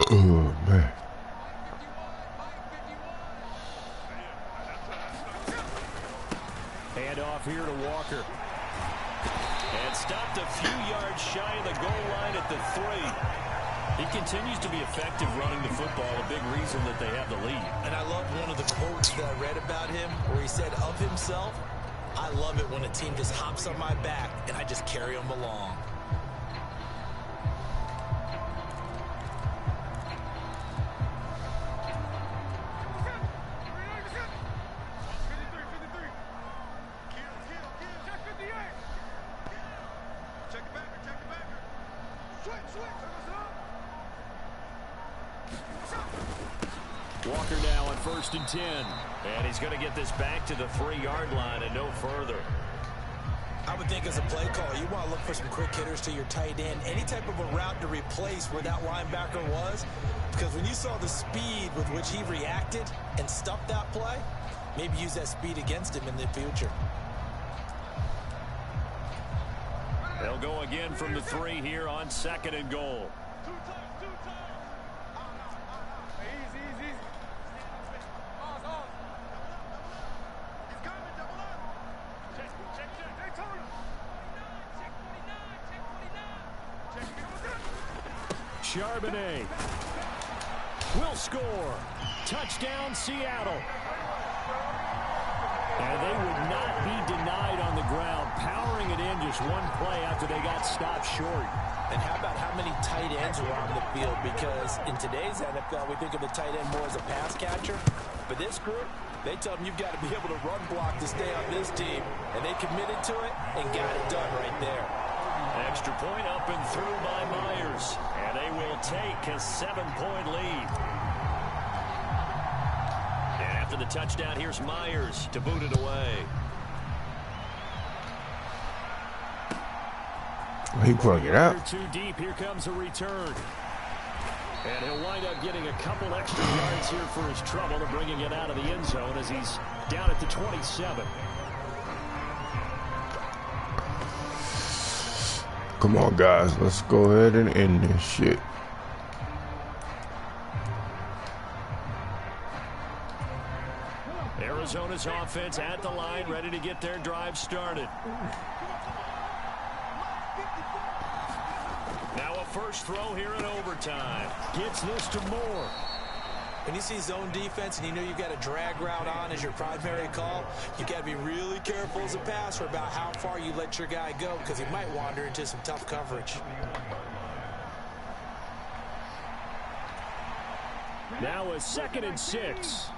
S3: Oh, man.
S5: Hand off here to Walker. And stopped a few yards shy of the goal line at the 3. He continues to be effective running the football, a big reason that they have the lead.
S2: And I love one of the quotes that I read about him where he said of himself, "I love it when a team just hops on my back and I just carry them along."
S5: Walker now on 1st and 10. And he's going to get this back to the 3-yard line and no further.
S2: I would think as a play caller, you want to look for some quick hitters to your tight end. Any type of a route to replace where that linebacker was. Because when you saw the speed with which he reacted and stuffed that play, maybe use that speed against him in the future.
S5: They'll go
S1: again from the 3 here on 2nd and goal.
S5: Charbonnet will score. Touchdown, Seattle. And they would not be denied on the ground, powering it in just one play after they got stopped short.
S2: And how about how many tight ends were on the field? Because in today's NFL, we think of the tight end more as a pass catcher. But this group, they tell them you've got to be able to run block to stay on this team. And they committed to it and got it done right there.
S1: Extra point up and through by Myers. And they will take a 7-point lead. And after the touchdown, here's Myers to boot it away.
S3: He brought it out.
S5: Too deep. Here comes a return. And he'll wind up getting a couple extra yards here for his trouble and bringing it out of the end zone as he's down at the 27.
S3: Come on, guys. Let's go ahead and end this shit.
S1: Arizona's offense at the line, ready to get their drive started. Now a first throw here in overtime.
S5: Gets this to Moore.
S2: When you see zone defense and you know you've got a drag route on as your primary call, you got to be really careful as a passer about how far you let your guy go because he might wander into some tough coverage.
S5: Now a 2nd and 6.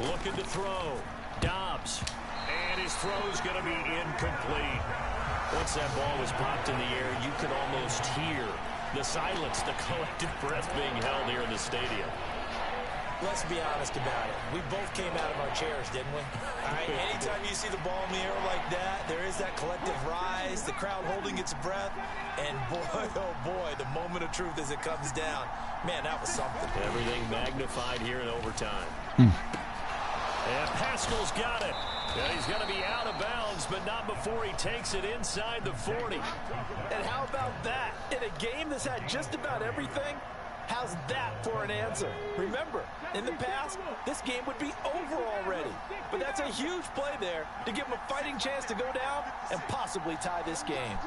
S1: Looking to throw. Dobbs. And his throw's going to be incomplete. Once that ball was popped in the air, you could almost hear the silence, the collective breath being held here in the stadium.
S2: Let's be honest about it. We both came out of our chairs, didn't we? All right, anytime you see the ball in the air like that, there is that collective rise, the crowd holding its breath, and boy, oh boy, the moment of truth as it comes down. Man, that was something.
S1: Everything magnified here in overtime. And Pascal's got it. And he's going to be out of bounds, but not before he takes it inside the 40.
S2: And how about that? In a game that's had just about everything, how's that for an answer? Remember, in the past, this game would be over already. But that's a huge play there to give him a fighting chance to go down and possibly tie this game.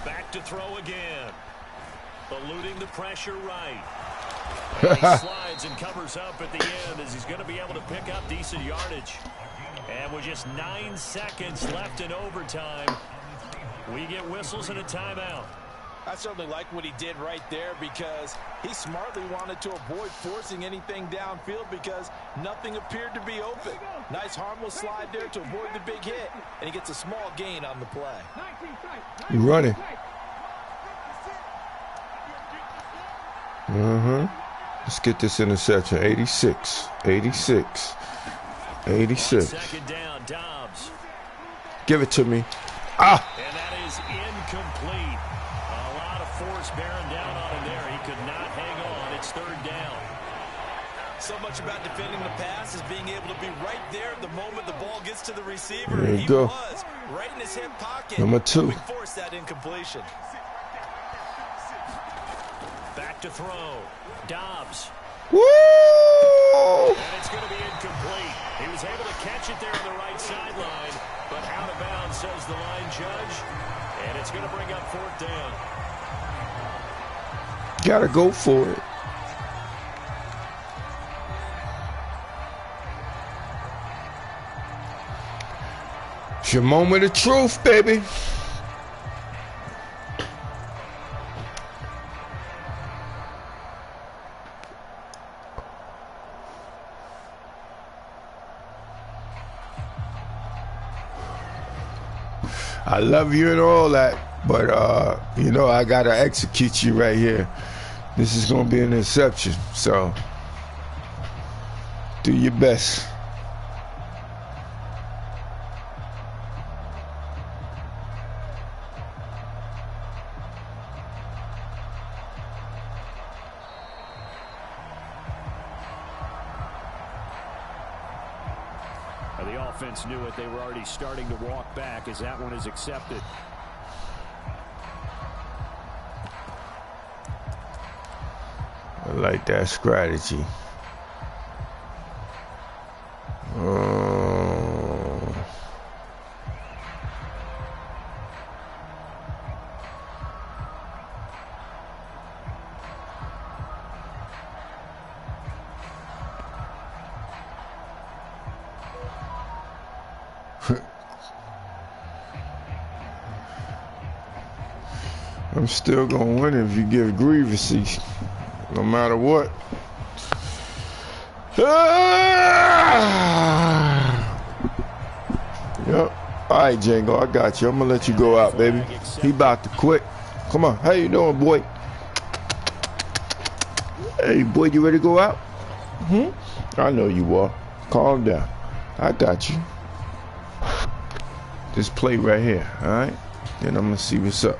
S1: Back to throw again. Eluding the pressure right. And he slides and covers up at the end as he's going to be able to pick up decent yardage. And with just 9 seconds left in overtime, we get whistles and a timeout.
S2: I certainly like what he did right there because he smartly wanted to avoid forcing anything downfield because nothing appeared to be open. Nice harmless slide there to avoid the big hit, and he gets a small gain on the play.
S3: You running. Let's get this interception. 86. 86. 86.
S1: Second down, Dobbs.
S3: Give it to me. Ah!
S1: And that is incomplete. A lot of force bearing down on him there. He could not hang on. It's 3rd down.
S2: So much about defending the pass is being able to be right there at the moment the ball gets to the receiver.
S3: There you
S2: he
S3: go.
S2: was right in his hip pocket.
S3: Number 2.
S2: We forced that incompletion.
S1: Back to throw. Dobbs.
S3: Woo!
S1: And it's going to be incomplete. He was able to catch it there on the right sideline, but out of bounds, says the line judge. And it's going to bring up 4th down.
S3: Gotta go for it. It's your moment of truth, baby. I love you and all that, but you know, I gotta execute you right here. This is gonna be an interception, so do your best.
S5: defense knew it. They were already starting to walk back as that one is accepted.
S3: I like that strategy. I'm still gonna win if you give grievances, no matter what. Yep. All right, Django, I got you. I'm gonna let you go out, baby. He about to quit. Come on. How you doing, boy? Hey, boy, you ready to go out? I know you are. Calm down. I got you. This play right here, all right? Then I'm gonna see what's up.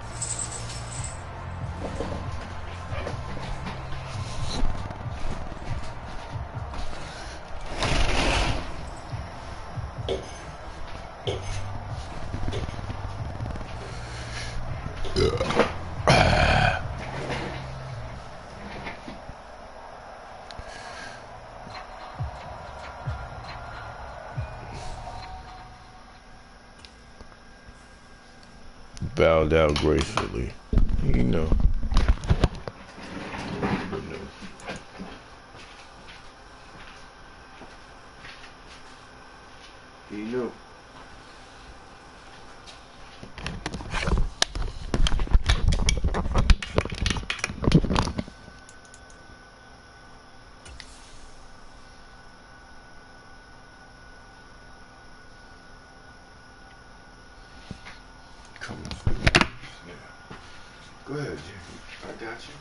S3: Bowed out gracefully, you know. You know. Come on. Yeah. Go ahead, Jimmy. I got you.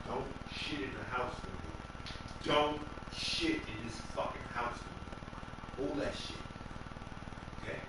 S3: Don't shit in the house no more. Don't shit in this fucking house no more. All that shit. Okay?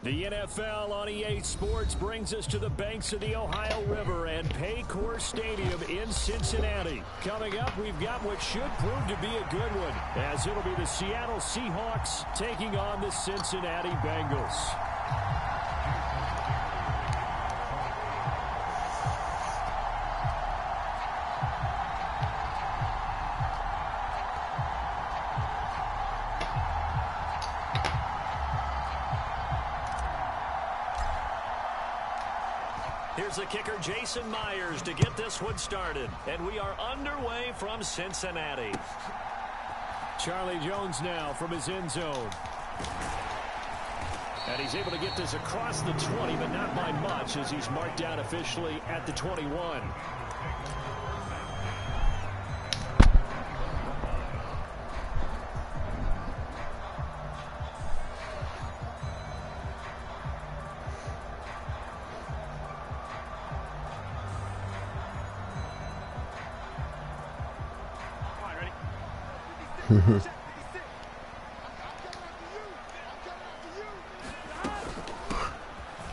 S5: The NFL on EA Sports brings us to the banks of the Ohio River and Paycor Stadium in Cincinnati. Coming up, we've got what should prove to be a good one, as it'll be the Seattle Seahawks taking on the Cincinnati Bengals. Here's the kicker, Jason Myers, to get this one started. And we are underway from Cincinnati. Charlie Jones now from his end zone. And he's able to get this across the 20, but not by much, as he's marked down officially at the 21.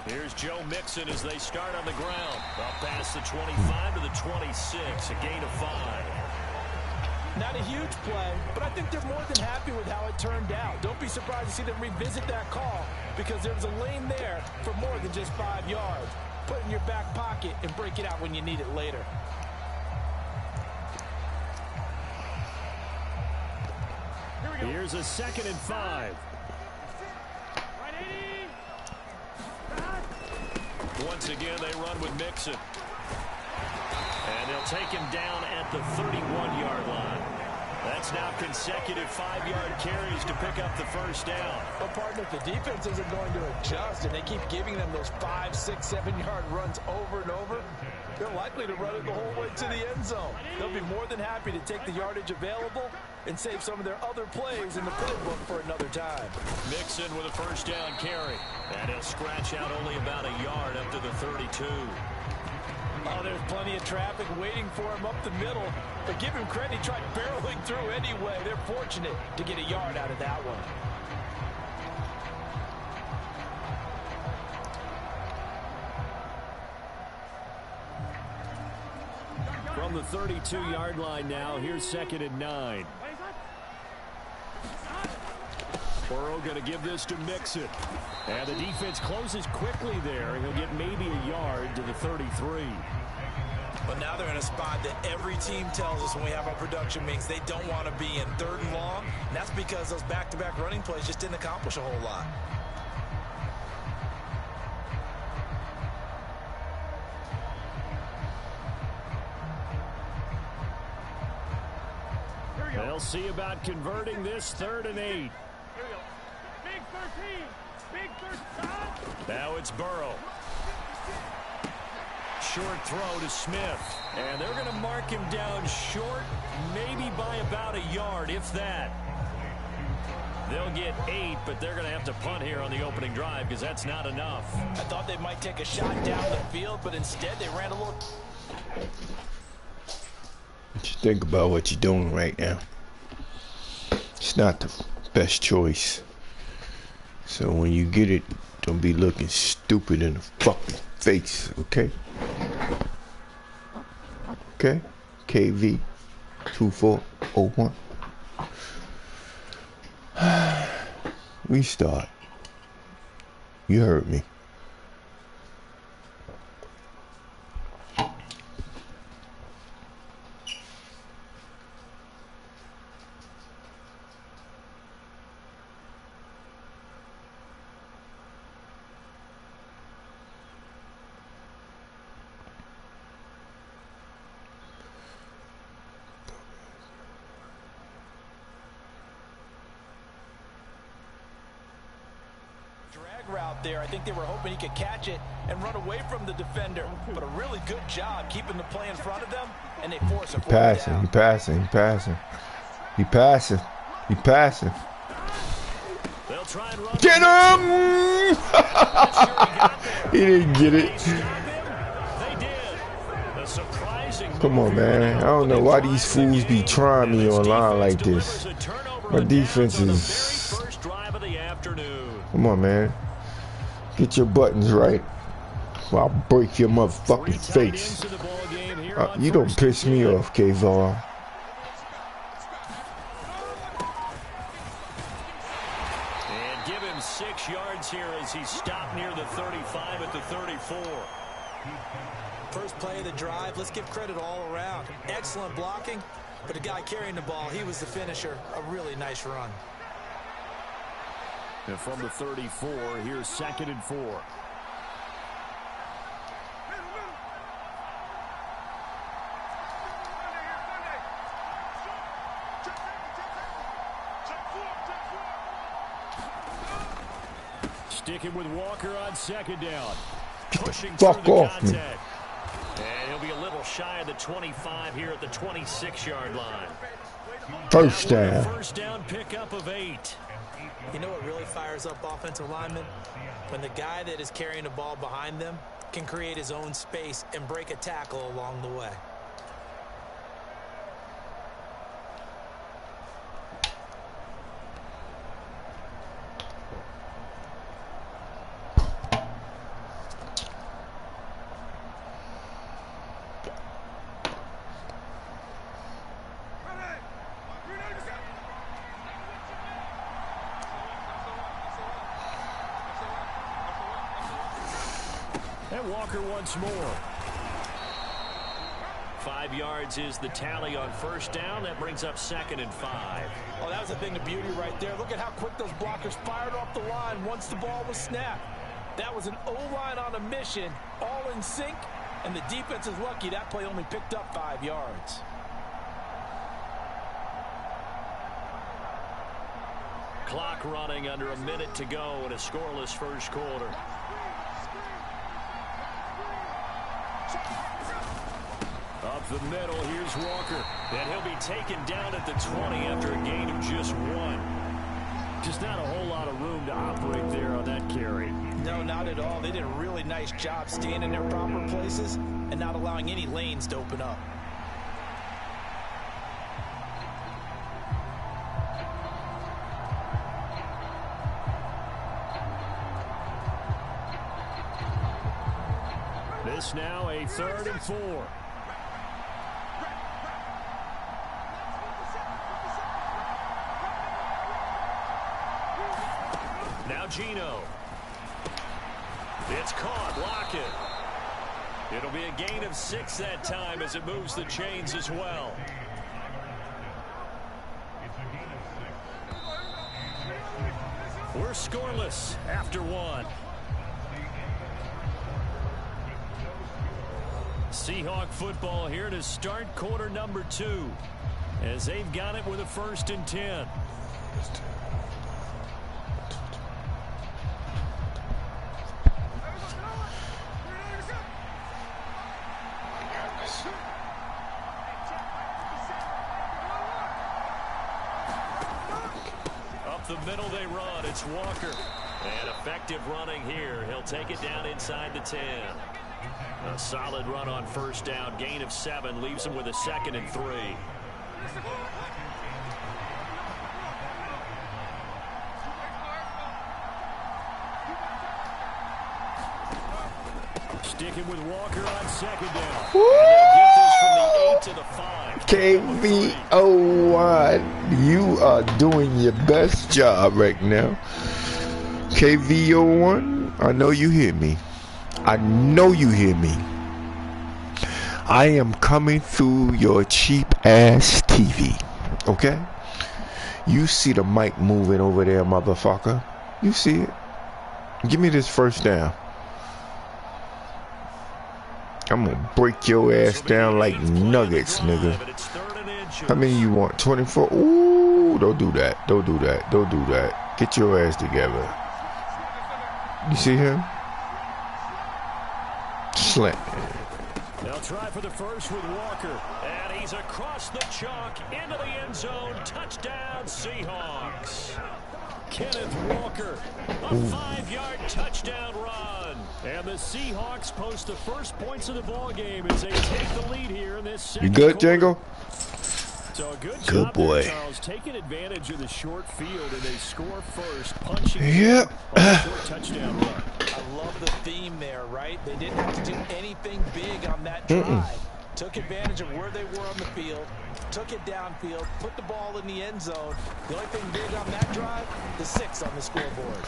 S5: Here's Joe Mixon as they start on the ground. Up past the 25 to the 26, a gain of 5.
S2: Not a huge play, but I think they're more than happy with how it turned out. Don't be surprised to see them revisit that call, because there's a lane there for more than just 5 yards. Put it in your back pocket and break it out when you need it later.
S5: Here's a 2nd and 5. Once again, they run with Mixon. And they'll take him down at the 31-yard line. That's now consecutive 5-yard carries to pick up the first down.
S2: Well, partner, if the defense isn't going to adjust and they keep giving them those 5, 6, 7-yard runs over and over, they're likely to run it the whole way to the end zone. They'll be more than happy to take the yardage available and save some of their other plays in the playbook for another time.
S1: Mixon with a first down carry. And he'll scratch out only about a yard up to the 32.
S2: Oh, there's plenty of traffic waiting for him up the middle. But give him credit, he tried barreling through anyway. They're fortunate to get a yard out of that one.
S5: From the 32-yard line now, here's 2nd and 9. Burrow going to give this to Mixon. And the defense closes quickly there. He'll get maybe a yard to the 33.
S2: But now they're in a spot that every team tells us when we have our production meetings they don't want to be in, 3rd and long. And that's because those back-to-back running plays just didn't accomplish a whole lot.
S5: They'll see about converting this 3rd and 8.
S4: Big 13. Big 13.
S5: Now it's Burrow. Short throw to Smith. And they're going to mark him down short, maybe by about a yard, if that. They'll get 8, but they're going to have to punt here on the opening drive because that's not enough.
S2: I thought they might take a shot down the field, but instead they ran a little...
S3: What you think about what you're doing right now? It's not the best choice. So when you get it, don't be looking stupid in the fucking face, okay? Okay? KV 2401. We start. You heard me.
S2: Route there. I think they were hoping he could catch it and run away from the defender, but a really good job keeping the play in front of them, and they force a
S3: passing.
S5: They'll try and run.
S3: Get him! He didn't get it.
S5: They did. A surprising
S3: Come on, man. I don't know why these fools be trying me online like this. My defense is... Come on, man. Get your buttons right, or I'll break your motherfucking face. You don't piss me off, K-Var.
S5: And give him 6 yards here as he stopped near the 35 at the 34.
S2: First play of the drive, let's give credit all around. Excellent blocking, but the guy carrying the ball, he was the finisher. A really nice run.
S5: And from the 34, here's 2nd and 4. Sticking with Walker on 2nd down. Pushing through the contact. And he'll be a little shy of the 25 here at the 26-yard line.
S3: First down.
S5: First down pickup of 8.
S2: You know what really fires up offensive linemen? When the guy that is carrying the ball behind them can create his own space and break a tackle along the way.
S5: Walker once more. 5 yards is the tally on first down. That brings up 2nd and 5.
S2: Oh, that was a thing of beauty right there. Look at how quick those blockers fired off the line once the ball was snapped. That was an O-line on a mission, all in sync, and the defense is lucky that play only picked up 5 yards.
S5: Clock running under a minute to go in a scoreless first quarter.
S1: the middle, here's Walker. And he'll be taken down at the 20 after a gain of just 1.
S5: Just not a whole lot of room to operate there on that carry.
S2: No, not at all. They did a really nice job staying in their proper places and not allowing any lanes to open up.
S5: This now a 3rd and 4.
S1: Now Gino. It's caught. Lockett. It'll be a gain of 6 that time as it moves the chains as well. We're scoreless after 1. Seahawk football here to start quarter number 2 as they've got it with a 1st and 10. Up the middle they run. It's Walker. And effective running here. He'll take it down inside the 10. A solid run on 1st down. Gain of 7 leaves him with a 2nd and 3. Sticking with Walker on 2nd down. Get this from the 8 to the 5.
S3: KVO1, you are doing your best job right now. KVO1, I know you hear me. I know you hear me. I am coming through your cheap ass TV. Okay? You see the mic moving over there, motherfucker. You see it. Give me this 1st down. I'm gonna break your ass down like nuggets, nigga. How many you want? 24? Ooh, don't do that. Don't do that. Don't do that. Get your ass together. You see him? Slant.
S1: They'll try for the 1st with Walker. And he's across the chalk into the end zone. Touchdown, Seahawks. Kenneth Walker, a 5-yard touchdown run. And the Seahawks post the first points of the ball game as they take the lead here in this second.
S3: You good, Django?
S1: So a good
S3: job boy.
S1: There, Charles, taking advantage of the short field, and they score first, punching
S3: yep.
S1: on a short touchdown run.
S2: I love the theme there, right? They didn't have to do anything big on that drive. Took advantage of where they were on the field, took it downfield, put the ball in the end zone. The only thing big on that drive, the 6 on the scoreboard.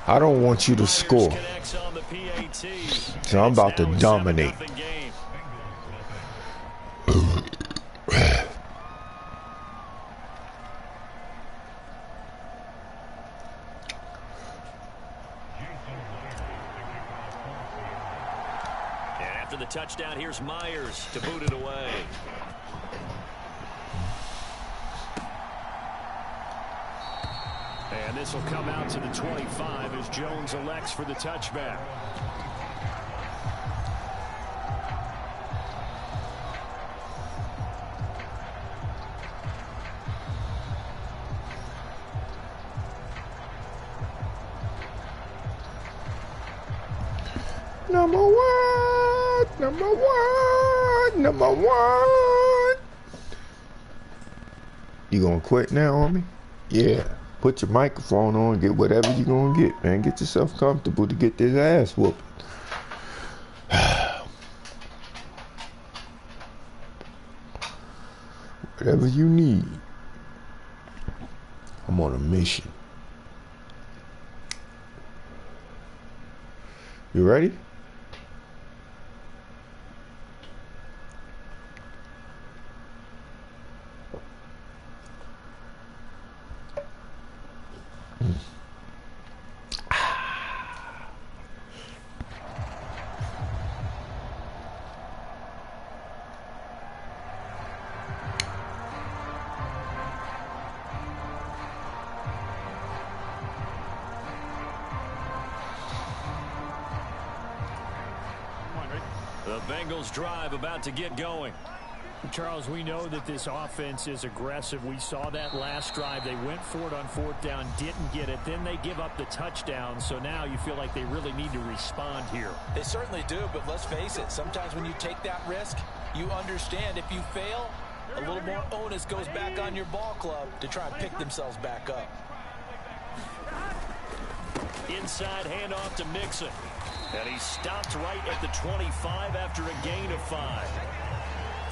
S3: I don't want you to score. So I'm about to dominate.
S1: After the touchdown, here's Myers to boot it away. And this will come out to the 25 as Jones elects for the touchback.
S3: Number 1, number 1, number 1. You gonna quit now on me? Yeah. Put your microphone on, get whatever you gonna get, man. Get yourself comfortable to get this ass whooping. Whatever you need. I'm on a mission. You ready?
S1: The Bengals drive about to get going.
S5: Charles, we know that this offense is aggressive. We saw that last drive. They went for it on 4th down, didn't get it. Then they give up the touchdown. So now you feel like they really need to respond here.
S2: They certainly do, but let's face it. Sometimes when you take that risk, you understand if you fail, a little more onus goes back on your ball club to try and pick themselves back up.
S5: Inside handoff to Mixon. And he stopped right at the 25 after a gain of 5.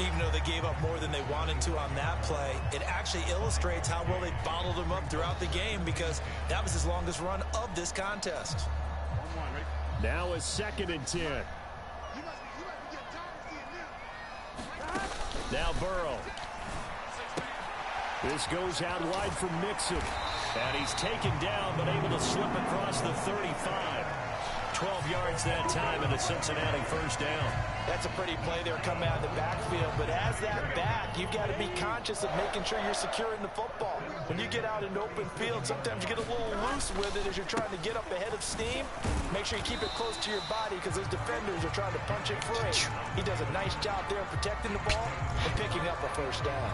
S2: Even though they gave up more than they wanted to on that play, it actually illustrates how well they bottled him up throughout the game because that was his longest run of this contest.
S5: Now a 2nd and 10. Now Burrow. This goes out wide for Mixon. And he's taken down but able to slip across the 35. 12 yards that time and a Cincinnati 1st down.
S2: That's a pretty play there coming out of the backfield, but as that back, you've got to be conscious of making sure you're securing the football. When you get out in open field, sometimes you get a little loose with it as you're trying to get up ahead of steam. Make sure you keep it close to your body because those defenders are trying to punch it free. He does a nice job there protecting the ball and picking up a 1st down.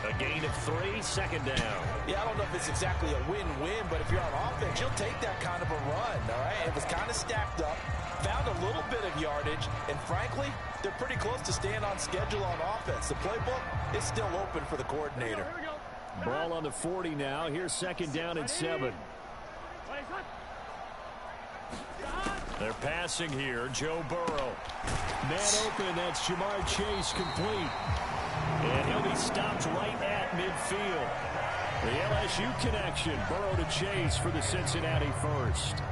S5: A gain of 3, 2nd down.
S2: Yeah, I don't know if it's exactly a win-win, but if you're on offense, you'll take that kind of a run, all right? It was kind of stacked up, found a little bit of yardage, and frankly, they're pretty close to staying on schedule on offense. The playbook is still open for the coordinator.
S5: Ball on the 40 now. Here's 2nd down and 7. They're passing here. Joe Burrow. Man open. That's Jamar Chase complete. And he'll be stopped right at midfield. The LSU connection. Burrow to Chase for the Cincinnati 1st.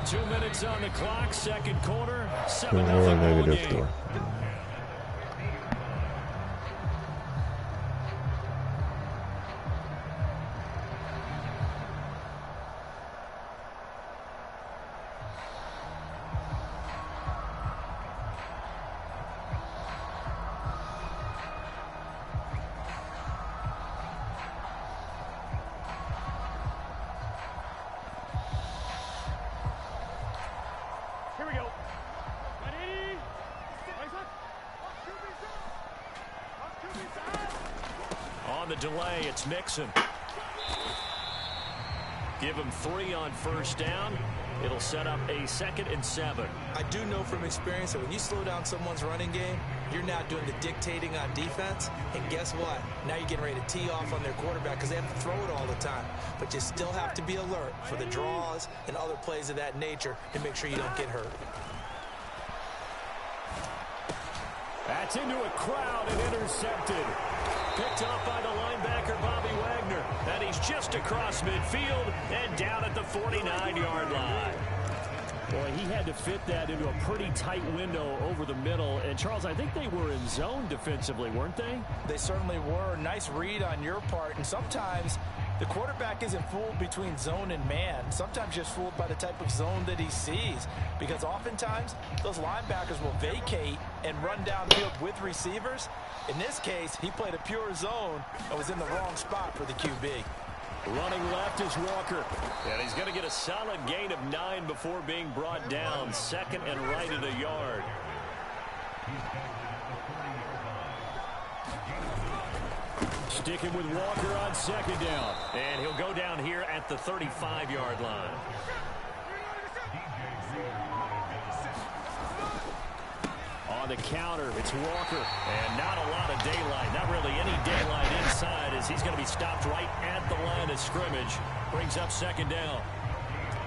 S5: 2 minutes on the clock. 2nd quarter. 7-0 ball game. The delay, it's Mixon. Give him 3 on 1st down. It'll set up a 2nd and 7.
S2: I do know from experience that when you slow down someone's running game, you're now doing the dictating on defense. And guess what? Now you're getting ready to tee off on their quarterback because they have to throw it all the time. But you still have to be alert for the draws and other plays of that nature to make sure you don't get hurt.
S5: That's into a crowd and intercepted. Picked off by the linebacker, Bobby Wagner. And he's just across midfield and down at the 49-yard line. Boy, he had to fit that into a pretty tight window over the middle. And, Charles, I think they were in zone defensively, weren't they?
S2: They certainly were. Nice read on your part. And sometimes the quarterback isn't fooled between zone and man. Sometimes just fooled by the type of zone that he sees. Because oftentimes, those linebackers will vacate and run downfield with receivers. In this case, he played a pure zone and was in the wrong spot for the QB.
S5: Running left is Walker. And he's going to get a solid gain of 9 before being brought down. 2nd and right at a yard. Sticking with Walker on 2nd down. And he'll go down here at the 35-yard line. On the counter, it's Walker. And not a lot of daylight. Not really any daylight inside as he's going to be stopped right at the line of scrimmage. Brings up 2nd down.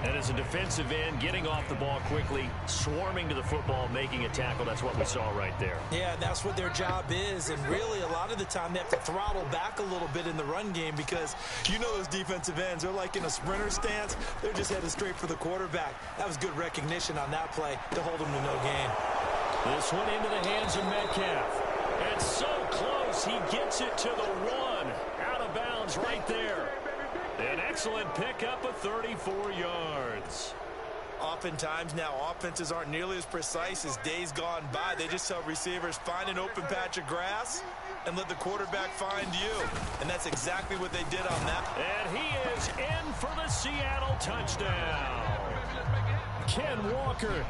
S5: And as a defensive end, getting off the ball quickly, swarming to the football, making a tackle. That's what we saw right there.
S2: Yeah, that's what their job is. And really, a lot of the time, they have to throttle back a little bit in the run game because you know those defensive ends, they're like in a sprinter stance. They're just headed straight for the quarterback. That was good recognition on that play to hold them to no gain.
S5: This one into the hands of Metcalf. And so close, he gets it to the 1. Out of bounds right there. An excellent pickup of 34 yards.
S2: Oftentimes now, offenses aren't nearly as precise as days gone by. They just tell receivers, find an open patch of grass and let the quarterback find you. And that's exactly what they did on that.
S5: And he is in for the Seattle touchdown. Ken Walker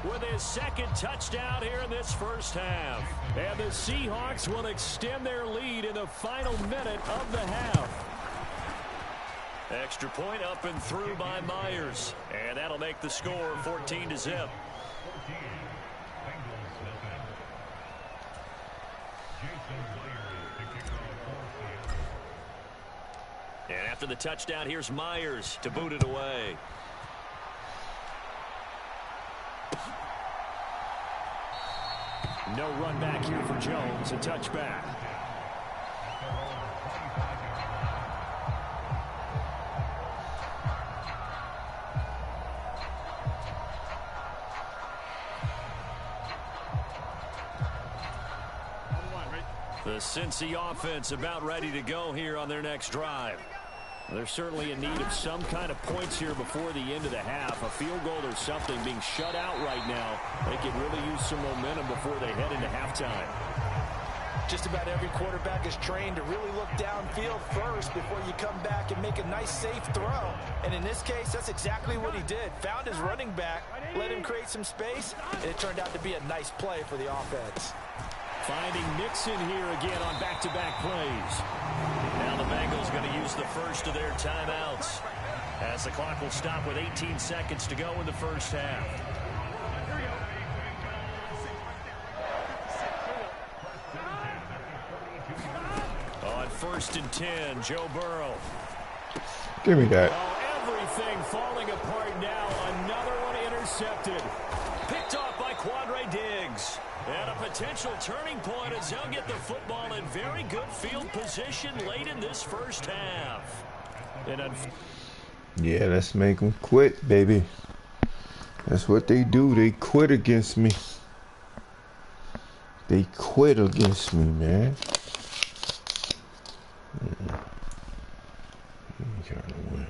S5: with his second touchdown here in this first half. And the Seahawks will extend their lead in the final minute of the half. Extra point up and through by Myers. And that'll make the score 14-0. And after the touchdown, here's Myers to boot it away. No run back here for Jones. A touchback. The Cincy offense about ready to go here on their next drive. They're certainly in need of some kind of points here before the end of the half. A field goal or something being shut out right now. They could really use some momentum before they head into halftime.
S2: Just about every quarterback is trained to really look downfield first before you come back and make a nice, safe throw. And in this case, that's exactly what he did. Found his running back, let him create some space, and it turned out to be a nice play for the offense.
S5: Finding Nixon here again on back-to-back plays. Now the Bengals going to use the first of their timeouts as the clock will stop with 18 seconds to go in the first half. On 1st and 10, Joe Burrow.
S3: Give me that.
S5: Oh, everything falling apart now. Another one intercepted. Picked off by Quandre Diggs. And a potential turning point as they'll get the football in very good field position late in this first half.
S3: Yeah, let's make them quit, baby. That's what they do. They quit against me. They quit against me, man. I'm trying to win.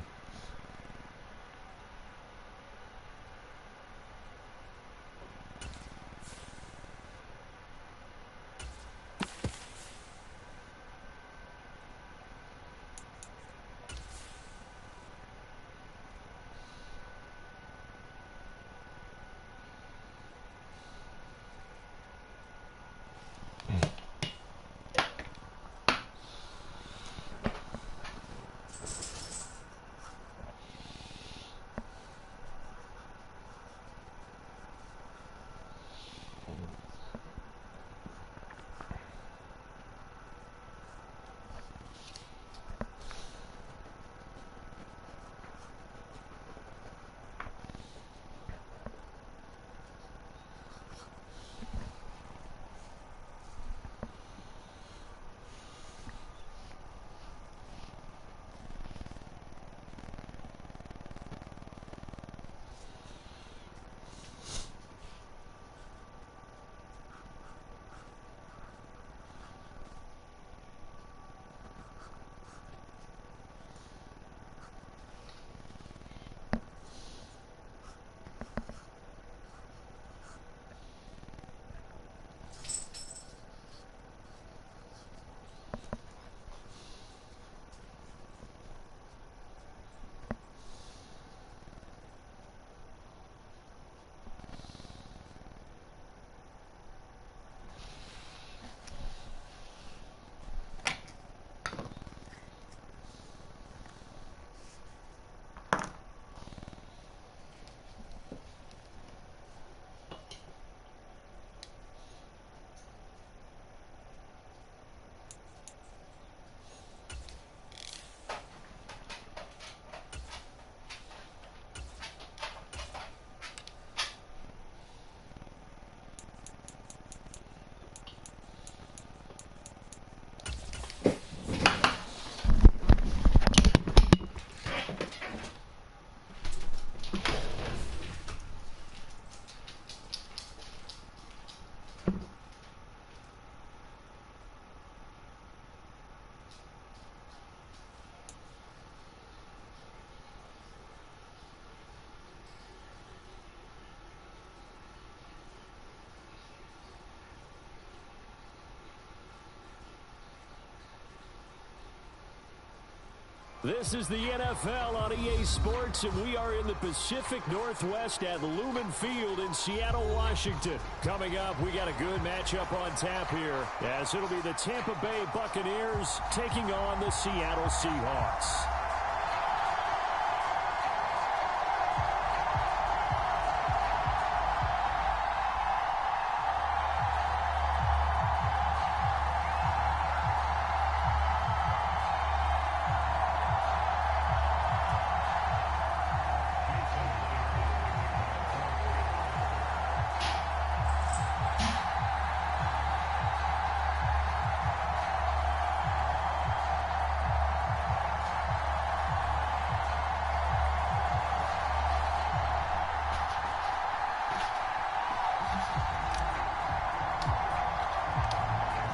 S5: This is the NFL on EA Sports, and we are in the Pacific Northwest at Lumen Field in Seattle, Washington. Coming up, we got a good matchup on tap here, as it'll be the Tampa Bay Buccaneers taking on the Seattle Seahawks.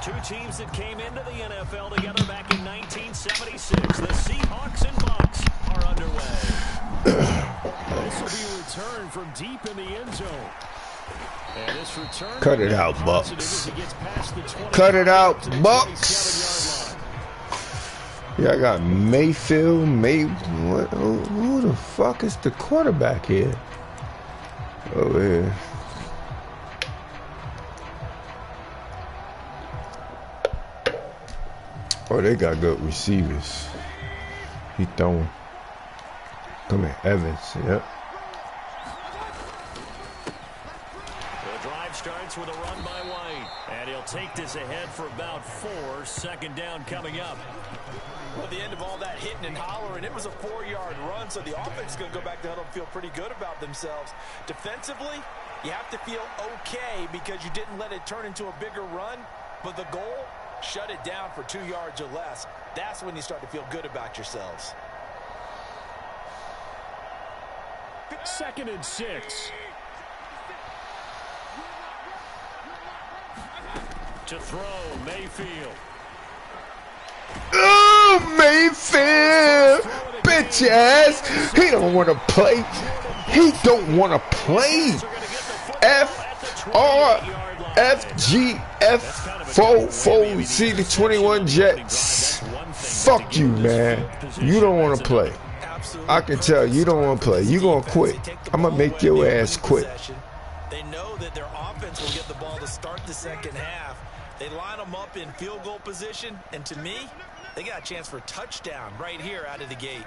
S5: Two teams that came into the NFL together back in 1976. The Seahawks and Bucks are underway. This will be a return from deep in the end zone. And this return,
S3: cut it out, Bucks. Cut it out, Bucks. Yeah, I got Mayfield. Who the fuck is the quarterback here? Over here. Oh, they got good receivers. He throwing. Come here, Evans. Yep.
S5: The drive starts with a run by White. And he'll take this ahead for about 4. Second down coming up.
S2: Well, the end of all that hitting and hollering, it was a 4-yard run, so the offense is going to go back to huddle and feel pretty good about themselves. Defensively, you have to feel okay because you didn't let it turn into a bigger run, but the goal, shut it down for 2 yards or less. That's when you start to feel good about yourselves.
S5: 2nd and 6. To throw, Mayfield.
S3: Oh, Mayfield! Bitch ass! He don't want to play. He don't want to play. FRFGF44C the 21 Jets. Fuck you, man. You don't want to play. I can tell you don't want to play. You gonna quit. I'm gonna make your ass quit.
S2: They know that their offense will get the ball to start the second half. They line them up in field goal position, and to me, they got a chance for a touchdown right here out of the gate.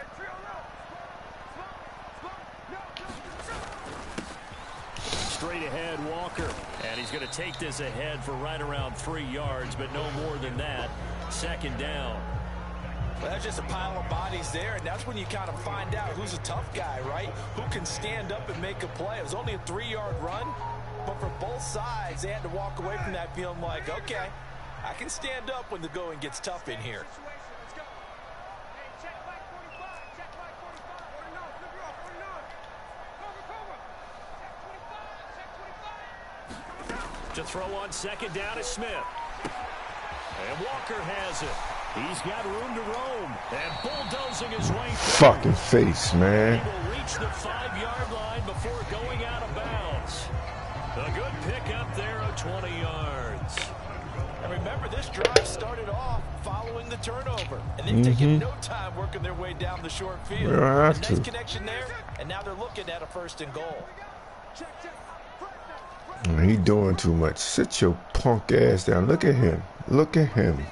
S5: Straight ahead, Walker. And he's going to take this ahead for right around 3 yards, but no more than that. Second down.
S2: Well, that's just a pile of bodies there, and that's when you kind of find out who's a tough guy, right? Who can stand up and make a play. It was only a 3-yard run, but for both sides, they had to walk away from that feeling like, okay, I can stand up when the going gets tough in here.
S5: To throw on second down is Smith. And Walker has it. He's got room to roam. And bulldozing his way through.
S3: Fucking face, man.
S5: He will reach the 5-yard line before going out of bounds. A good pickup there of 20 yards.
S2: And remember, this drive started off following the turnover. And they've taken no time working their way down the short field. Nice connection there. And now they're looking at a 1st and goal.
S3: He doing too much. Sit your punk ass down. Look at him. Look at him.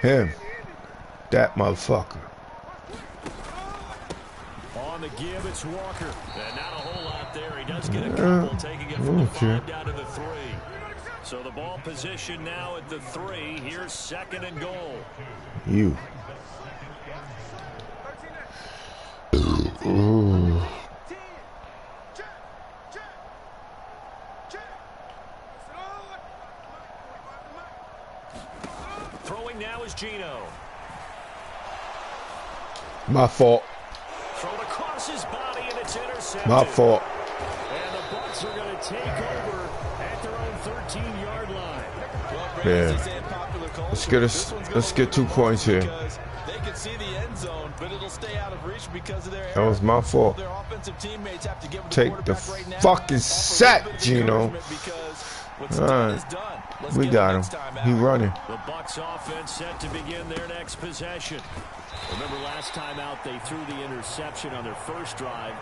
S3: Him. That motherfucker.
S5: On the give, it's Walker. And not a whole lot there. He does get a couple, taking it from the 5 down to the 3. So the ball position now at the 3. Here's 2nd and goal.
S3: You. Ooh.
S5: Throwing now is Gino.
S3: My fault.
S5: Thrown across his body and it's intercepted.
S3: My fault.
S5: And the Bucs are going to take over at their own 13-yard line.
S3: Yeah. Let's get 2 points here.
S2: They can see the end zone, but it'll stay out of reach because of their error.
S3: That was my fault.
S2: Their offensive teammates have to give
S3: Take the fucking sack, Gino.
S2: All right.
S3: We got him. He running.
S1: The Bucs offense set to begin their next possession. Remember last time out they threw the interception on their first drive.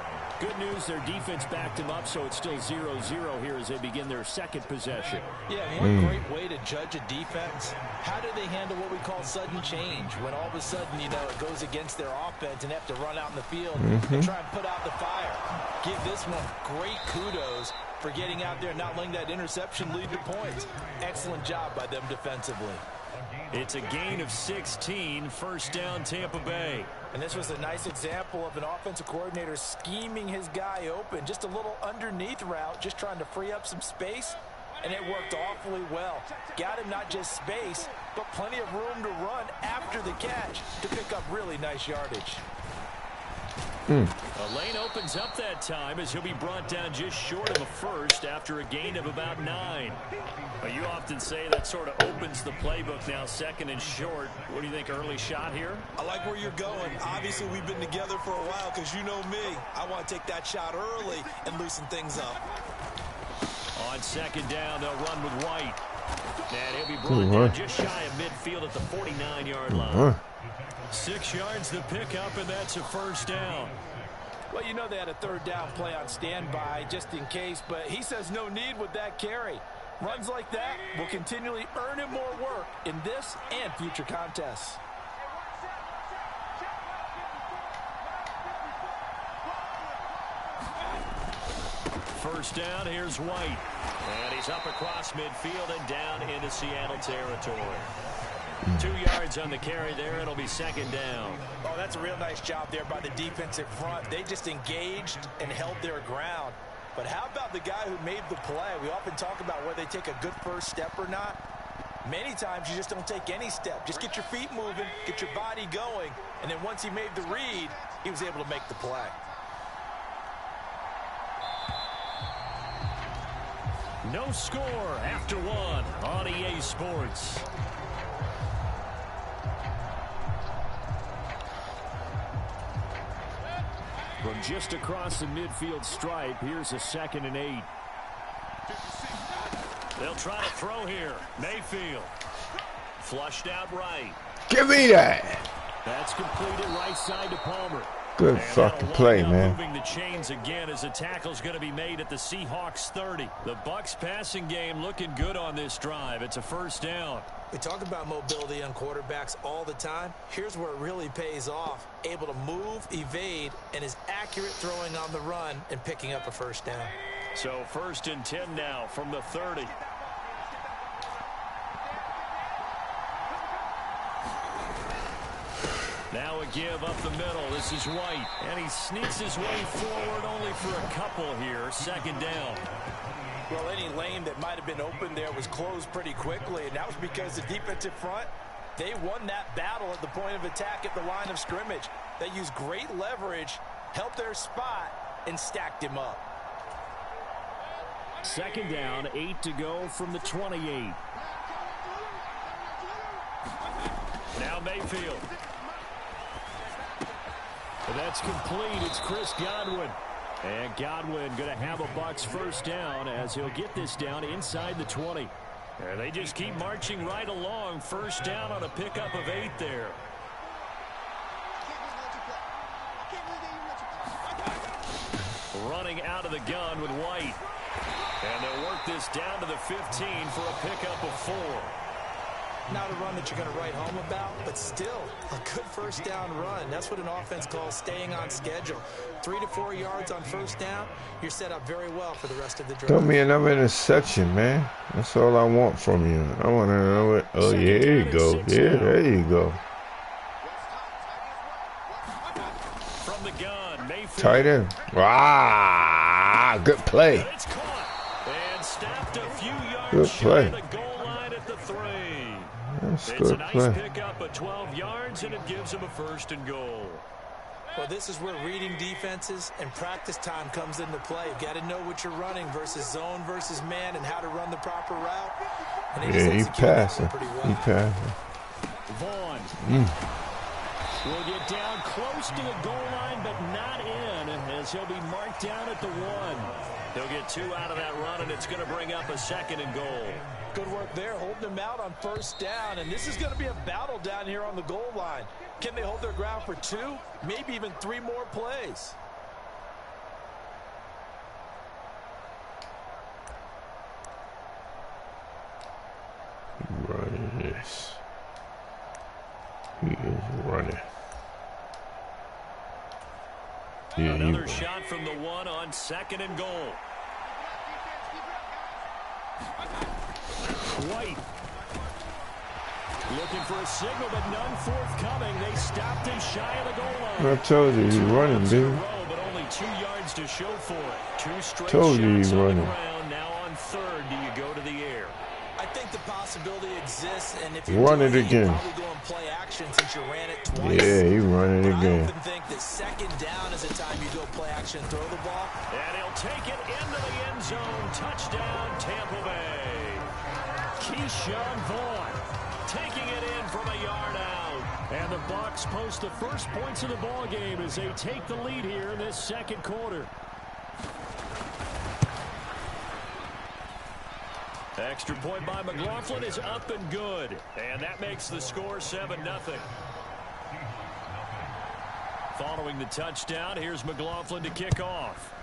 S1: Good news, their defense backed him up, so it's still 0-0 here as they begin their second possession.
S2: Yeah, one great way to judge a defense. How do they handle what we call sudden change? When all of a sudden, you know, it goes against their offense and they have to run out in the field and try and put out the fire. Give this one great kudos for getting out there and not letting that interception lead to points. Excellent job by them defensively.
S1: It's a gain of 16, first down Tampa Bay.
S2: And this was a nice example of an offensive coordinator scheming his guy open. Just a little underneath route, just trying to free up some space, and it worked awfully well. Got him not just space, but plenty of room to run after the catch to pick up really nice yardage.
S1: A lane opens up that time as he'll be brought down just short of a first after a gain of about 9. But you often say that sort of opens the playbook now, second and short. What do you think, early shot here?
S2: I like where you're going. Obviously, we've been together for a while because you know me. I want to take that shot early and loosen things up.
S1: On second down, they'll run with White. And he'll be brought down just shy of midfield at the 49-yard line. 6 yards the pickup, and that's a first down.
S2: Well, you know they had a third down play on standby just in case, but he says no need with that carry. Runs like that will continually earn him more work in this and future contests.
S1: First down, here's White. And he's up across midfield and down into Seattle territory. 2 yards on the carry there. It'll be second down.
S2: Oh, that's a real nice job there by the defensive front. They just engaged and held their ground. But how about the guy who made the play? We often talk about whether they take a good first step or not. Many times you just don't take any step. Just get your feet moving, get your body going, and then once he made the read, he was able to make the play.
S1: No score after 1 on EA Sports. From just across the midfield stripe, here's a 2nd and 8. They'll try to throw here. Mayfield. Flushed out right.
S3: Give me that.
S1: That's completed right side to Palmer.
S3: Good fucking play, man.
S1: Moving the chains again as the tackle's going to be made at the Seahawks 30. The Bucs passing game looking good on this drive. It's a first down.
S2: We talk about mobility on quarterbacks all the time. Here's where it really pays off. Able to move, evade, and is accurate throwing on the run and picking up a first down.
S1: So 1st and 10 now from the 30. Now a give up the middle. This is White. And he sneaks his way forward only for a couple here. Second down.
S2: Well, any lane that might have been open there was closed pretty quickly, and that was because the defensive front, they won that battle at the point of attack at the line of scrimmage. They used great leverage, helped their spot, and stacked him up.
S1: Second down, 8 to go from the 28. Now Mayfield. That's complete. It's Chris Godwin. And Godwin going to have a Bucs first down as he'll get this down inside the 20. And they just keep marching right along. First down on a pickup of 8 there. Running out of the gun with White. And they'll work this down to the 15 for a pickup of 4.
S2: Not a run that you're going to write home about, but still a good first down run. That's what an offense calls staying on schedule. 3 to 4 yards on first down, you're set up very well for the rest of the drive.
S3: Throw me another interception, man. That's all I want from you. I want to know it. Oh, yeah, there you go. Yeah, there you go.
S1: From the gun, Mayfield.
S3: Tight end. Ah, good play.
S1: And it's caught and stopped a few yards
S3: Good play.
S1: short of the goal line at the 3.
S3: That's
S1: It's
S3: good
S1: a nice
S3: play.
S1: pickup of 12 yards, and it gives him a first and goal.
S2: Well, this is where reading defenses and practice time comes into play. You've got to know what you're running versus zone versus man and how to run the proper route. And
S3: Yeah, he
S2: executed that
S3: passing.
S2: pretty well.
S3: He passing.
S1: Vaughn.
S5: Will get down close to the goal line, but not in, as he'll be marked down at the 1.
S1: They'll get 2 out of that run, and it's going to bring up a 2nd and goal.
S2: Good work there, holding them out on 1st down, and this is going to be a battle down here on the goal line. Can they hold their ground for 2, maybe even 3 more plays?
S3: Running this. He is running. Yeah,
S1: another shot from the 1 on 2nd and goal.
S5: White looking for a signal, but none forthcoming. They stopped him shy of the goal line.
S3: I told you he's running, dude.
S1: But only 2 yards to show for it. 2 straight
S3: Told you
S1: shots
S3: he's
S1: on
S3: running.
S1: the ground. Now on 3rd, do you go to the air?
S2: I think the possibility exists, and if you
S3: run it again.
S2: probably go and play action since you ran it twice.
S3: Yeah, he running
S2: but
S3: again.
S2: I often think that 2nd down is the time you go play action and throw the ball.
S1: And he'll take it into the end zone. Touchdown, Tampa Bay.
S5: Keyshawn Vaughn taking it in from a yard out. And the Bucs post the first points of the ball game as they take the lead here in this 2nd quarter.
S1: Extra point by McLaughlin is up and good. And that makes the score 7-0. Following the touchdown, here's McLaughlin to kick off.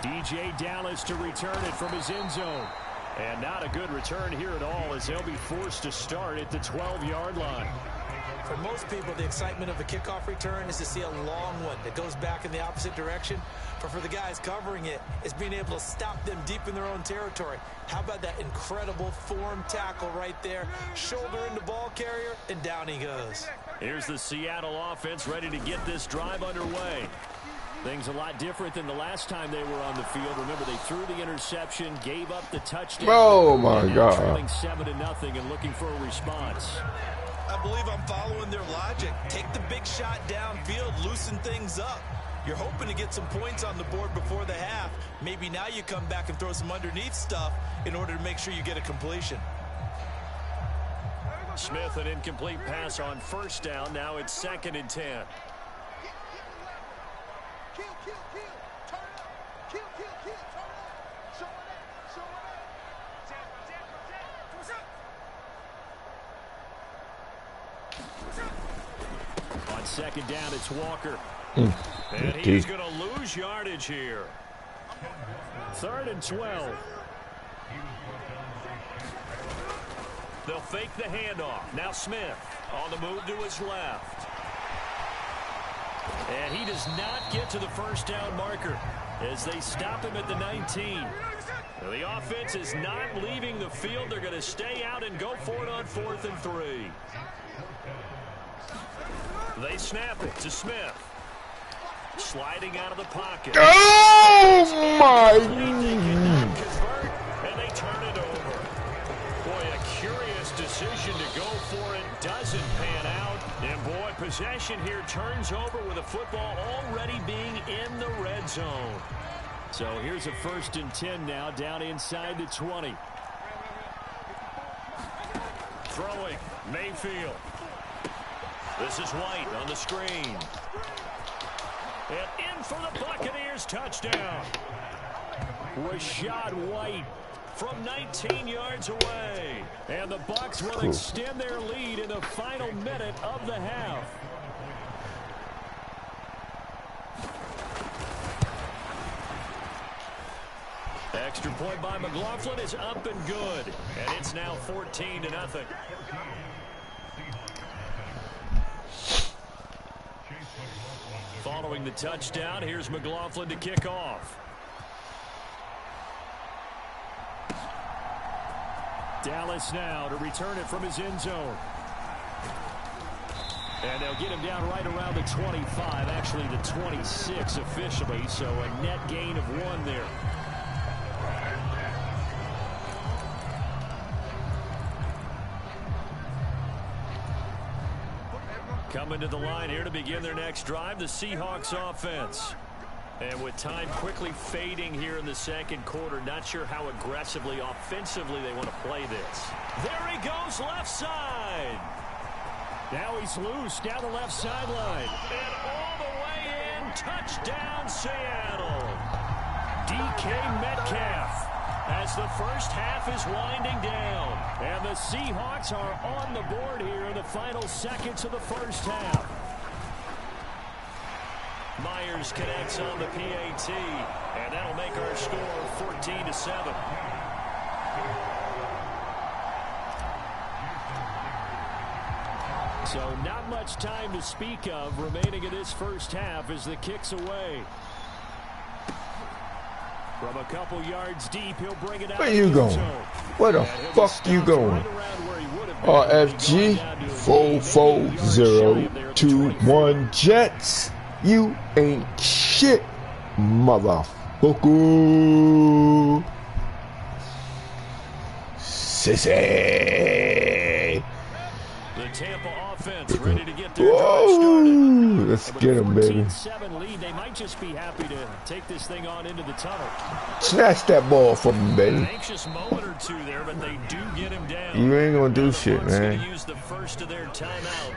S5: DJ Dallas to return it from his end zone. And not a good return here at all, as they'll be forced to start at the 12-yard line.
S2: For most people, the excitement of a kickoff return is to see a long one that goes back in the opposite direction. But for the guys covering it, it's being able to stop them deep in their own territory. How about that incredible form tackle right there? Shoulder into ball carrier, and down he goes.
S1: Here's the Seattle offense ready to get this drive underway.
S5: Things a lot different than the last time they were on the field. Remember, they threw the interception, gave up the touchdown.
S3: Oh, my God.
S5: Trailing 7-0 and looking for a response.
S2: I believe I'm following their logic. Take the big shot downfield, loosen things up. You're hoping to get some points on the board before the half. Maybe now you come back and throw some underneath stuff in order to make sure you get a completion.
S1: Smith, an incomplete pass on 1st down. Now it's 2nd and 10. On 2nd down, it's Walker. And he's going to lose yardage here.
S5: 3rd and 12.
S1: They'll fake the handoff. Now Smith on the move to his left. And he does not get to the 1st down marker as they stop him at the 19. Now, the offense is not leaving the field. They're going to stay out and go for it on 4th and 3. They snap it to Smith. Sliding out of the pocket.
S3: Oh, my.
S1: And they turn it over. Boy, a curious decision to go for it. Doesn't pan out. And, boy, possession here turns over with the football already being in the red zone.
S5: So here's a 1st and 10 now, down inside the 20.
S1: Throwing, Mayfield. This is White on the screen. And in for the Buccaneers, touchdown.
S5: Rashad White from 19 yards away. And the Bucs will extend their lead in the final minute of the half.
S1: Extra point by McLaughlin is up and good. And it's now 14-0. Following the touchdown, here's McLaughlin to kick off.
S5: Dallas now to return it from his end zone. And they'll get him down right around the 25, actually the 26 officially, so a net gain of 1 there.
S1: Coming to the line here to begin their next drive, the Seahawks offense. And with time quickly fading here in the 2nd quarter, not sure how aggressively, offensively they want to play this.
S5: There he goes. goes left side. Now he's loose down the left sideline. And all the way in. Touchdown, Seattle. DK Metcalf. As the first half is winding down. And the Seahawks are on the board here in the final seconds of the first half. Myers connects on the PAT, and that'll make our score 14-7. So not much time to speak of remaining in this first half as the kick's away. From a couple yards deep, he'll bring it out.
S3: Where you going? Where the fuck you going? RFG 44021 Jets. You ain't shit, motherfucker. Sissy.
S5: The Tampa offense ready to get their drive started.
S3: Let's get him, baby.
S5: 14-7 lead. They might just be happy to take this thing on into the tunnel.
S3: Snatch that ball from him, baby.
S5: An anxious moment or two there, but they do get him down.
S3: You ain't gonna do shit, man.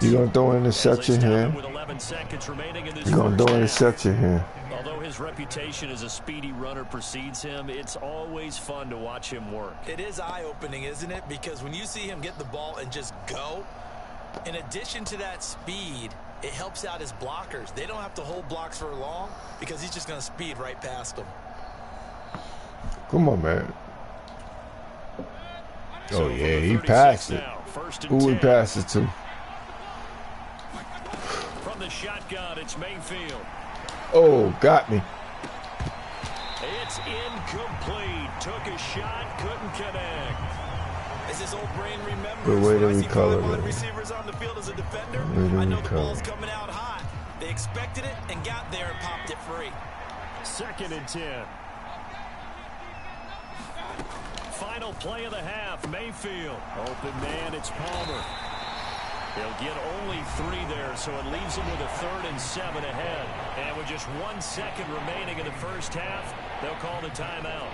S3: You gonna throw an interception here? You gonna throw an interception here?
S5: Although his reputation as a speedy runner precedes him, it's always fun to watch him work.
S2: It is eye-opening, isn't it? Because when you see him get the ball and just go, in addition to that speed, it helps out his blockers. They don't have to hold blocks for long because he's just going to speed right past them.
S3: Come on, man. Oh, yeah, he passed it. Who he passed it to?
S5: From the shotgun, it's Mayfield.
S3: Oh, got me.
S5: It's incomplete. Took a shot, couldn't connect.
S2: As his old brain remembers,
S3: But wait till we color
S2: wide
S3: it.
S2: receivers on the field as a defender, I know the ball's coming out hot. They expected it and got there and popped it free.
S5: 2nd and 10. Final play of the half, Mayfield. Open man, it's Palmer. They'll get only 3 there, so it leaves them with a 3rd and 7 ahead. And with just 1 second remaining in the first half, they'll call the timeout.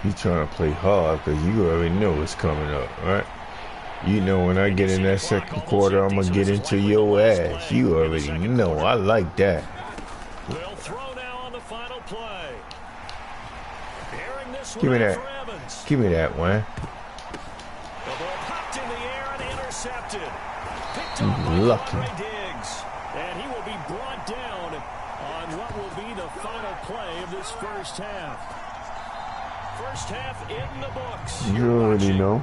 S3: You trying to play hard because you already know what's coming up, right? You know when I get in that second quarter, I'm going to get into your ass. You already know. I like that.
S5: They'll throw now on the final play.
S3: Give me that. Give me that one.
S5: The ball popped in the air and intercepted. Picked up by
S3: Lucky.
S5: Diggs. And he will be brought down on what will be the final play of this first half. First half in the books.
S3: You already know.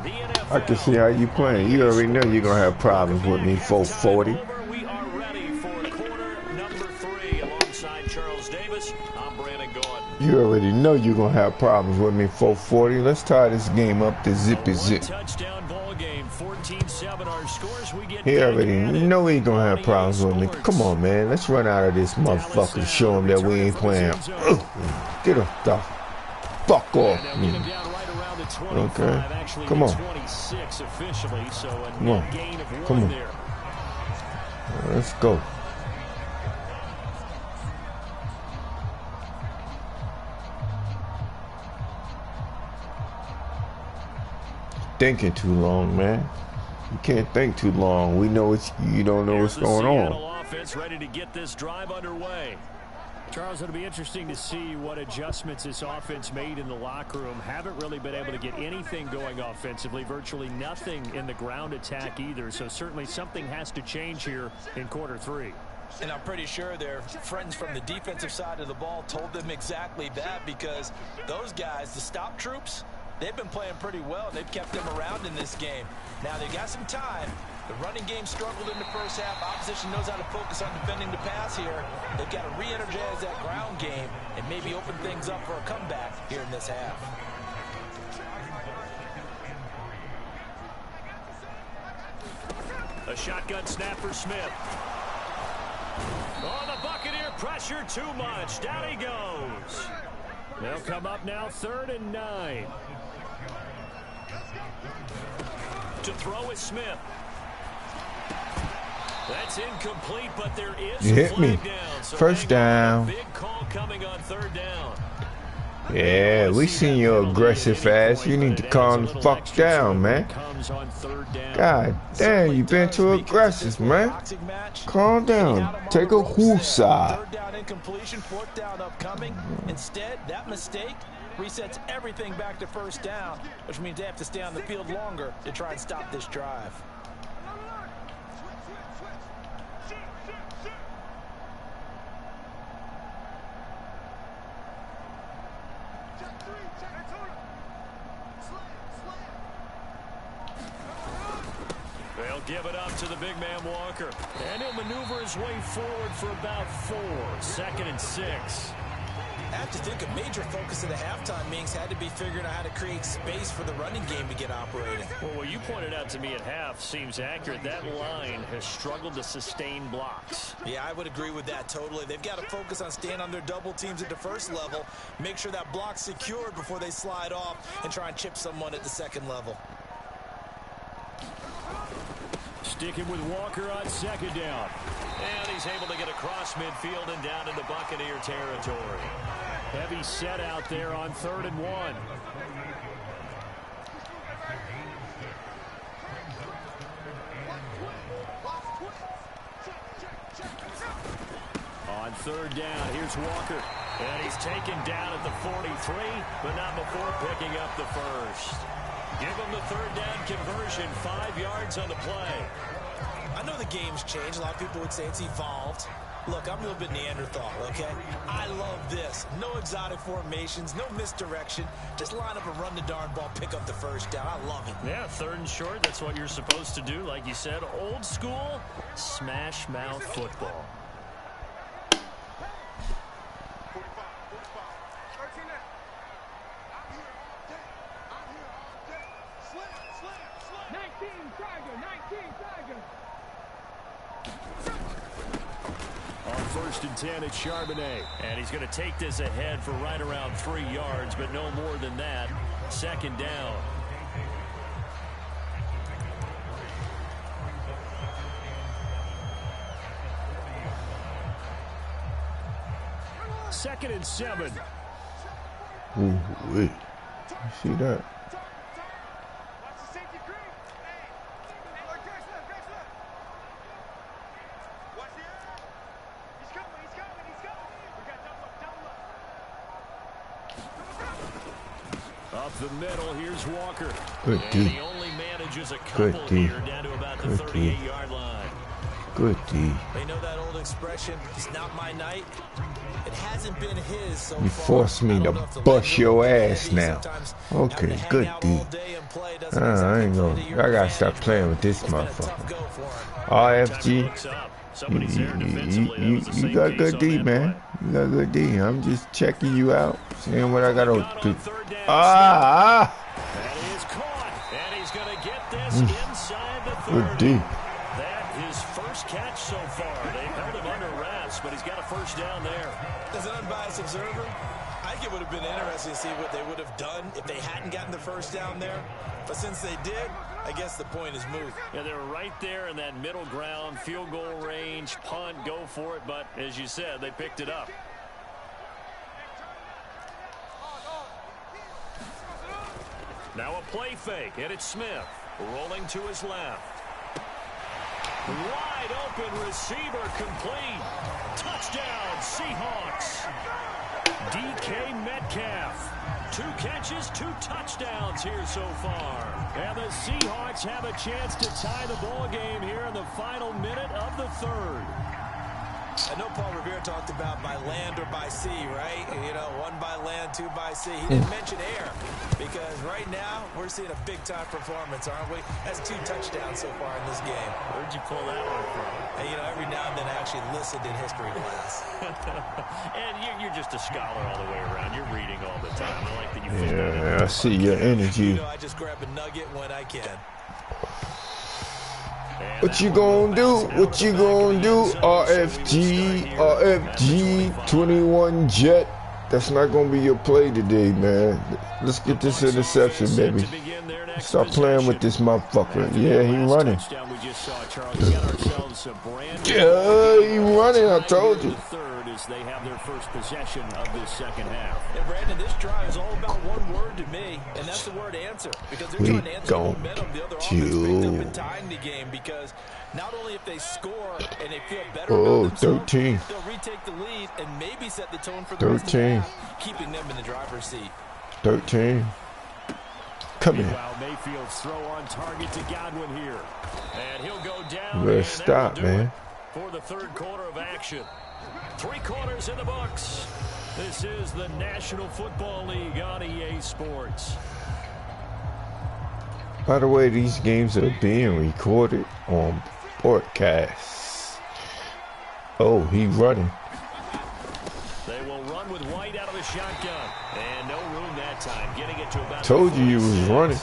S3: I can see how you playing. You already know you're going to have problems with me, 440.
S5: We are ready for quarter number 3 alongside Charles Davis. I'm Brandon Gordon.
S3: You already know you're going to have problems with me, 440. Let's tie this game up to zippy zip.
S5: Touchdown ball game, 14-7 our scores. We get
S3: He already know he going to have problems with me. Come on, man. Let's run out of this motherfucker and show him that we ain't playing. Get the fuck off me. Okay. Come on. Come on. Come on. Let's go. Thinking too long, man. You can't think too long. We know it's you don't know what's going on.
S5: Offense ready to get this drive underway. Charles, it'll be interesting to see what adjustments this offense made in the locker room. Haven't really been able to get anything going offensively, virtually nothing in the ground attack either. So certainly something has to change here in quarter 3.
S2: And I'm pretty sure their friends from the defensive side of the ball told them exactly that, because those guys, the stop troops, they've been playing pretty well. They've kept them around in this game. Now they've got some time. The running game struggled in the first half. Opposition knows how to focus on defending the pass here. They've got to re-energize that ground game and maybe open things up for a comeback here in this half.
S5: A shotgun snap for Smith. Oh, the Buccaneer pressure too much. Down he goes. They'll come up now 3rd and 9. To throw is Smith. That's incomplete, but there is
S3: you hit me.
S5: Down, so
S3: first down.
S5: Big call coming on 3rd down.
S3: Yeah, we seen your aggressive ass. You need to calm the fuck down, man. God damn, you been too aggressive, man. Calm down. Take a whoosah.
S2: Third down incompletion, fourth down upcoming. Instead, that mistake resets everything back to first down, which means they have to stay on the field longer to try and stop this drive.
S1: They'll give it up to the big man Walker. And he'll maneuver his way forward for about 4. 2nd and 6.
S2: I have to think a major focus of the halftime meetings had to be figuring out how to create space for the running game to get operating.
S1: Well, what you pointed out to me at half seems accurate. That line has struggled to sustain blocks.
S2: Yeah, I would agree with that totally. They've got to focus on staying on their double teams at the first level, make sure that block's secured before they slide off and try and chip someone at the second level.
S1: Sticking with Walker on 2nd down. And he's able to get across midfield and down into Buccaneer territory. Heavy set out there on 3rd and 1. On 3rd down, here's Walker. And he's taken down at the 43, but not before picking up the first. Give him the 3rd down conversion, 5 yards on the play.
S2: I know the game's changed. A lot of people would say it's evolved. Look, I'm a little bit Neanderthal, okay? I love this. No exotic formations, no misdirection. Just line up and run the darn ball, pick up the first down. I love it.
S1: Yeah, 3rd and short, that's what you're supposed to do. Like you said, old school, smash mouth football. On 1st and 10, it's Charbonnet. And he's going to take this ahead for right around 3 yards, but no more than that. 2nd down. Second and 7.
S3: Ooh, wait. You see that?
S1: Up the middle, here's Walker.
S3: Good
S1: and
S3: D.
S1: he only manages a couple here down to about the 38-yard line.
S3: Good D.
S2: They know that old expression, it's not my night. It hasn't been his so
S3: You
S2: far.
S3: forced me to bust your ass now. Okay, good D. I ain't gonna. I gotta stop playing with this motherfucker. RFG. You got good D, man. You got good D. I'm just checking you out, seeing what I got to do.
S1: That is caught, and he's going to get this inside the 30.
S3: Good D.
S1: That his first catch so far. They've held him under wraps, but he's got a first down there.
S2: As an unbiased observer, I think it would have been interesting to see what they would have done if they hadn't gotten the first down there. But since they did, I guess the point is moot.
S1: Yeah, they're right there in that middle ground, field goal range, punt, go for it. But as you said, they picked it up. Now a play fake, and it's Smith rolling to his left. Wide open receiver complete. Touchdown, Seahawks. DK Metcalf. 2 catches, 2 touchdowns here so far. And the Seahawks have a chance to tie the ball game here in the final minute of the 3rd.
S2: I know Paul Revere talked about by land or by sea, right? You know, 1 by land, 2 by sea. He didn't mention air because right now we're seeing a big-time performance, aren't we? That's 2 touchdowns so far in this game.
S1: Where'd you pull that one from?
S2: And, you know, every now and then I actually listened in history class.
S1: And you're just a scholar all the way around. You're reading all the time. I like that you fit that in.
S3: Yeah, I see your energy.
S2: You know, I just grab a nugget when I can.
S3: What you gonna do? What you gonna do? RFG 21 Jet. That's not gonna be your play today, man. Let's get this interception, baby. Stop playing with this motherfucker. Yeah, he running. Yeah, he running. I told you.
S5: as they have their first possession of this second half.
S2: And Brandon, this drive is all about one word to me, and that's the word answer. Because they're trying to answer the momentum the other offense picked up in tying the game. Because not only if they score and they feel better about themselves,
S3: 13.
S2: they'll retake the lead and maybe set the tone for the rest of the half, keeping them in the driver's seat.
S3: 13. Come here.
S5: Meanwhile, Mayfield's throw on target to Godwin here. And he'll go down.
S3: Let's stop, man.
S5: For the third quarter of action. 3 quarters in the books. This is the National Football League on EA Sports.
S3: By the way, these games are being recorded on broadcasts. Oh, he's running.
S5: They will run with White out of the shotgun. And no room that time. Getting it to about...
S3: Told you was running.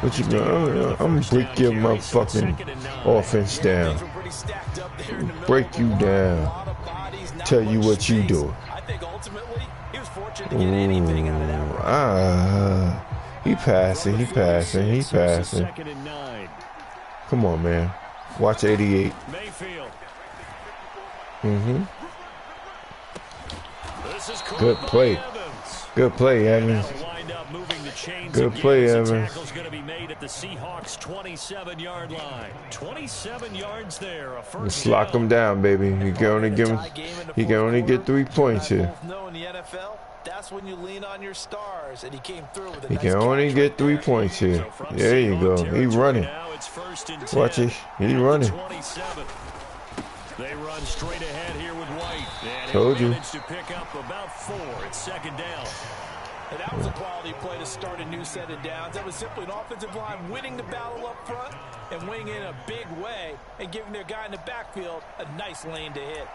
S3: What you gonna? I'm gonna break your motherfucking offense down. Break you down. Tell you what you do. He passing. He passing. He passing. Come on, man. Watch 88. Good play. Good play, Evans. Good play, Evans.
S5: Tackle's going to be made at the Seahawks 27-yard line. 27 yards there. A first
S3: Just lock him down, baby. He can only give him. He can only get 3 points here.
S2: That's when you lean on your stars, and he came through with a
S3: He
S2: nice
S3: can only get 3 points here. There you go. He running. Watch it. He running.
S5: They run straight ahead here with White. And
S3: Told you.
S5: managed to pick up about 4. It's second down.
S2: And that was a quality play to start a new set of downs. That was simply an offensive line winning the battle up front and winning in a big way and giving their guy in the backfield a nice lane to hit.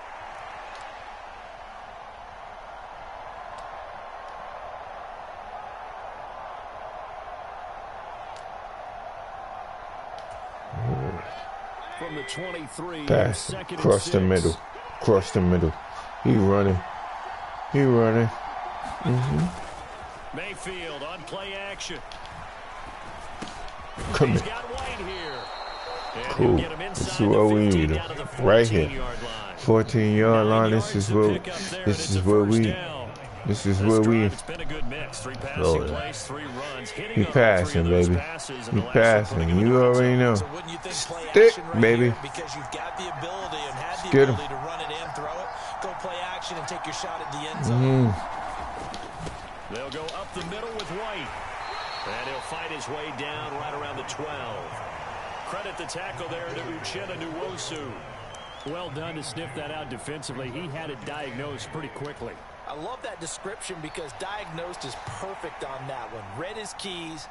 S5: From the 23,
S3: Pass.
S5: second
S3: Cross the middle. Cross the middle. He running. He running.
S5: Mayfield on play action.
S3: Come
S5: He's
S3: here.
S5: got White here. And
S3: Cool.
S5: he'll get him
S3: This
S5: inside
S3: is what
S5: the
S3: we
S5: 15
S3: need.
S5: down to the
S3: Right here.
S5: 14-yard line.
S3: 14-yard line.
S5: 9
S3: This is
S5: yards to
S3: where.
S5: pick up there, and
S3: This
S5: it's
S3: is
S5: a
S3: where
S5: first
S3: we.
S5: down.
S3: This is
S5: This
S3: where we.
S5: drive, it's been a good mix. 3 passing plays, 3 runs. Hitting
S3: He
S5: on all 3
S3: passing,
S5: of those
S3: baby.
S5: passes in
S3: He
S5: the last one,
S3: passing.
S5: putting him in
S3: You
S5: the red
S3: already
S5: zone.
S3: know.
S2: So wouldn't you think play
S3: Stick,
S2: action right
S3: baby.
S2: here? Because you've got the ability and had the
S3: Get him.
S2: ability to run it and throw it. Go play action and take your shot at the end zone.
S5: They'll go up the middle with White. And he'll fight his way down right around the 12. Credit the tackle there to Uchenna Nwosu. Well done to sniff that out defensively. He had it diagnosed pretty quickly.
S2: I love that description because diagnosed is perfect on that one. Read his keys,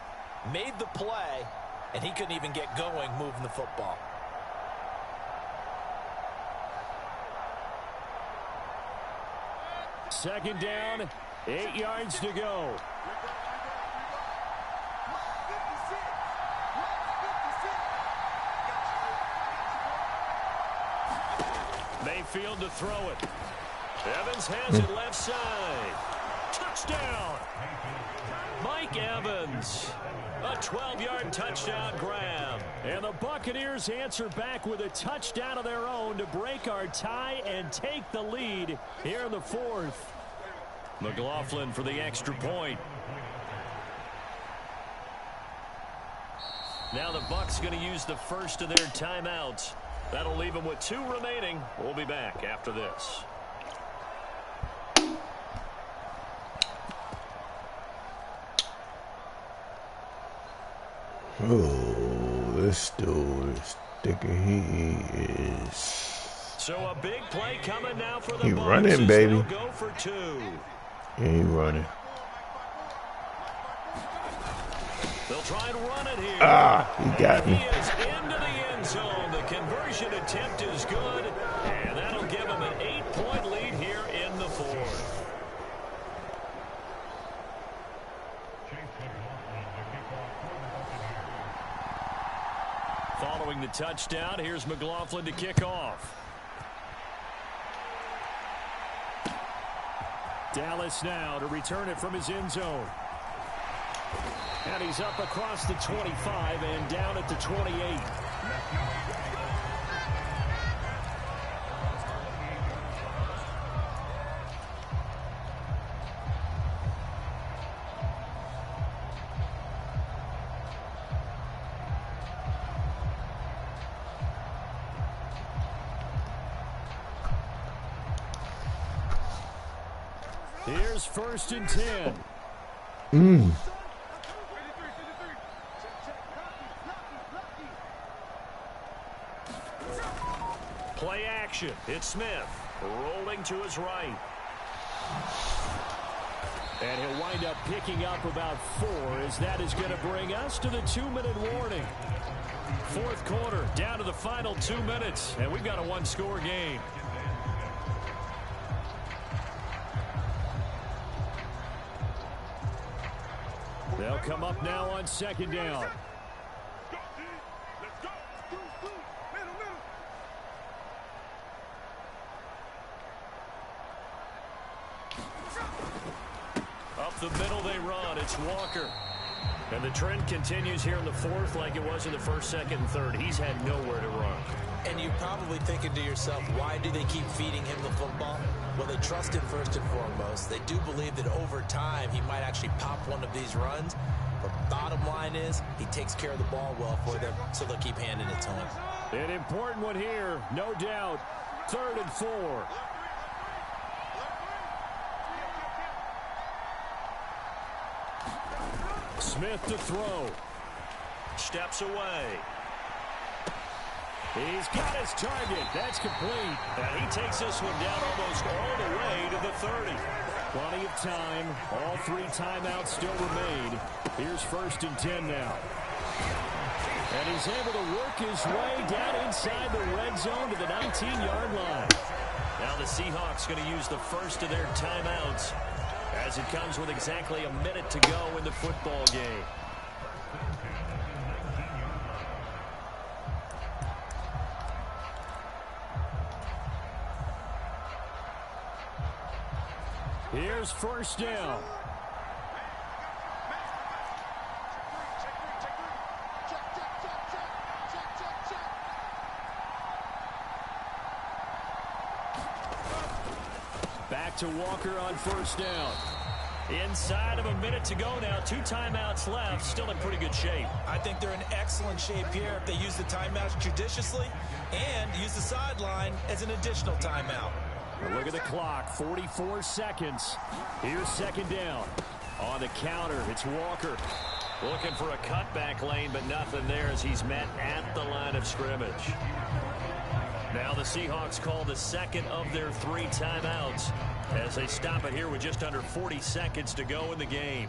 S2: made the play, and he couldn't even get going moving the football.
S5: Second down, 8 yards to go. Mayfield to throw it. Evans has it left side. Touchdown. Mike Evans. A 12-yard touchdown grab. And the Buccaneers answer back with a touchdown of their own to break our tie and take the lead here in the 4th. McLaughlin for the extra point. Now the Bucs going to use the first of their timeouts. That'll leave them with 2 remaining. We'll be back after this.
S3: Oh, this dude is thicker. He is.
S5: So a big play coming now for the
S3: He
S5: Bucs
S3: running,
S5: as
S3: baby.
S5: they'll go for 2.
S3: Yeah, he running.
S5: They'll try and run it here.
S3: He got
S5: He
S3: me.
S5: is into the end zone. The conversion attempt is good, and that'll give him an 8-point lead here in the 4th. Following the touchdown, here's McLaughlin to kick off. Dallas now to return it from his end zone. And he's up across the 25 and down at the 28. Here's 1st and 10. Play action. It's Smith rolling to his right. And he'll wind up picking up about 4 as that is going to bring us to the 2-minute warning. 4th quarter, down to the final 2 minutes, and we've got a 1-score game. They'll come up now on 2nd down. Up the middle they run. It's Walker. And the trend continues here in the 4th like it was in the 1st, 2nd, and 3rd. He's had nowhere to run.
S2: And you're probably thinking to yourself, why do they keep feeding him the football? Well, they trust him first and foremost. They do believe that over time he might actually pop one of these runs. But bottom line is he takes care of the ball well for them, so they'll keep handing it to him.
S5: An important one here, no doubt. 3rd and 4. Smith to throw. Steps away. He's got his target. That's complete. And he takes this one down almost all the way to the 30. Plenty of time. All 3 timeouts still remain. Here's 1st and 10 now. And he's able to work his way down inside the red zone to the 19-yard line. Now the Seahawks going to use the first of their timeouts as it comes with exactly a minute to go in the football game. Here's 1st down. Back to Walker on 1st down. Inside of a minute to go now. 2 timeouts left. Still in pretty good shape.
S2: I think they're in excellent shape here if they use the timeouts judiciously and use the sideline as an additional timeout.
S5: Look at the clock. 44 seconds. Here's 2nd down. On the counter, it's Walker. Looking for a cutback lane, but nothing there as he's met at the line of scrimmage. Now the Seahawks call the second of their 3 timeouts as they stop it here with just under 40 seconds to go in the game.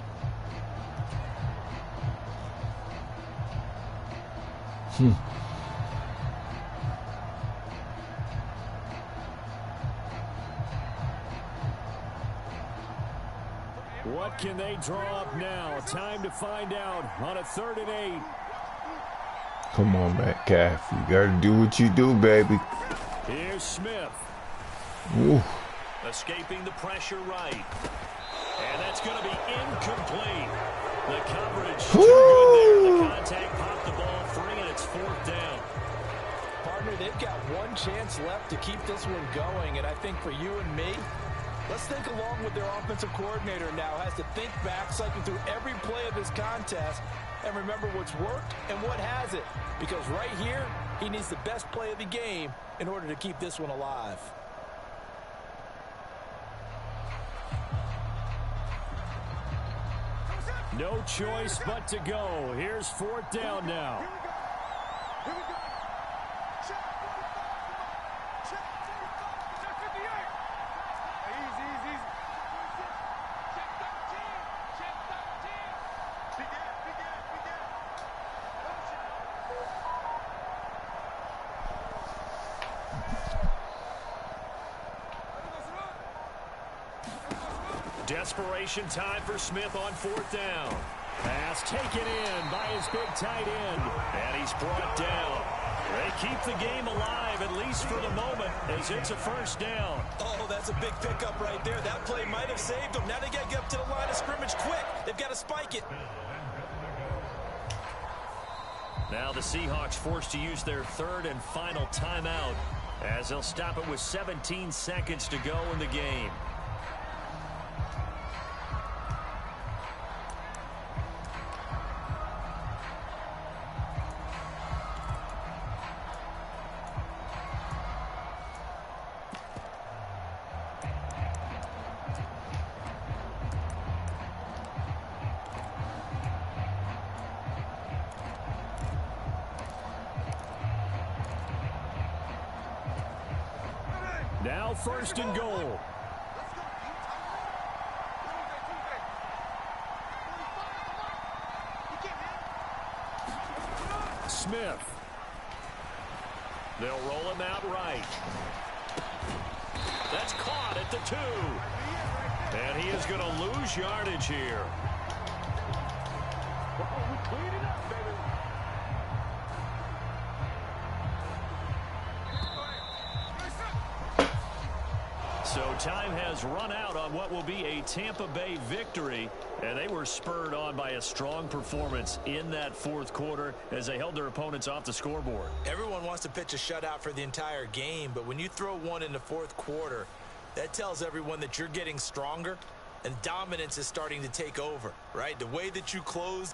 S5: What can they draw up now? Time to find out on a 3rd and 8.
S3: Come on, Metcalf. You got to do what you do, baby.
S5: Here's Smith.
S3: Ooh.
S5: Escaping the pressure right. And that's going to be incomplete. The coverage too good there. The contact popped the ball free, and it's 4th down.
S2: Partner, they've got one chance left to keep this one going, and I think for you and me, let's think along with their offensive coordinator now. Has to think back, cycle through every play of this contest, and remember what's worked and what hasn't. Because right here, he needs the best play of the game in order to keep this one alive.
S5: No choice but to go. Here's 4th down now. Desperation time for Smith on 4th down. Pass taken in by his big tight end. And he's brought down. They keep the game alive, at least for the moment, as it's a 1st down.
S2: Oh, that's a big pickup right there. That play might have saved them. Now they got to get up to the line of scrimmage quick. They've got to spike it.
S5: Now the Seahawks forced to use their 3rd and final timeout as they'll stop it with 17 seconds to go in the game. Now 1st and goal. Smith. They'll roll him out right. That's caught at the 2. And he is going to lose yardage here. So time has run out on what will be a Tampa Bay victory, and they were spurred on by a strong performance in that 4th quarter as they held their opponents off the scoreboard.
S2: Everyone wants to pitch a shutout for the entire game, but when you throw one in the 4th quarter, that tells everyone that you're getting stronger and dominance is starting to take over, right? The way that you close.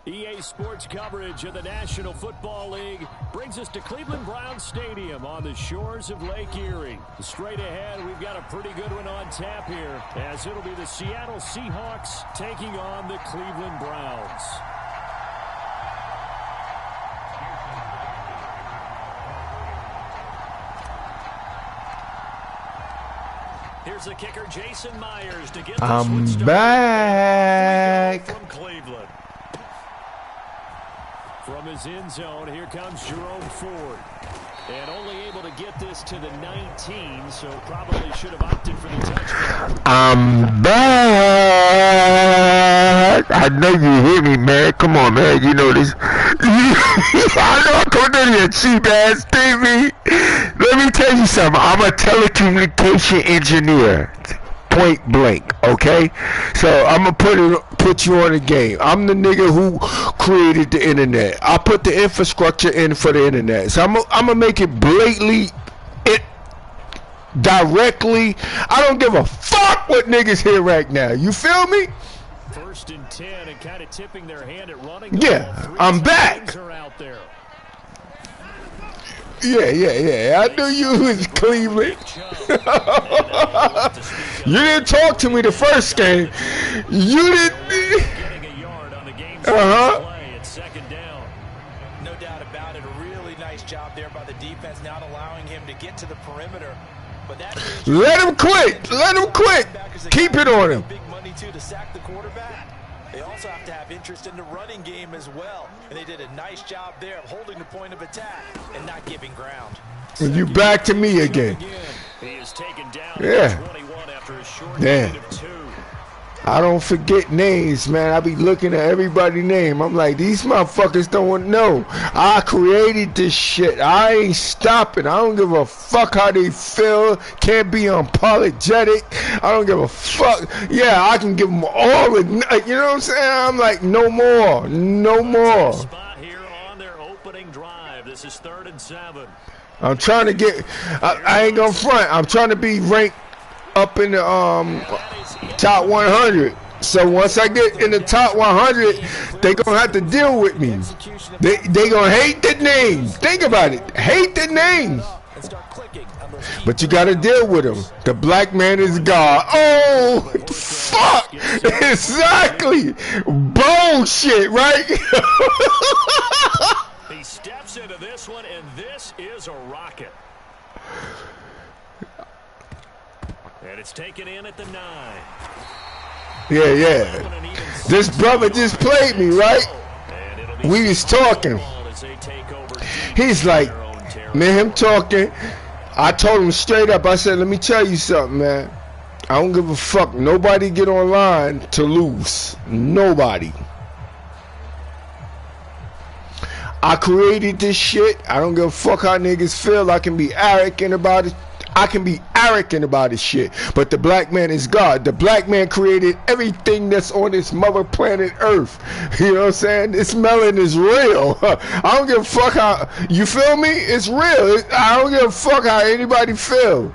S5: EA Sports coverage of the National Football League brings us to Cleveland Browns Stadium on the shores of Lake Erie. Straight ahead, we've got a pretty good one on tap here, as it'll be the Seattle Seahawks taking on the Cleveland Browns. Here's the kicker, Jason Myers, to get this one started.
S3: I'm back.
S5: From Cleveland. From his end zone, here comes Jerome Ford. And only able to get this to the 19, so probably should have opted for the touchdown.
S3: I'm back. I know you hear me, man. Come on, man. You know this. I know I come to your cheap ass TV. Let me tell you something. I'm a telecommunication engineer. Point blank, okay? So I'm gonna put you on the game. I'm the nigga who created the internet. I put the infrastructure in for the internet. So I'm gonna make it blatantly, directly. I don't give a fuck what niggas hear right now. You feel me?
S5: 1st and 10, and kind of tipping their hand at running.
S3: Yeah, I'm back.
S5: Are out there.
S3: Yeah. I knew you was Cleveland. You didn't talk to me the first game. You didn't.
S5: Getting a yard on the game's play at 2nd down.
S2: No doubt about it. A really nice job there by the defense, not allowing him to get to the perimeter. But that
S3: Let him quit. Let him quit. Keep it on him.
S2: Big money too to sack the quarterback. They also have to have interest in the running game as well. And they did a nice job there of holding the point of attack and not giving ground.
S3: And you back to me again.
S5: He is taken down
S3: Yeah.
S5: 21 after a short
S3: Damn.
S5: gain of 2.
S3: I don't forget names, man. I be looking at everybody's name. I'm like, these motherfuckers don't know. I created this shit. I ain't stopping. I don't give a fuck how they feel. Can't be unapologetic. I don't give a fuck. Yeah, I can give them all the, you know what I'm saying? I'm like, no more. No more.
S5: Spot here on their opening drive. This is 3rd and 7.
S3: I'm trying to get, I ain't gonna front. I'm trying to be ranked up in the top 100. So once I get in the top 100, they gonna have to deal with me. They gonna hate the name. Think about it. Hate the name. But you gotta deal with them. The black man is God. Oh, fuck. Exactly. Bullshit, right?
S5: He steps into this one, and this is a rocket. And it's taken in at the 9.
S3: Yeah. This brother just played me, right? We was talking. He's like, man, him talking. I told him straight up, I said, let me tell you something, man. I don't give a fuck. Nobody get online to lose. Nobody. I created this shit. I don't give a fuck how niggas feel. I can be arrogant about it. I can be arrogant about this shit. But the black man is God. The black man created everything that's on this mother planet Earth. You know what I'm saying? This melanin is real. I don't give a fuck how, you feel me? It's real. I don't give a fuck how anybody feel.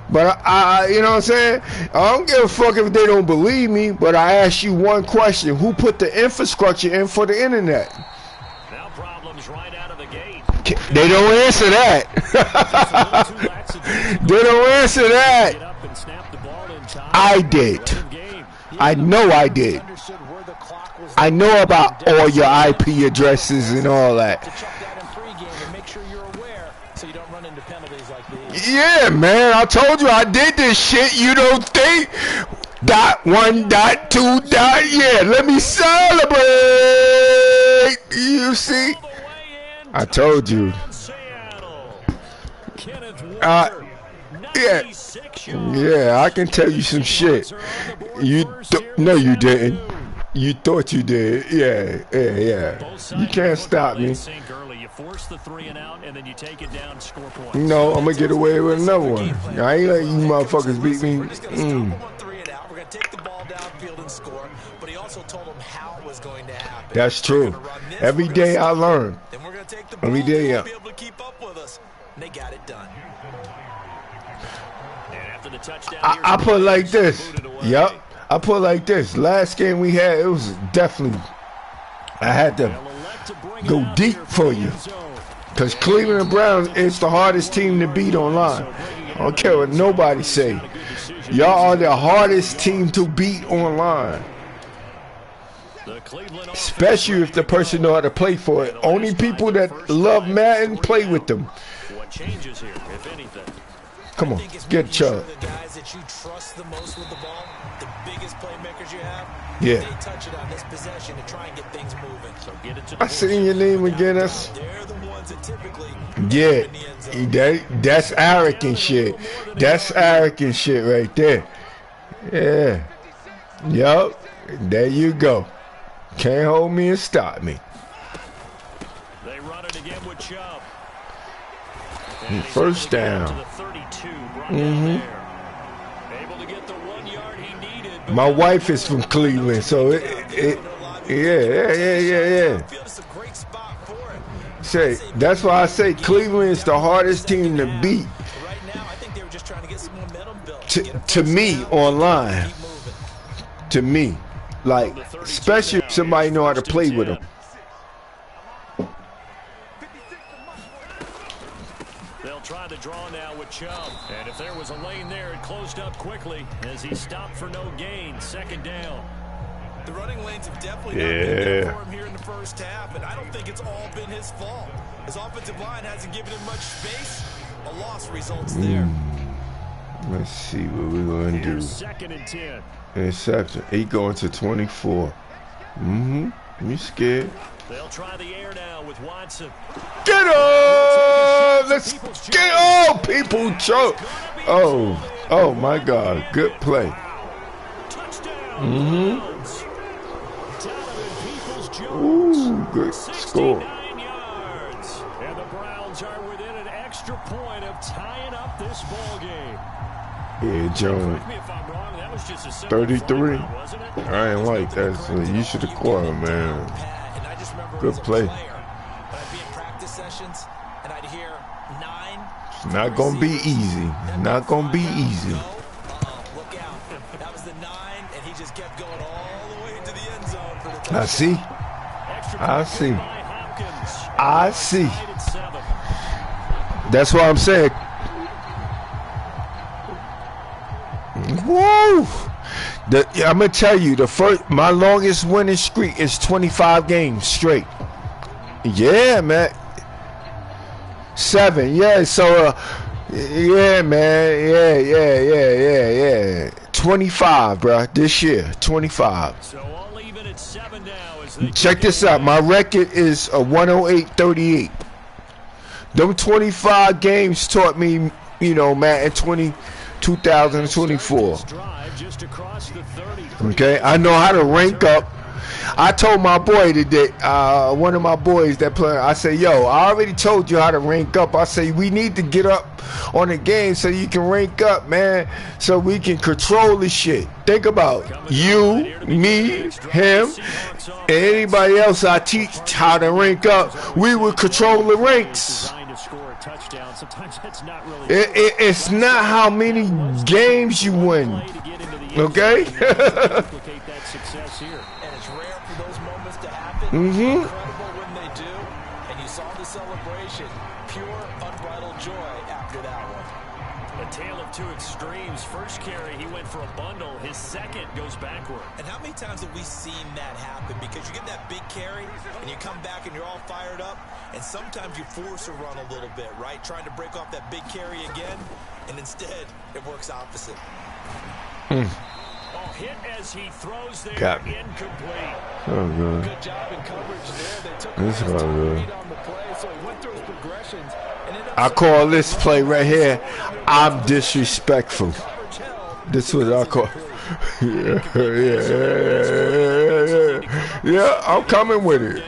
S3: But I, you know what I'm saying? I don't give a fuck if they don't believe me, but I ask you one question. Who put the infrastructure in for the internet?
S5: Now problems right out of the gate.
S3: They don't answer that. They don't answer that. I did. I know I did. I know about all your IP addresses and all that. Yeah, man, I told you I did this shit. You don't think? .1, .2, yeah, let me celebrate. You see? I told you. Yeah, I can tell you some shit. No, you didn't. You thought you did. Yeah. You can't stop me. No, I'm gonna get away with another one. I ain't letting you motherfuckers beat me. We're gonna take the ball downfield and score, but he also told them how it was going to happen. That's true. Every day I learn. Every day, yeah. Be able to keep up with us. And they got it done. I put it like this. Yep. I put it like this. Last game we had, it was definitely, I had to go deep for you. Because Cleveland Browns is the hardest team to beat online. I don't care what nobody say. Y'all are the hardest team to beat online. Especially if the person know how to play for it. Only people that love Madden play with them.
S5: What changes here, if anything?
S3: Come on, get Chubb.
S2: The guys that you trust the most with the ball, the biggest playmakers you have,
S3: yeah.
S2: They touch it on this possession to try and get things moving. So get it to
S3: I seen your name again.
S2: They're the ones that typically
S3: that's arrogant shit. That's arrogant shit right there. Yeah. Yup. There you go. Can't hold me and stop me.
S5: They run it again with Chubb.
S3: First down.
S5: Able to get the 1 yard he needed.
S3: My wife is from Cleveland, so yeah. Say that's why I say Cleveland is the hardest team to beat. To me online. To me, like especially if somebody know how to play with them.
S5: Try the draw now with Chubb. And if there was a lane there, it closed up quickly as he stopped for no gain. Second down.
S2: The running lanes have definitely not been there for him here in the first half, and I don't think it's all been his fault. His offensive line hasn't given him much space. A loss results there.
S3: Let's see what we're going to do.
S5: Second and 10.
S3: Interception. He going to 24. You scared?
S5: They'll try the air now with Watson.
S3: Get up! Let's get up! People choke. Oh my God! Good play. Ooh, good score.
S5: And the Browns are within an extra point of tying up this ball game.
S3: Yeah, Jones. 33. I ain't like that. So you should have caught him, man. Good play. It's not gonna be easy. Not gonna be easy.
S2: Look out. That was the 9, and he just kept going all the way into the end zone for the touchdown.
S3: I see. That's what I'm saying. Woo! I'm gonna tell you, my longest winning streak is 25 games straight. Yeah, man. 7, yeah. So Yeah, man. Yeah. 25, bro. This year, 25.
S5: So all even at 7 now as they
S3: Check this out. My record is a 108-38. Them 25 games taught me, Madden 2024. Okay, I know how to rank up. I told my boy today, one of my boys that play, I say, yo, I already told you how to rank up. I say, we need to get up on the game so you can rank up, man, so we can control this shit. Think about you, me, him, and anybody else I teach how to rank up. We would control the ranks. It's not how many games you win, okay?
S2: Incredible when they do, and you saw the celebration. Pure, unbridled joy after that one.
S5: A tale of two extremes. First carry, he went for a bundle. His second goes backward.
S2: And how many times have we seen that happen? Because you get that big carry, and you come back and you're all fired up, and sometimes you force a run a little bit, right? Trying to break off that big carry again, and instead, it works opposite.
S5: Hit as he throws there, incomplete.
S3: Oh, good.
S2: Good job in coverage there. They took
S3: This is all good.
S2: lead on the play, so he went through his progressions. And
S3: I call this play right here, I'm disrespectful. This is what I call. Yeah, I'm coming with it.
S5: In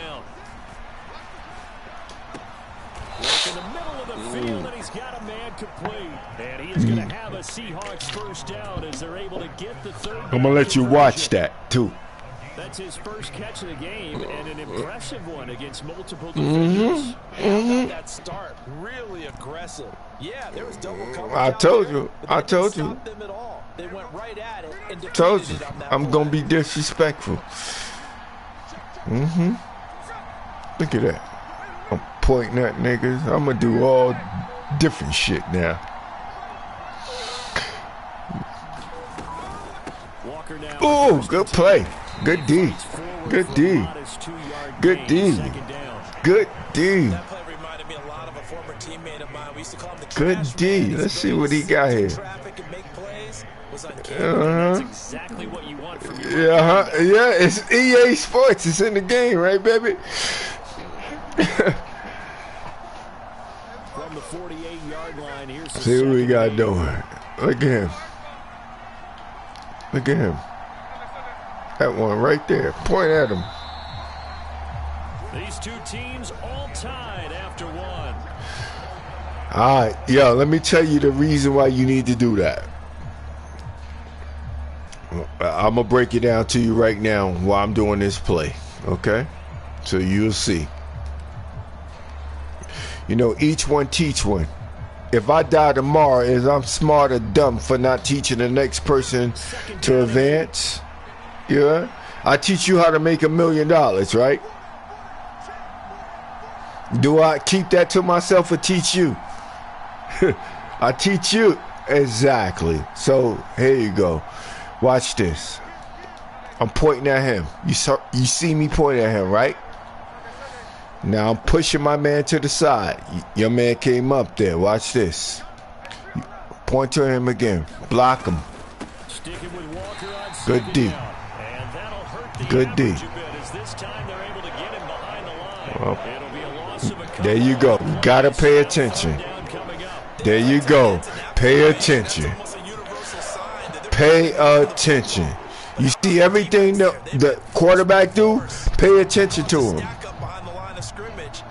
S5: the middle of the field, and he's got a man complete. And he is going to have a Seahawks first down as they're able to get the third.
S3: I'm gonna let you watch that too.
S5: That's his first catch of the game, and an impressive one against multiple defenders.
S2: That start really aggressive. Yeah, there was double coverage.
S3: I told you. I told you.
S2: Them at all. They went right at it and
S3: Told you.
S2: defeated it on that
S3: I'm
S2: play.
S3: gonna be disrespectful. Look at that. I'm pointing at niggas. I'm gonna do all different shit now. Oh, good play. Good D. Good D. Good D. Good D.
S2: That play reminded me a lot of a former teammate of mine. We used to call him the
S3: Good
S2: trash
S3: D.
S2: man.
S3: Let's see what he got here.
S2: Traffic and make plays was uncanny.
S5: That's exactly what you want from your
S3: Yeah, it's EA Sports. It's in the game, right, baby?
S5: From the 48-yard line, here's the
S3: See what we got
S5: second
S3: doing. Look at him. Look at him. That one right there. Point at him.
S5: These two teams all tied after one.
S3: All right. Yo, let me tell you the reason why you need to do that. I'm going to break it down to you right now while I'm doing this play. Okay? So you'll see. Each one teach one. If I die tomorrow, is I'm smart or dumb for not teaching the next person to advance? Yeah? I teach you how to make $1 million, right? Do I keep that to myself or teach you? I teach you. Exactly. So, here you go. Watch this. I'm pointing at him. You see me pointing at him, right? Now I'm pushing my man to the side. Your man came up there. Watch this. Point to him again. Block him.
S5: Sticking with Walker on
S3: Good
S5: second
S3: D.
S5: down. And that'll hurt the
S3: Good D.
S5: average a bit, as this time they're able to get him behind the line.
S3: Well,
S5: It'll be a loss of a
S3: there you go. You gotta pay attention.
S5: down coming up.
S3: There you go. Pay attention. Pay attention. You see everything the quarterback do? Pay attention to him.
S2: Stack up behind the line of scrimmage.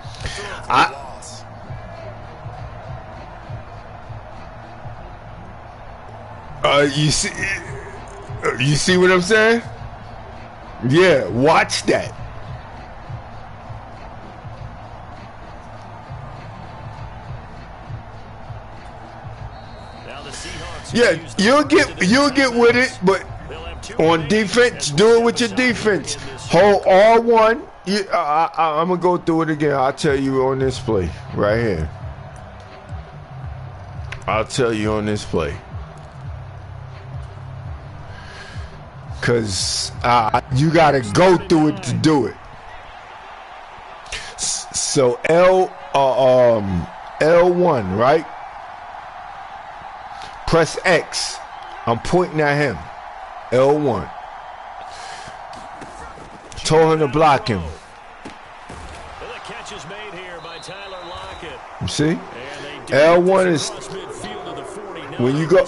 S3: You see what I'm saying? Yeah, watch that.
S5: Now the Seahawks
S3: Yeah,
S5: use the
S3: you'll
S5: first of
S3: get
S5: the
S3: with it, but
S5: They'll have two
S3: on
S5: plays
S3: defense,
S5: and
S3: do it
S5: we'll
S3: with your
S5: see how
S3: defense.
S5: they begin this
S3: Hold R1. I'm gonna go through it again. I'll tell you on this play right here. I'll tell you on this play. Cause you gotta go through it to do it. So L1, right? Press X. I'm pointing at him. L1. Told him to block him.
S5: The catch is made here by Tyler Lockett.
S3: You see? L1 is when you go.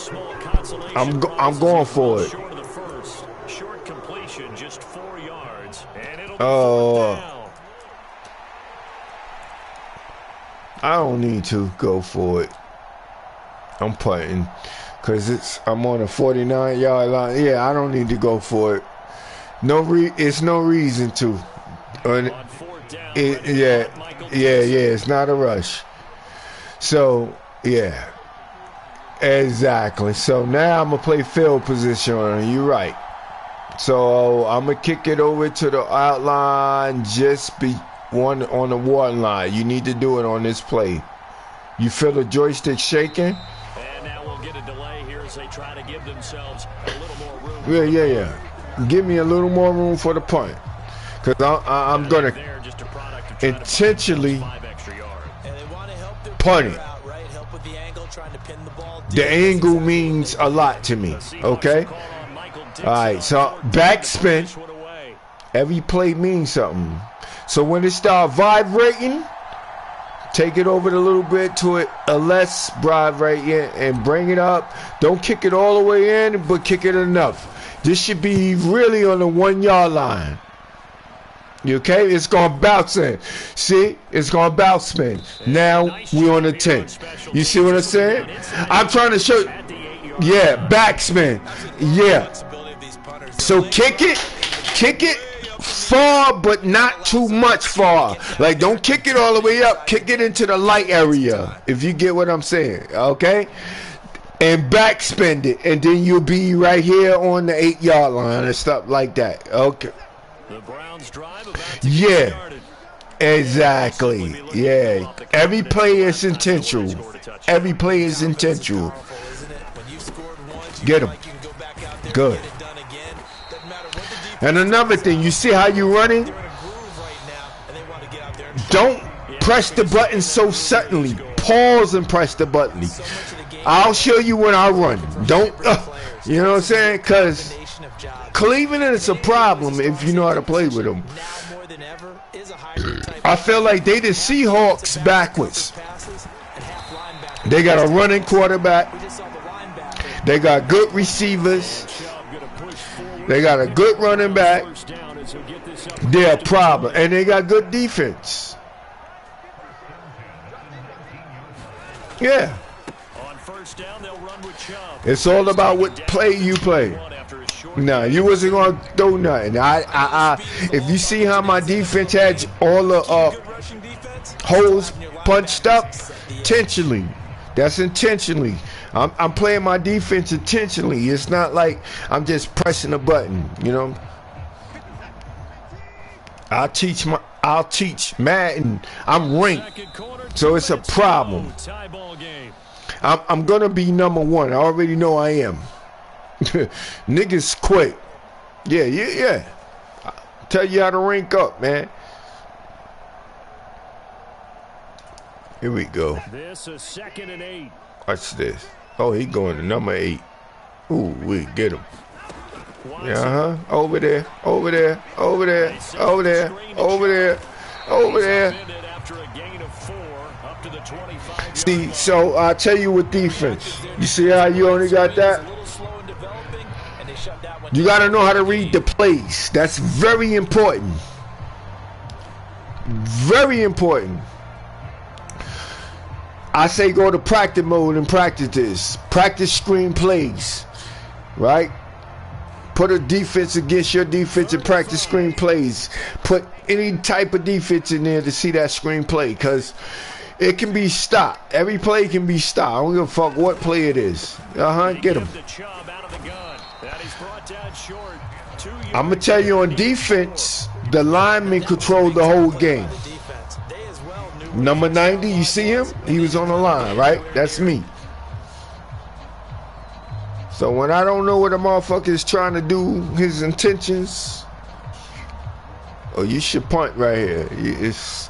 S3: I'm going for it.
S5: Short completion, just 4 yards, and it'll be down.
S3: I don't need to go for it. I'm punting because I'm on a 49-yard line. Yeah, I don't need to go for it. It's no reason to. Yeah. It's not a rush. So yeah, exactly. So now I'm gonna play field position on him. You're right. So I'm gonna kick it over to the outline. Just be one on the 1 line. You need to do it on this play. You feel the joystick shaking?
S5: And now we'll get a delay here as they try to give themselves a little more room.
S3: Yeah. Give me a little more room for the punt, because I'm gonna intentionally punt it. The angle means a lot to me. Okay. All right. So backspin. Every play means something. So when it starts vibrating, take it over a little bit to a less vibrating and bring it up. Don't kick it all the way in, but kick it enough. This should be really on the 1 yard line. You okay? It's going to bounce in. See? It's going to bounce spin. Now we're on the 10. You see what I'm saying? I'm trying to show you. Yeah, backspin. Yeah. So kick it far, but not too much far. Like, don't kick it all the way up. Kick it into the light area, if you get what I'm saying. Okay? And backspin it, and then you'll be right here on the 8 yard line and stuff like that. Okay.
S5: The Browns drive about to
S3: Yeah. Exactly. Yeah. Every play is intentional. Every play is intentional. Get him. Good. And another thing, you see how you're running? Don't press the button so suddenly. Pause and press the button. I'll show you when I run. Don't, you know what I'm saying? Because Cleveland is a problem if you know how to play with them. I feel like they the Seahawks backwards. They got a running quarterback. They got good receivers. They got a good running back. They're a problem. And they got good defense. Yeah. It's all about what play you play. Nah, you wasn't going to do nothing. If you see how my defense had all the holes punched up, intentionally. That's intentionally. I'm playing my defense intentionally. It's not like I'm just pressing a button, you know. I'll teach Madden. I'm ranked, so it's a problem. I'm gonna be number 1. I already know I am. Niggas quit. Yeah. I'll tell you how to rank up, man. Here we go.
S5: This is 2nd and 8.
S3: Watch this. Oh, he going to number 8. Ooh, we get him. Yeah, over there. See, so I'll tell you with defense. You see how you only got that? You got to know how to read the plays. That's very important. Very important. I say go to practice mode and practice this. Practice screen plays. Right? Put a defense against your defense and practice screen plays. Put any type of defense in there to see that screen play, because it can be stopped. Every play can be stopped. I don't give a fuck what play it is. Get him. I'm going to tell you, on defense, the linemen control the whole game. Number 90, you see him? He was on the line, right? That's me. So when I don't know what a motherfucker is trying to do, his intentions, oh, you should punt right here. It's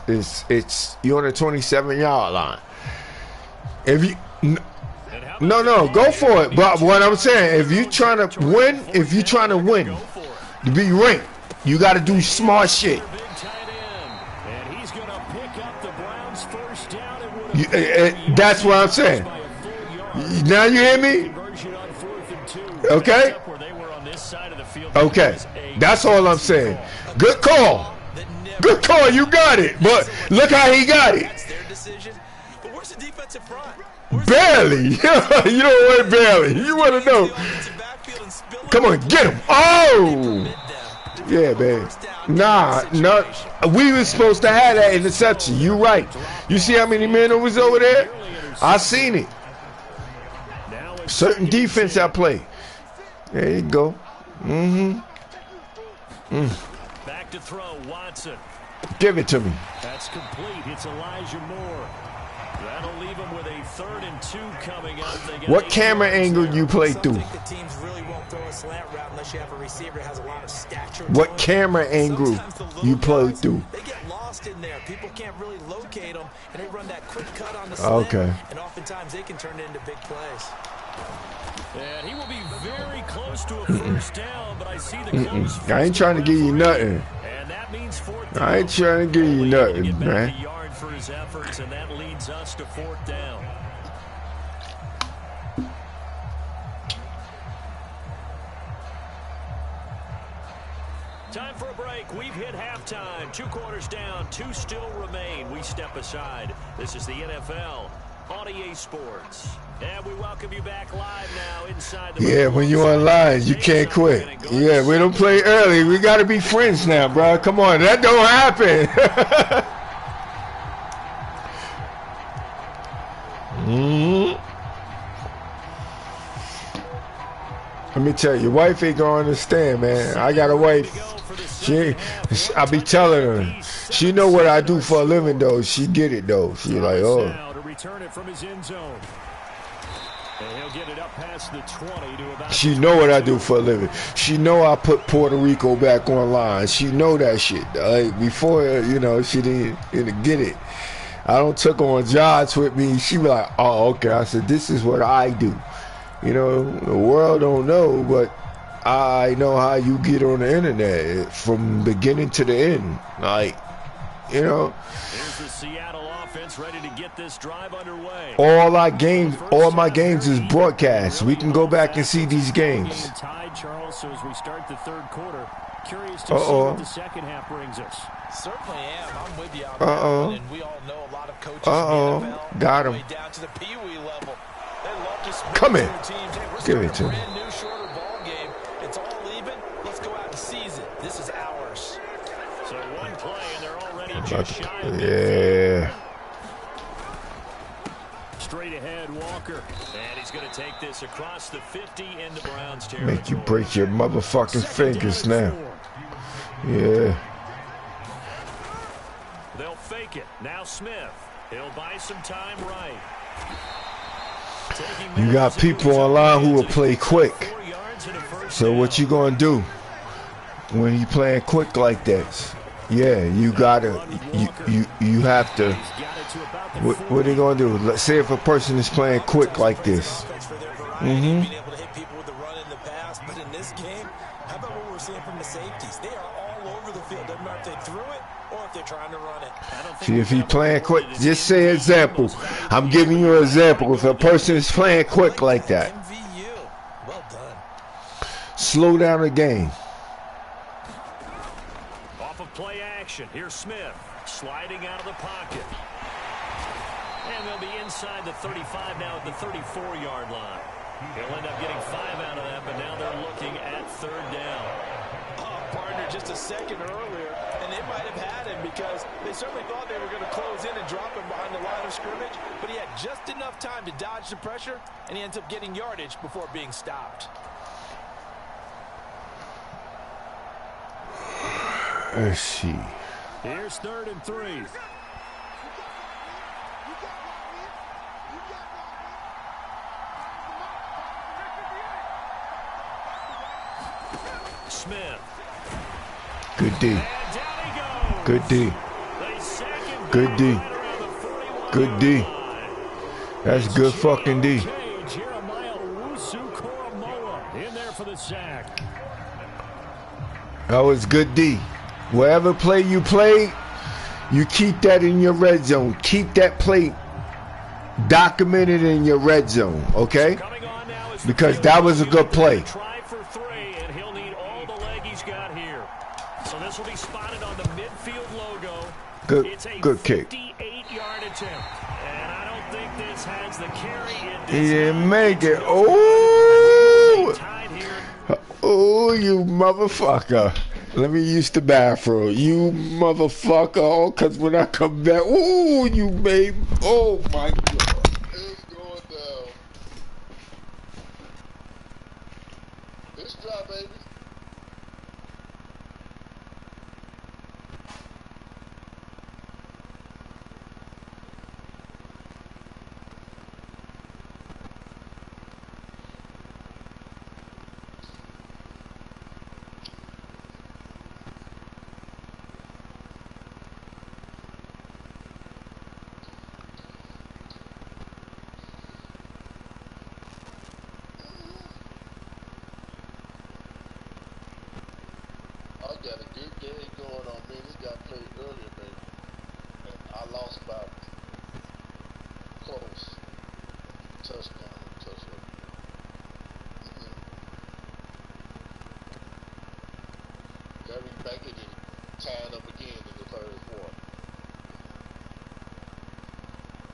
S3: you're on the 27-yard line. If you No, go for it. But what I'm saying, if you're trying to win, to be ranked, you got to do smart shit. That's what I'm saying. Now you hear me? Okay? Okay. That's all I'm saying. Good call. Good call. You got it. But look how he got it. Barely. You don't want barely. You want to know. Come on, get him. Oh. Yeah, man. Nah, no. We were supposed to have that interception. You right. You see how many men was over there? I seen it. Certain defense I play. There you go.
S5: Back to throw, Watson.
S3: Give it to me.
S5: That's complete. It's Elijah Moore. That'll leave him with a 3rd and 2 coming up.
S3: What camera angle you play through? What camera angle you play through?
S2: They get lost in there. People can't really locate them, and they run that quick cut on the slant.
S3: Okay.
S2: And oftentimes they can turn it into big plays.
S5: And he will be very close to a first down, but I see the coach.
S3: I ain't trying to give you nothing.
S5: And that means 4th down.
S3: I ain't trying to give you nothing, man.
S5: Yard for his efforts, and that leads us to 4th down. Time for a break. We've hit halftime. 2 quarters down. 2 still remain. We step aside. This is the NFL on EA Sports. And we welcome you back live now inside the...
S3: Yeah, when you're online, you can't quit. Yeah, we don't play early. We got to be friends now, bro. Come on. That don't happen. Let me tell you, your wife ain't gonna understand, man. I got a wife. I be telling her. She know what I do for a living, though. She get it, though. She like, oh. She know what I do for a living. She know I put Puerto Rico back online. She know that shit. Like before, she didn't get it. I don't took on jobs with me. She be like, oh, okay. I said, this is what I do. The world don't know, but I know how you get on the internet from beginning to the end. Like,
S5: Here's the Seattle offense ready to get this drive underway.
S3: All my games is broadcast. We can go back and see these games.
S5: Tied, Charles, so as we start the 3rd quarter, curious to see what the second half brings us.
S2: Certainly am. I'm with you on that one, and we all know a lot of coaches in the NFL,
S3: got him.
S2: way down to the Pee-wee level. They love to
S3: come in.
S2: Teams. Hey,
S3: give it to me.
S2: Brand new, shorter ball game. It's all even. Let's go out and seize it. This is ours.
S5: So one play, and they're already just shy of
S3: yeah.
S5: Straight ahead, Walker. And he's going to take this across the 50 into Browns territory.
S3: Make you break your motherfucking fingers now. Yeah.
S5: They'll fake it. Now Smith. He'll buy some time right.
S3: You got people online who will play quick. So what you gonna do when you playing quick like that? Yeah, you gotta, you have to. What are they gonna do? Let's say if a person is playing quick like this.
S2: Being able to hit people with the run in the pass, but in this game, how about what we're seeing from the safeties? They are all over the field. Doesn't matter if they threw it or if they're trying to run it.
S3: See, if he playing quick, just say example. I'm giving you an example. If a person is playing quick like that,
S2: well done.
S3: Slow down the game.
S5: Off of play action, here's Smith sliding out of the pocket. And they'll be inside the 35 now at the 34-yard line. He'll end up getting 5 out of that, but now they're looking at 3rd down.
S2: Partner just a second earlier, and they might have had him because they certainly thought they were going to close in and drop him behind the line of scrimmage, but he had just enough time to dodge the pressure, and he ends up getting yardage before being stopped.
S3: Let's see.
S5: Here's 3rd and 3. Smith.
S3: Good D. Good D. Good D. Good D. That's good fucking D.
S5: for the sack.
S3: That was good D. Wherever play you play, you keep that in your red zone. Keep that play documented in your red zone, okay? Because that was a good play.
S5: Try for 3, and he'll need all the leg he's got here. So this will be spotted on the midfield logo.
S3: Good kick.
S5: 58-yard attempt. And I don't think this has the carry.
S3: He didn't make it. Oh! Oh, you motherfucker. Let me use the bathroom. You motherfucker. Oh, because when I come back, oh, you made. Oh, my God.
S6: It's going down. It's dry, baby. I got a good game going on, man. This guy played earlier, baby. And I lost by close. Touchdown. Gary Baker did tied up again in the third quarter.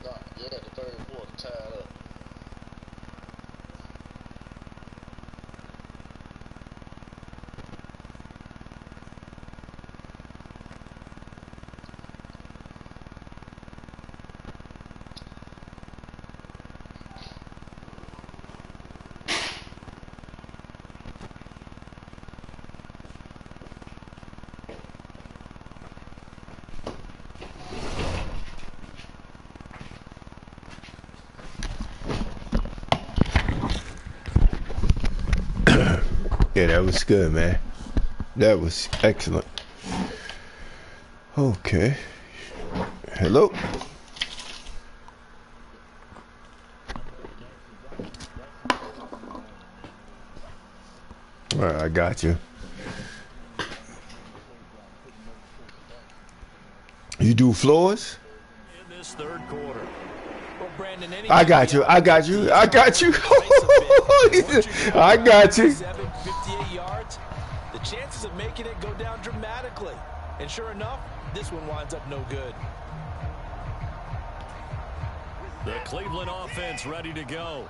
S6: Nah, yeah, the third quarter tied up.
S3: Yeah, that was good, man. That was excellent. Okay. Hello. All right, I got you. You do floors?
S5: In this third quarter. Well, Brandon,
S3: I got you. I got you. I got you. I got you.
S2: 58 yards. The chances of making it go down dramatically. And sure enough, this one winds up no good.
S5: The Cleveland offense ready to go.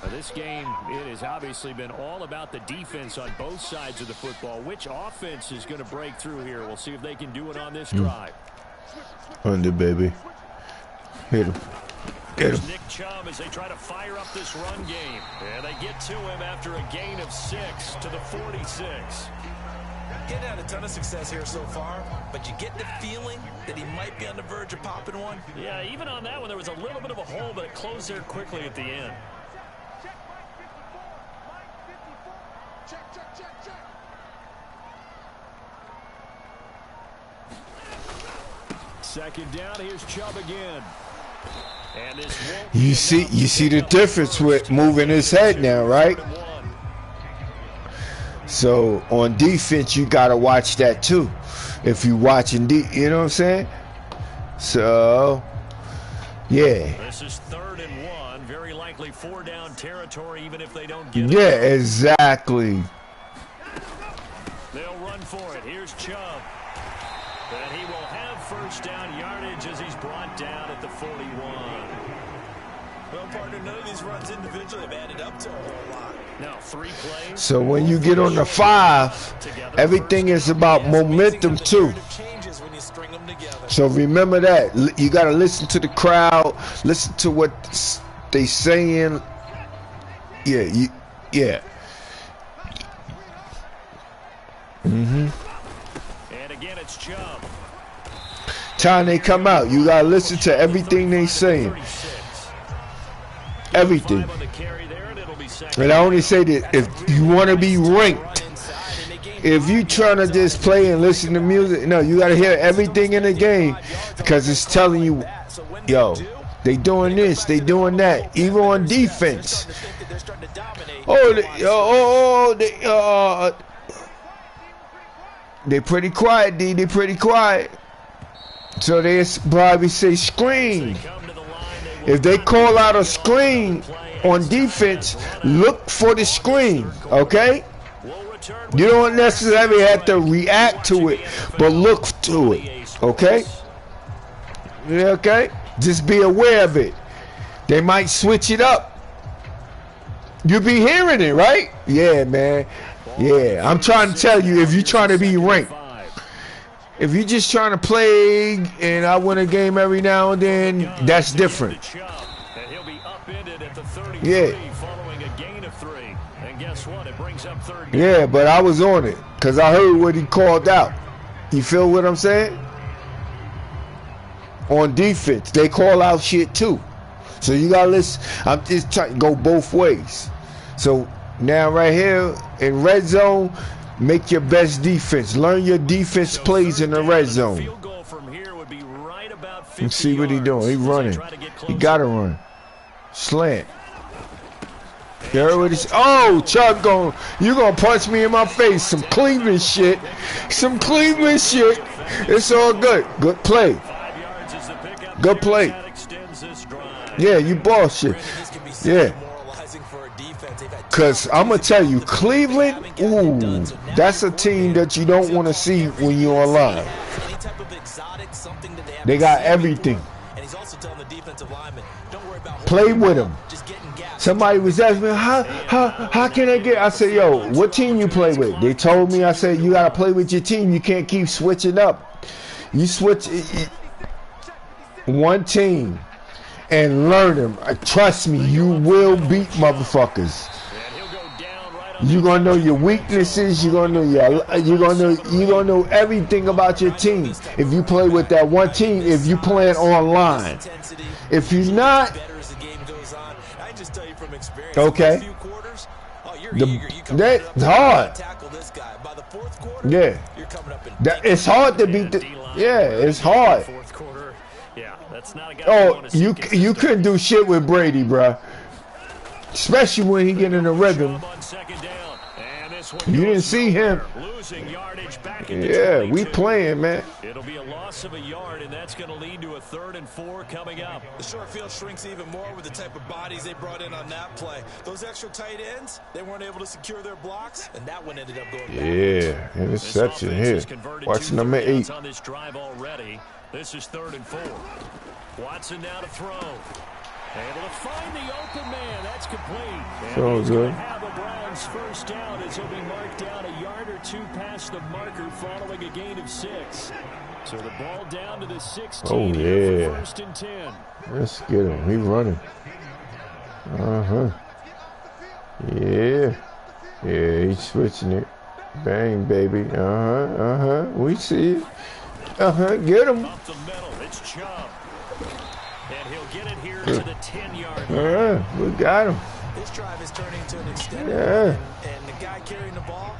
S5: Now, this game, it has obviously been all about the defense on both sides of the football. Which offense is going to break through here? We'll see if they can do it on this drive.
S3: Under, baby. Hit him. Get him.
S5: Nick Chubb as they try to fire up this run game. And they get to him after a gain of 6 to the 46.
S2: Getting had a ton of success here so far, but you get the feeling that he might be on the verge of popping one.
S5: Yeah, even on that one, there was a little bit of a hole, but it closed there quickly at the end. Second down, here's Chubb again. And this
S3: You see the difference with moving his head now, right? So on defense, you gotta watch that too. If you watching you know what I'm saying? So yeah.
S5: This is 3rd and 1, very likely 4-down territory, even if they don't get it.
S3: Yeah, exactly.
S5: They'll run for it. Here's Chubb. And he will have first down yardage as he's brought down at the 41.
S2: Well, partner, none of these runs individually have added up to a whole lot.
S5: Now 3 plays.
S3: So when you get on the 5, everything is about momentum too. So remember that. You got to listen to the crowd, listen to what they saying. Yeah, yeah.
S5: And again, it's Chubb.
S3: Time they come out, you got to listen to everything they saying. Everything. And I only say that if you want to be ranked, if you trying to just play and listen to music, no, you got to hear everything in the game because it's telling you, yo, they doing this, they doing that. Even on defense, They pretty quiet, D. They pretty quiet. So they probably say screen. If they call out a screen on defense, look for the screen, okay? You don't necessarily have to react to it, but look to it, okay? Yeah, okay? Just be aware of it. They might switch it up. You be hearing it, right? Yeah, man. Yeah, I'm trying to tell you, if you're trying to be ranked, if you're just trying to play and I win a game every now and then, that's different. Yeah. Yeah, but I was on it because I heard what he called out. You feel what I'm saying? On defense, they call out shit too. So you gotta listen. I'm just trying to go both ways. So now right here in red zone, make your best defense. Learn your defense plays in the red zone. And see what he doing. He running. He gotta run. Slant. You heard what he said? Oh, Chuck, you gonna punch me in my face. Some Cleveland shit. Some Cleveland shit. It's all good. Good play. Good play. Yeah, you bullshit. Yeah. Because I'm going to tell you, Cleveland, ooh, that's a team that you don't want to see when you're online. They got everything. Play with them. Somebody was asking me, how can I get? I said, yo, what team you play with? They told me, I said, you got to play with your team. You can't keep switching up. You switch one team and learn them. Trust me, you will beat motherfuckers. You're gonna know your weaknesses. You're gonna know everything about your team if you play with that one team. If you playing online, if you're not, okay, that's hard. Yeah, it's hard to beat the. Yeah, it's hard. Oh, you couldn't do shit with Brady, bruh. Especially when he get in a rhythm. You didn't see him. Yeah, we playing, man.
S5: It'll be a loss of a yard, and that's going to lead to a 3rd and 4 coming up.
S2: The short field shrinks even more with the type of bodies they brought in on that play. Those extra tight ends, they weren't able to secure their blocks, and that one ended up going back.
S3: Yeah, interception here. Watch number 8.
S5: On this drive already. This is 3rd and 4. Watson now to throw. Able to find the open man. That's complete.
S3: So good.
S5: Have a Browns first down as he'll be marked down a yard or two past the marker following a gain of 6. So the ball down to the 16.
S3: Oh, yeah.
S5: For 1st and 10.
S3: Let's get him. He running. Yeah. Yeah, he's switching it. Bang, baby. We see it. Get him.
S5: Up the middle. It's Chubb. And he'll get it here to the 10-yard line.
S3: We got him.
S2: This drive is turning into an extended
S3: run,
S2: and the guy carrying the ball,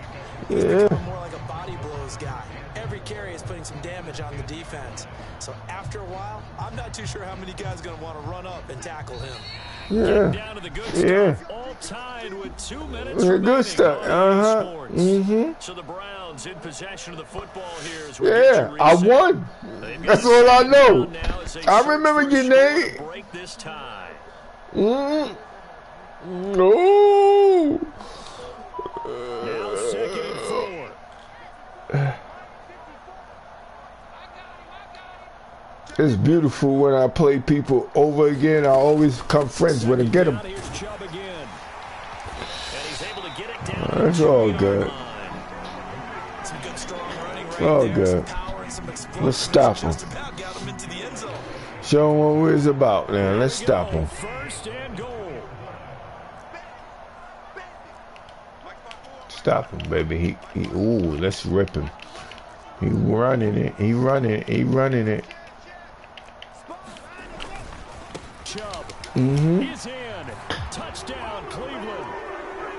S2: he's becoming more like a body blows guy. Every carry is putting some damage on the defense. So after a while, I'm not too sure how many guys are going to want to run up and tackle him.
S3: Yeah.
S5: Down to the good stuff. All tied with 2 minutes
S3: good stuff.
S5: So the Browns in possession of the football here.
S3: Yeah, I won. That's all I know. I remember your name.
S5: Break this tie.
S3: No.
S5: Now 2nd and 4.
S3: It's beautiful when I play people over again. I always become friends with them. Get them. That's all good. All good. Let's stop him. Show him what it's about now. Let's stop him. Stop him, baby. Ooh, let's rip him. He running it. He running it.
S5: He's in. Touchdown, Cleveland.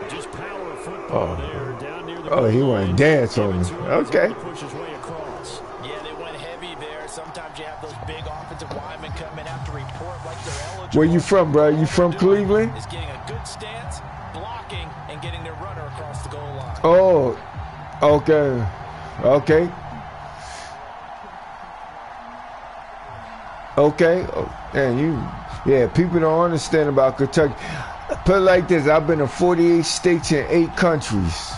S5: Just power football there. Down near the
S3: he went dance on me. Okay.
S5: Push his way across.
S2: Yeah, they went heavy there. Sometimes you have those big offensive linemen come in, have to report like they're eligible.
S3: Where you from, bro? You from Cleveland?
S2: Is getting a good stance, blocking and getting their runner across the goal line.
S3: Oh, okay. Okay. Okay. Oh, and yeah, people don't understand about Kentucky. Put it like this, I've been in 48 states and 8 countries.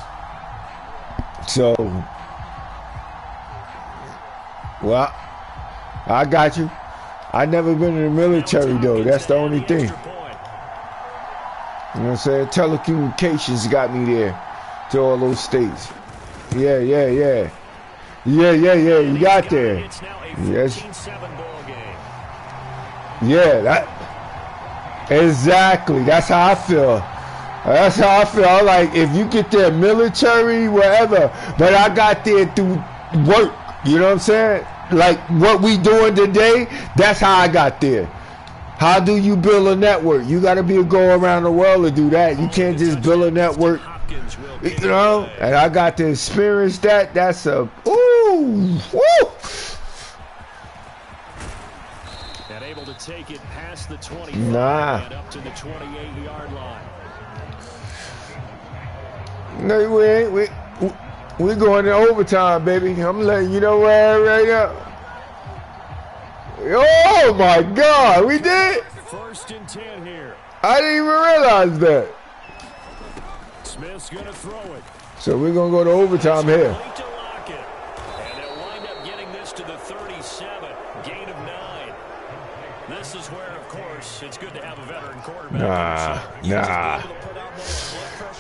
S3: So, well, I got you. I never been in the military though. That's the only thing. You know what I'm saying? Telecommunications got me there to all those states. Yeah. You got there. Yes. Yeah, that. Exactly. That's how I feel. That's how I feel. I'm like, if you get there military, whatever, but I got there through work. You know what I'm saying? Like what we doing today, that's how I got there. How do you build a network? You got to be a go around the world to do that. You can't just build a network, you know? And I got to experience that. That's a, ooh, woo.
S5: And able to take it past the 25 and up to the 28-yard line.
S3: No, we ain't. We going to overtime, baby. I'm letting you know right now. Oh my God, we did.
S5: 1st and 10 here.
S3: I didn't even realize that.
S5: Smith's gonna throw it.
S3: So we're gonna go to overtime here.
S5: And they'll wind up getting this to the 37. Gain of 9. This is where, of course, it's good to have a veteran quarterback.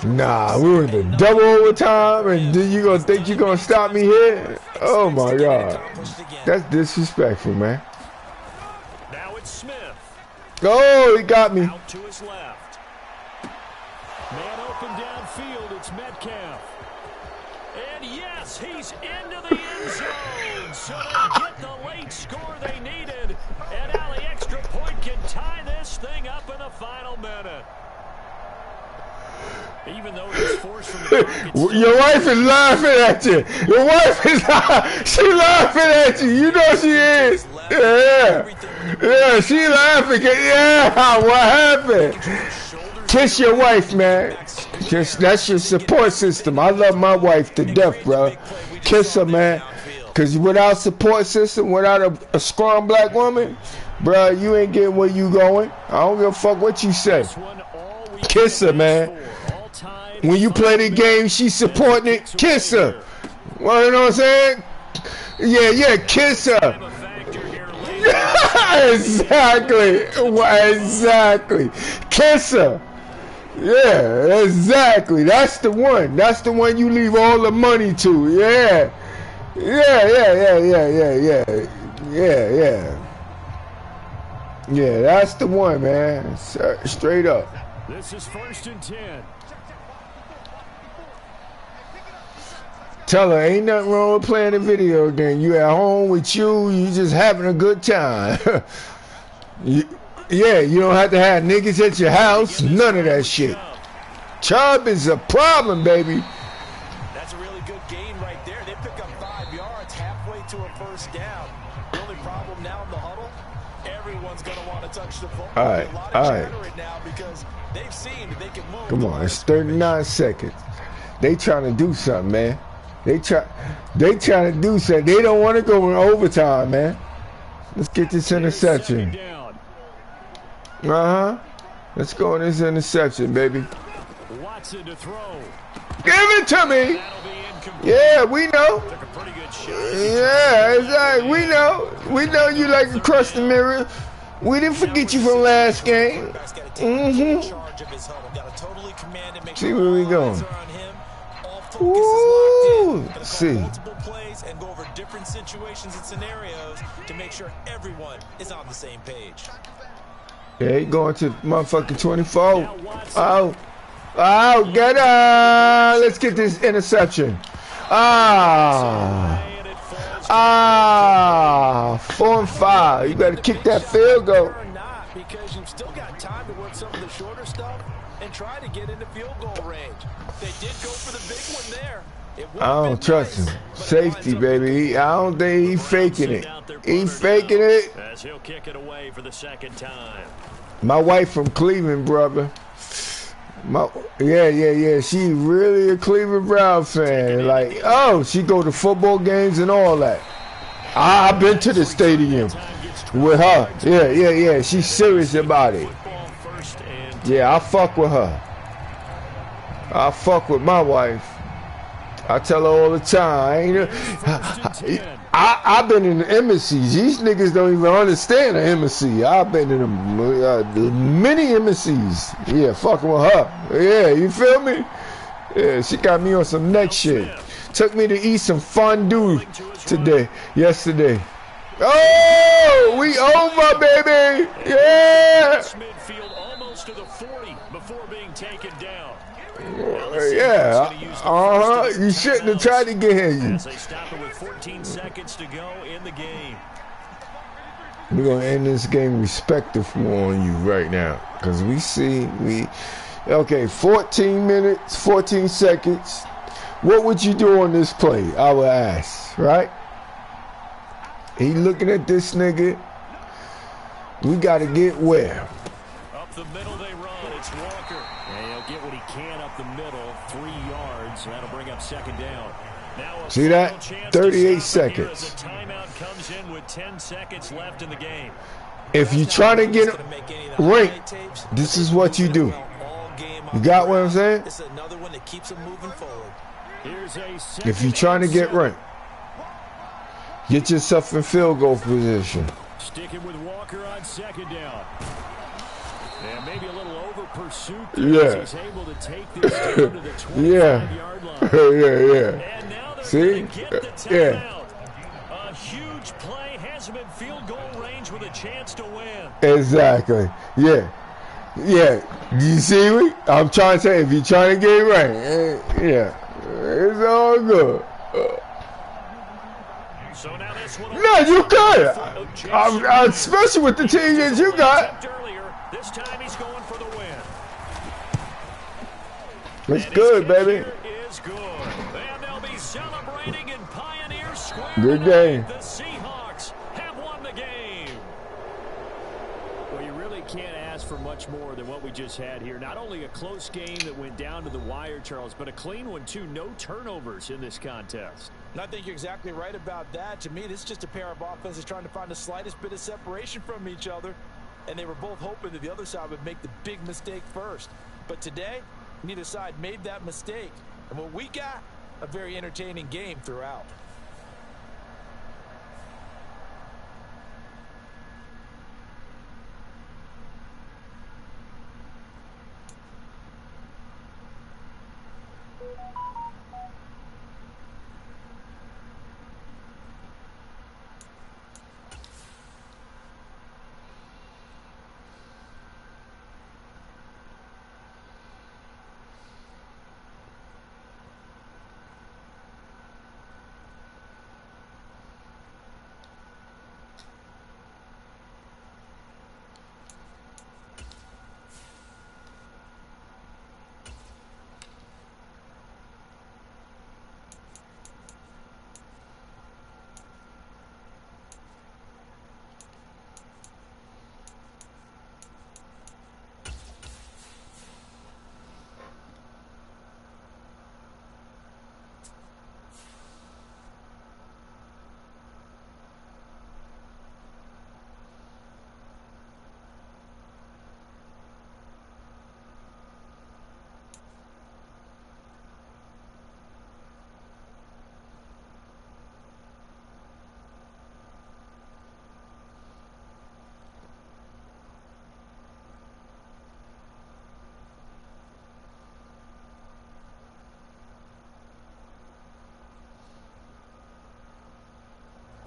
S3: Nah, we were in the double overtime, and then you gonna think you gonna stop me here? Oh my God, that's disrespectful, man.
S5: Now it's Smith.
S3: Oh, he got me.
S5: Out to his left. Man open downfield. It's Metcalf. And yes, he's into the end zone. So they get the late score they needed. And now the extra point can tie this thing up in the final minute. Even though it was forced from the pocket.
S3: Your wife is laughing at you. Your wife is she laughing at you. You know she is. Yeah, she laughing. Yeah, what happened? Kiss your wife, man. That's your support system. I love my wife to death, bro. Kiss her, man. Because without support system, without a strong black woman, bro, you ain't getting where you going. I don't give a fuck what you say. Kiss her, man. When you play the game, she's supporting it. Kiss her. Well, you know what I'm saying? Yeah, kiss her. Exactly. Kiss her. Yeah, exactly. That's the one. That's the one you leave all the money to. Yeah, that's the one, man. Straight up.
S5: This is 1st and 10.
S3: Tell her, ain't nothing wrong with playing a video game. You at home with you just having a good time. You don't have to have niggas at your house. None of that shit. Chubb is a problem, baby.
S2: That's a really good gain right there. They pick up 5 yards halfway to a 1st down. The only problem now in the huddle, everyone's going to want to touch the football.
S3: All right.
S2: Now because they've seen that they can move.
S3: Come on, it's 39 seconds. They trying to do something, man. They trying to do something. They don't want to go in overtime, man. Let's get this interception. Let's go in this interception, baby.
S5: Watson to throw.
S3: Give it to me. Yeah, we know. Yeah, exactly. We know you like to crush the mirror. We didn't forget you from last game. See where we going. Ooh, see.
S2: Multiple plays and go over different situations and scenarios to make sure everyone is on the same page.
S3: Yeah, he going to motherfucking 24. Oh, get her. Let's get this interception. 4 and 5. You better kick that field goal.
S2: Because you've still got time to work some of the shorter stuff and try to get into field goal range. They did go for the big one there.
S3: I don't trust him. Safety, baby. I don't think he's faking it. He's faking it.
S5: As he'll kick it away for the 2nd time.
S3: My wife from Cleveland, brother. Yeah. She really a Cleveland Brown fan. Like, oh, she go to football games and all that. I've been to the stadium with her. Yeah. She's serious about it. Yeah, I fuck with her. I fuck with my wife. I tell her all the time. I've been in the embassies. These niggas don't even understand the embassy. I've been in many embassies. Yeah, fucking with her. Yeah, you feel me? Yeah, she got me on some neck shit. Took me to eat some fondue yesterday. Oh, we over, baby. Yeah.
S5: Midfield almost to the 40 before being taken down.
S3: Yeah. You shouldn't have tried to get him.
S5: As they stop it with 14 seconds to go in the game.
S3: We're going to end this game respectful on you right now. Because okay, 14 minutes, 14 seconds. What would you do on this play? I would ask, right? He looking at this nigga. We got to get where?
S5: Up the middle they run. It's Walker. And he'll get what he can up the middle. 3 yards. So that'll bring up second down. Now
S3: see that? 38 seconds.
S5: As a timeout comes in with 10 seconds left in the game.
S3: If you try to get ranked, this is what you do. You got what I'm saying?
S2: This is another one that keeps him moving forward.
S3: If you're trying to get ranked, get yourself in field goal position.
S5: Sticking with Walker on second down. Yeah, maybe a little over pursuit.
S3: Yeah.
S5: He's able to take this down to the 25-yard line.
S3: Yeah.
S5: And now they're
S3: see?
S5: going to get the timeout. A huge play has him in field goal range with a chance to win.
S3: Exactly. Yeah. You see me? I'm trying to say, if you're trying to get ranked, yeah. It's all good.
S5: So now this one
S3: no, you could. Especially with the team that you got.
S5: This time he's going for the win.
S3: It's good, baby.
S5: Is good. And they'll be celebrating in Pioneer Square.
S3: Good game.
S5: The Seahawks have won the game. Well, you really can't ask for much more than what we just had here. Not only a close game that went down to the wire, Charles, but a clean one too. No turnovers in this contest.
S2: And I think you're exactly right about that. To me, this is just a pair of offenses trying to find the slightest bit of separation from each other. And they were both hoping that the other side would make the big mistake first. But today, neither side made that mistake. And what we got, a very entertaining game throughout.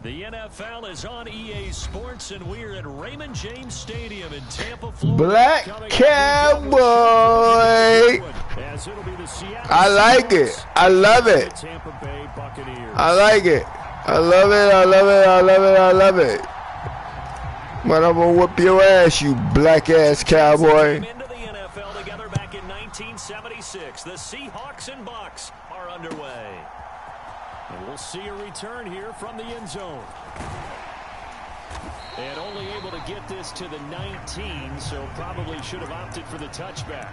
S5: The NFL is on EA Sports, and we're at Raymond James Stadium in Tampa, Florida.
S3: Black Cowboy. I like it. I love it.
S5: Tampa Bay Buccaneers.
S3: I like it. I love it. I love it. I love it. I love it. But I'm gonna whoop your ass, you black ass cowboy.
S5: Into the NFL together back in 1976. The Seahawks and Bucs are underway. And we'll see a return here from the end zone. And only able to get this to the 19, so probably should have opted for the touchback.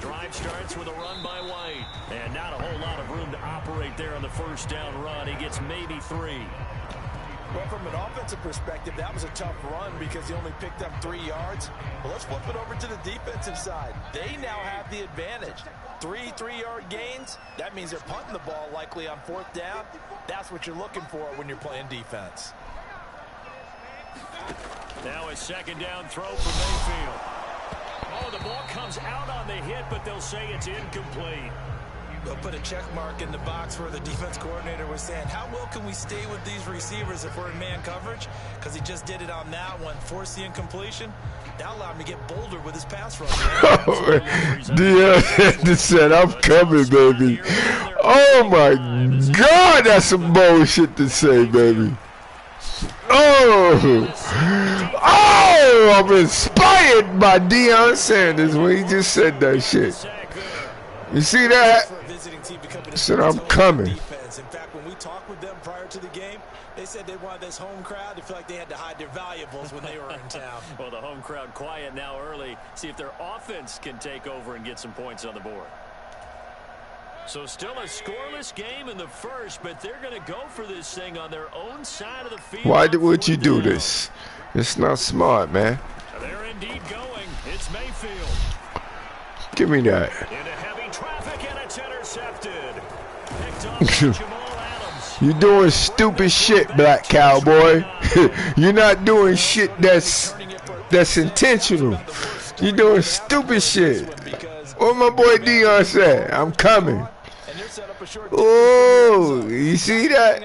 S1: The drive starts with a run by White. And not a whole lot of room to operate there on the first down run. He gets maybe 3.
S2: Well, from an offensive perspective, that was a tough run because he only picked up 3 yards. Well, let's flip it over to the defensive side. They now have the advantage. 3 3-yard gains. That means they're punting the ball likely on 4th down. That's what you're looking for when you're playing defense.
S1: Now a second down throw for Mayfield. Oh, the ball comes out on the hit, but they'll say it's incomplete.
S2: They'll put a check mark in the box where the defense coordinator was saying, how well can we stay with these receivers if we're in man coverage? Because he just did it on that one, forced the incompletion. That allowed him to get bolder with his pass rush.
S3: Dion said, I'm coming, baby. Oh, my God, that's some bullshit to say, baby. Oh, I'm inspired by Deion Sanders when he just said that shit. You see that? I said, I'm coming.
S2: In fact, when we talked with them prior to the game, they said they wanted this home crowd to feel like they had to hide their valuables when they were in town.
S1: Well, the home crowd quiet now early. See if their offense can take over and get some points on the board. So still a scoreless game in the first, but they're going to go for this thing on their own side of the field.
S3: Why would you do this? It's not smart, man.
S1: They're indeed going. It's Mayfield.
S3: Give me that.
S1: Into heavy traffic, and it's intercepted. Picked up by Jamal Adams.
S3: You're doing stupid shit, Black Cowboy. You're not doing shit that's intentional. You're doing stupid shit. What my boy Deion said, I'm coming. Oh, you see that?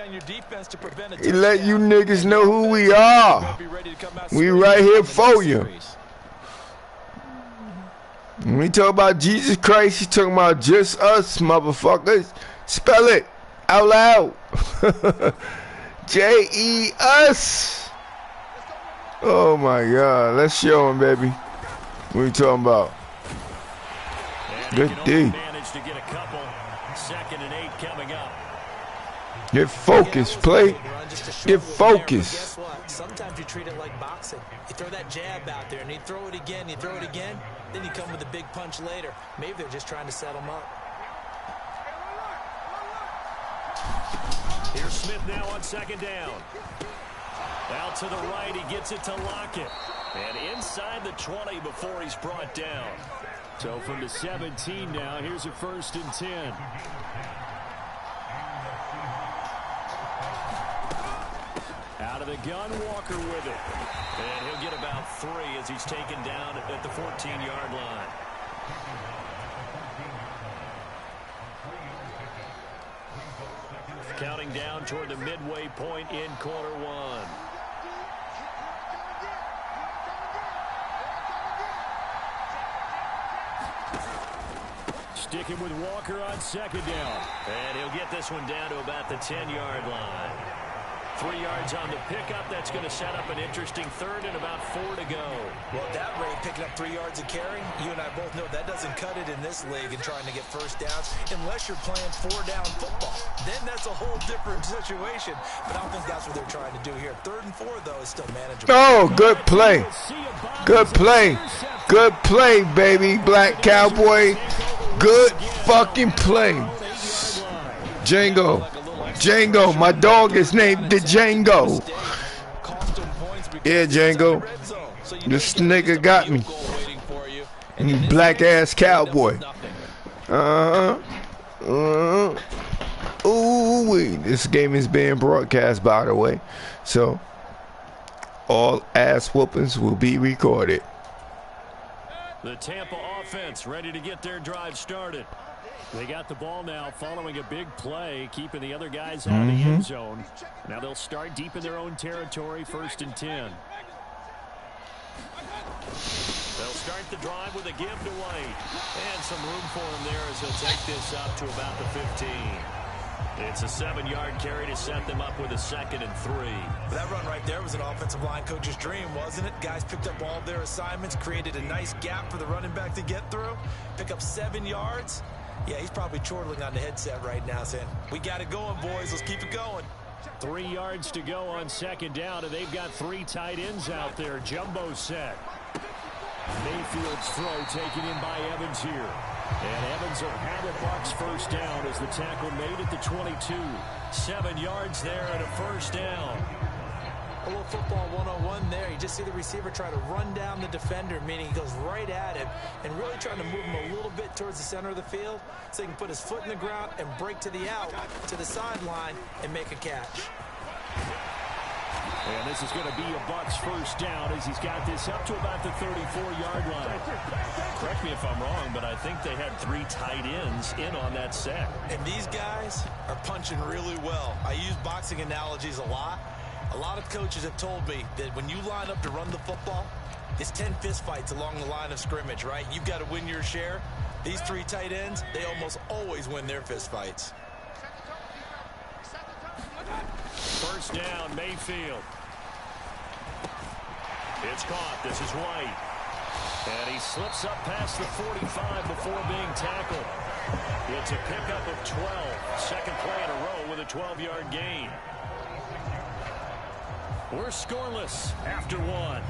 S3: He let you niggas know who we are. We right here for you. When we talk about Jesus Christ, he's talking about just us, motherfuckers. Spell it out loud. J-E-us. Oh my God. Let's show him, baby. What are you talking about? Good D.
S1: To get a couple. 2nd and 8 coming up.
S3: Get focused, play. Get focused.
S2: Guess what? Sometimes you treat it like boxing. You throw that jab out there, and you throw it again, you throw it again, then you come with a big punch later. Maybe they're just trying to set them up.
S1: Here's Smith now on 2nd down. Out to the right, he gets it to Lockett. And inside the 20 before he's brought down. So from the 17 now, here's a 1st and 10. Out of the gun, Walker with it. And he'll get about 3 as he's taken down at the 14-yard line. Counting down toward the midway point in quarter 1. Sticking with Walker on 2nd down. And he'll get this one down to about the 10-yard line. 3 yards on the pickup. That's going to set up an interesting 3rd and about 4 to go.
S2: Well, at that rate, picking up 3 yards a carry, you and I both know that doesn't cut it in this league and trying to get 1st downs unless you're playing 4-down football. Then that's a whole different situation. But I don't think that's what they're trying to do here. 3rd and 4, though, is still manageable.
S3: Oh, good play. Good play. Good play, baby. Black Cowboy. Good fucking play. Django. Django, my dog is named the Django. Yeah, Django. This nigga got me. Black ass cowboy. Ooh, this game is being broadcast, by the way. So all ass whoopings will be recorded.
S1: The Tampa offense ready to get their drive started. They got the ball now following a big play, keeping the other guys out of the end zone. Now they'll start deep in their own territory, 1st and 10. They'll start the drive with a give to White. And some room for him there as he'll take this up to about the 15. It's a 7-yard carry to set them up with a 2nd and 3.
S2: That run right there was an offensive line coach's dream, wasn't it? Guys picked up all their assignments, created a nice gap for the running back to get through, pick up 7 yards. Yeah, he's probably chortling on the headset right now saying, we got it going, boys. Let's keep it going.
S1: 3 yards to go on 2nd down, and they've got 3 tight ends out there. Jumbo set. Mayfield's throw taken in by Evans here.
S5: And Evans will have a Bucs first down as the tackle made at the 22. 7 yards there and a first down.
S2: A little football 101 there. You just see the receiver try to run down the defender, meaning he goes right at him and really trying to move him a little bit towards the center of the field so he can put his foot in the ground and break to the out, to the sideline, and make a catch.
S5: And this is going to be a Bucs first down as he's got this up to about the 34-yard line. Correct me if I'm wrong, but I think they had 3 tight ends in on that set.
S2: And these guys are punching really well. I use boxing analogies a lot. A lot of coaches have told me that when you line up to run the football, it's 10 fist fights along the line of scrimmage, right? You've got to win your share. These 3 tight ends, they almost always win their fist fights.
S5: First down, Mayfield. It's caught. This is White. And he slips up past the 45 before being tackled. It's a pickup of 12. Second play in a row with a 12-yard gain. We're scoreless after 1.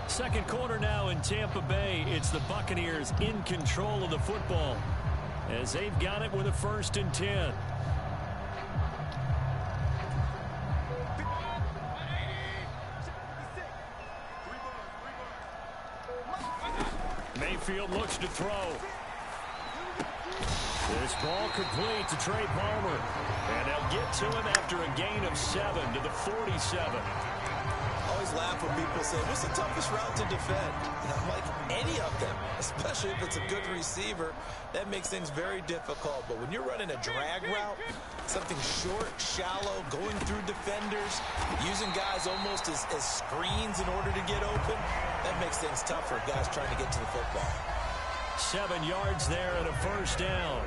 S5: Second quarter now in Tampa Bay. It's the Buccaneers in control of the football as they've got it with a 1st and 10. Mayfield looks to throw. This ball complete to Trey Palmer. And they'll get to him after a gain of 7 to the 47.
S2: I always laugh when people say, what's the toughest route to defend? And I'm like, any of them, especially if it's a good receiver. That makes things very difficult. But when you're running a drag route, something short, shallow, going through defenders, using guys almost as screens in order to get open, that makes things tough for guys trying to get to the football.
S5: 7 yards there and a first down.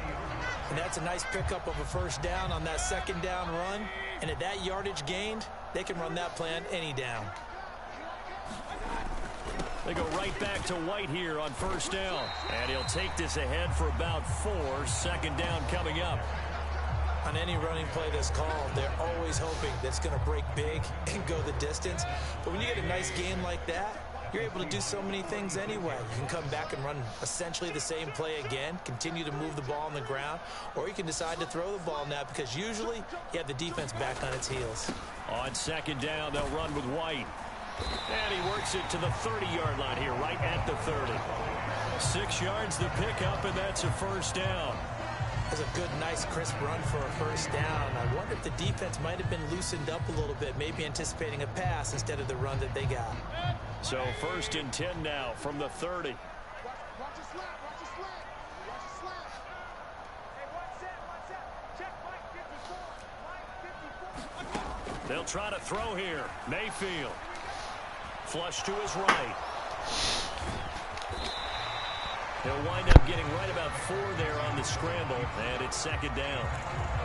S2: And that's a nice pickup of a first down on that second down run. And at that yardage gained, they can run that play on any down.
S5: They go right back to White here on first down. And he'll take this ahead for about 4. Second down coming up.
S2: On any running play that's called, they're always hoping that it's going to break big and go the distance. But when you get a nice gain like that, you're able to do so many things anyway. You can come back and run essentially the same play again, continue to move the ball on the ground, or you can decide to throw the ball now because usually you have the defense back on its heels.
S5: On second down, they'll run with White. And he works it to the 30-yard line here, right at the 30. 6 yards the pickup, and that's a first down.
S2: That's a good, nice, crisp run for a first down. I wonder if the defense might have been loosened up a little bit, maybe anticipating a pass instead of the run that they got.
S5: So 1st and 10 now from the 30.
S4: Watch your slant, watch your slant, watch your slant. Hey, one set. Check Mike 54.
S5: They'll try to throw here. Mayfield. Flush to his right. He'll wind up getting right about 4 there on the scramble, and it's second down.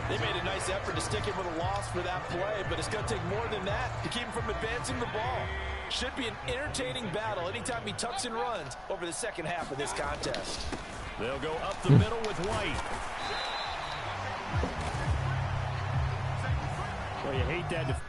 S7: They made a nice effort to stick him with a loss for that play, but it's going to take more than that to keep him from advancing the ball. Should be an entertaining battle anytime he tucks and runs over the second half of this contest.
S5: They'll go up the middle with White. Well, you hate that.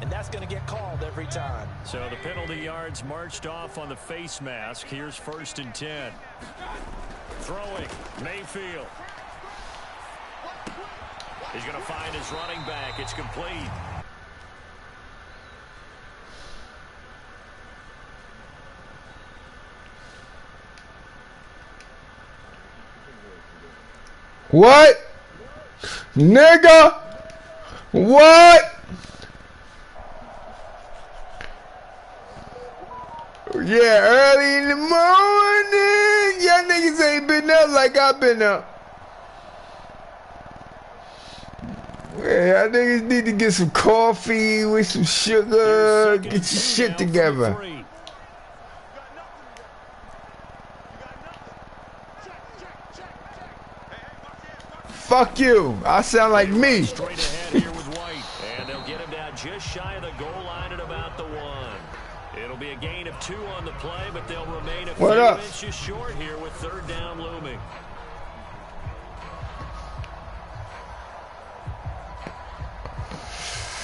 S2: And that's going to get called every time.
S5: So the penalty yards marched off on the face mask. Here's 1st and 10. Throwing, Mayfield. He's going to find his running back. It's complete.
S3: What? Nigga? What? Yeah, early in the morning. Y'all niggas ain't been up like I've been up. Yeah, y'all niggas need to get some coffee with some sugar. Get your shit together. Fuck you. I sound like me.
S5: Straight ahead here with White. And they'll get him down just shy of the goal line at about the 1.
S1: It'll be a gain of 2 on the play, but they'll remain a
S3: What
S1: few
S3: up?
S1: inches short here with 3rd down looming.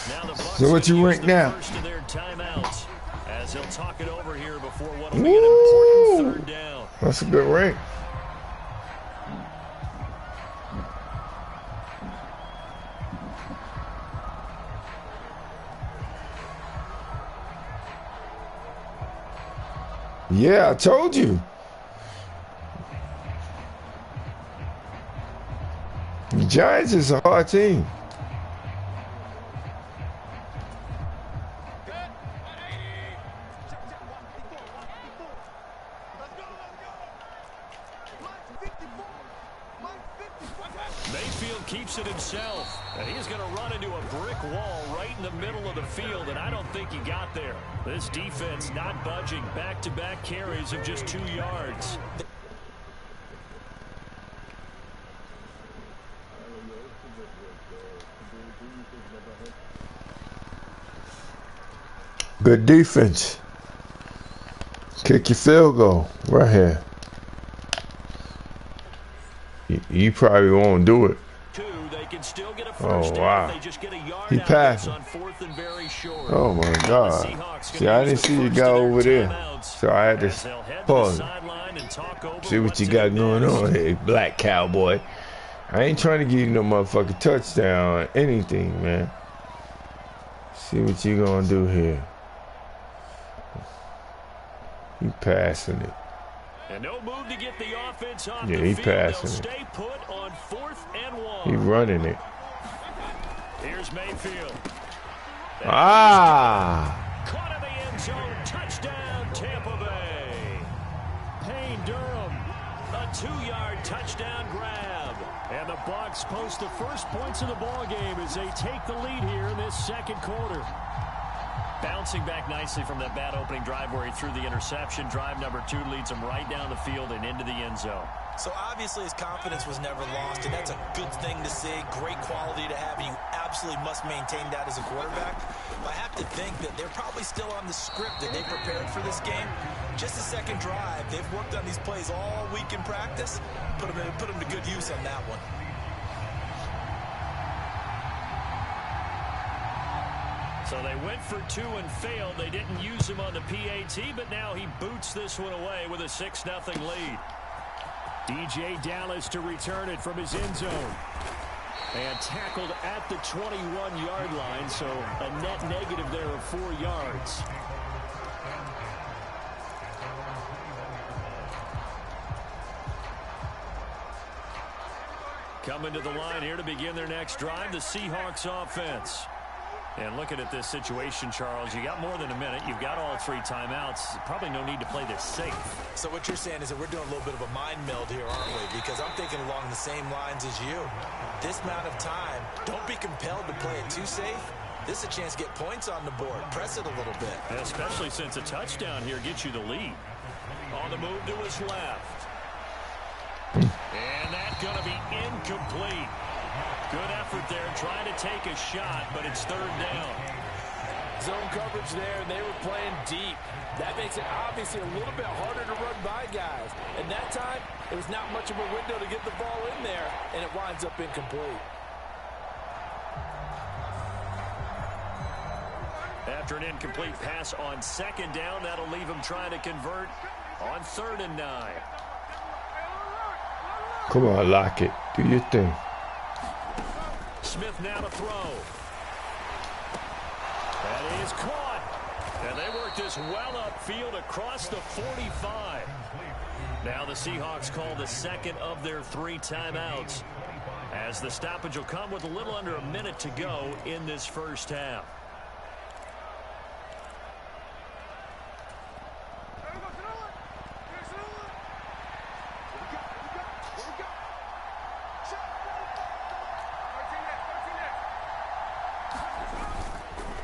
S1: Now the Bucs
S3: So what you rank now?
S1: first of their timeouts as they'll talk it over here before what will be an important 3rd down.
S3: That's a good rank. Yeah, I told you. The Giants is a hard team.
S1: Mayfield keeps it himself, and he's going to run into a brick wall right in the middle of the field, and I don't think he got there. This defense not budging. Back-to-back carries of just 2 yards.
S3: Good defense. Kick your field goal right here. You probably won't do it.
S1: They can still get a first down.
S3: Wow.
S1: They just get a yard
S3: He
S1: out
S3: passed.
S1: on 4th and very short.
S3: Oh my God. See, I didn't see you go over there. So I had to pause. See what you got going on here, black cowboy. I ain't trying to give you no motherfucking touchdown or anything, man. See what you gonna do here. He passing it.
S1: And no move to get the offense off
S3: Yeah,
S1: the
S3: he
S1: field.
S3: passing
S1: They'll
S3: it.
S1: stay put on 4th and 1.
S3: He running it.
S1: Here's Mayfield.
S3: Ah!
S1: Caught in the end zone. Touchdown, Tampa Bay. Payne Durham. A 2-yard touchdown grab. And the Bucs post the first points of the ball game as they take the lead here in this 2nd quarter. Bouncing back nicely from that bad opening drive where he threw the interception. Drive number 2 leads him right down the field and into the end zone.
S2: So obviously his confidence was never lost, and that's a good thing to see. Great quality to have, and you absolutely must maintain that as a quarterback. I have to think that they're probably still on the script that they prepared for this game. Just the 2nd drive, they've worked on these plays all week in practice. Put them to good use on that one.
S1: So they went for 2 and failed. They didn't use him on the PAT, but now he boots this one away with a 6-0 lead. DJ Dallas to return it from his end zone. And tackled at the 21-yard line, so a net negative there of 4 yards. Coming to the line here to begin their next drive, the Seahawks offense. And looking at this situation, Charles, you got more than a minute. You've got all 3 timeouts. Probably no need to play this safe.
S2: So what you're saying is that we're doing a little bit of a mind meld here, aren't we? Because I'm thinking along the same lines as you. This amount of time, don't be compelled to play it too safe. This is a chance to get points on the board. Press it a little bit.
S1: And especially since a touchdown here gets you the lead. On the move to his left. And that's going to be incomplete. Good effort there, trying to take a shot, but it's 3rd down.
S7: Zone coverage there, and they were playing deep. That makes it obviously a little bit harder to run by guys. And that time, there was not much of a window to get the ball in there, and it winds up incomplete.
S1: After an incomplete pass on 2nd down, that'll leave him trying to convert on 3rd and 9.
S3: Come on, lock it. Do your thing.
S1: Smith now to throw. That is caught. And they work this well upfield across the 45. Now the Seahawks call the 2nd of their 3 timeouts, as the stoppage will come with a little under a minute to go in this first half.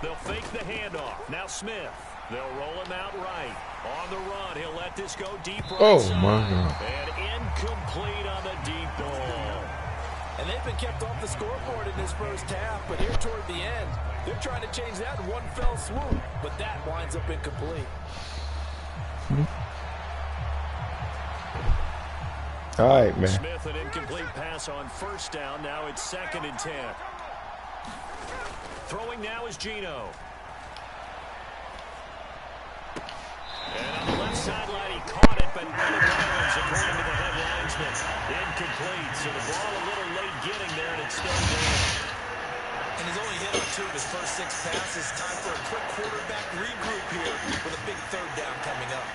S1: They'll fake the handoff. Now Smith. They'll roll him out right. On the run, he'll let this go deep right
S3: Oh,
S1: side.
S3: my God.
S1: And incomplete on the deep ball.
S7: And they've been kept off the scoreboard in this first half, but here toward the end, They're trying to change that in one fell swoop, but that winds up incomplete.
S3: All right, man.
S1: Smith, an incomplete pass on first down. Now it's 2nd and 10. Throwing now is Geno. And on the left sideline, he caught it, but out of bounds, according to the head linesman. Incomplete, so the ball a little late getting there, and it's still there.
S2: And he's only hit on 2 of his first 6 passes. Time for a quick quarterback regroup here with a big 3rd down coming up.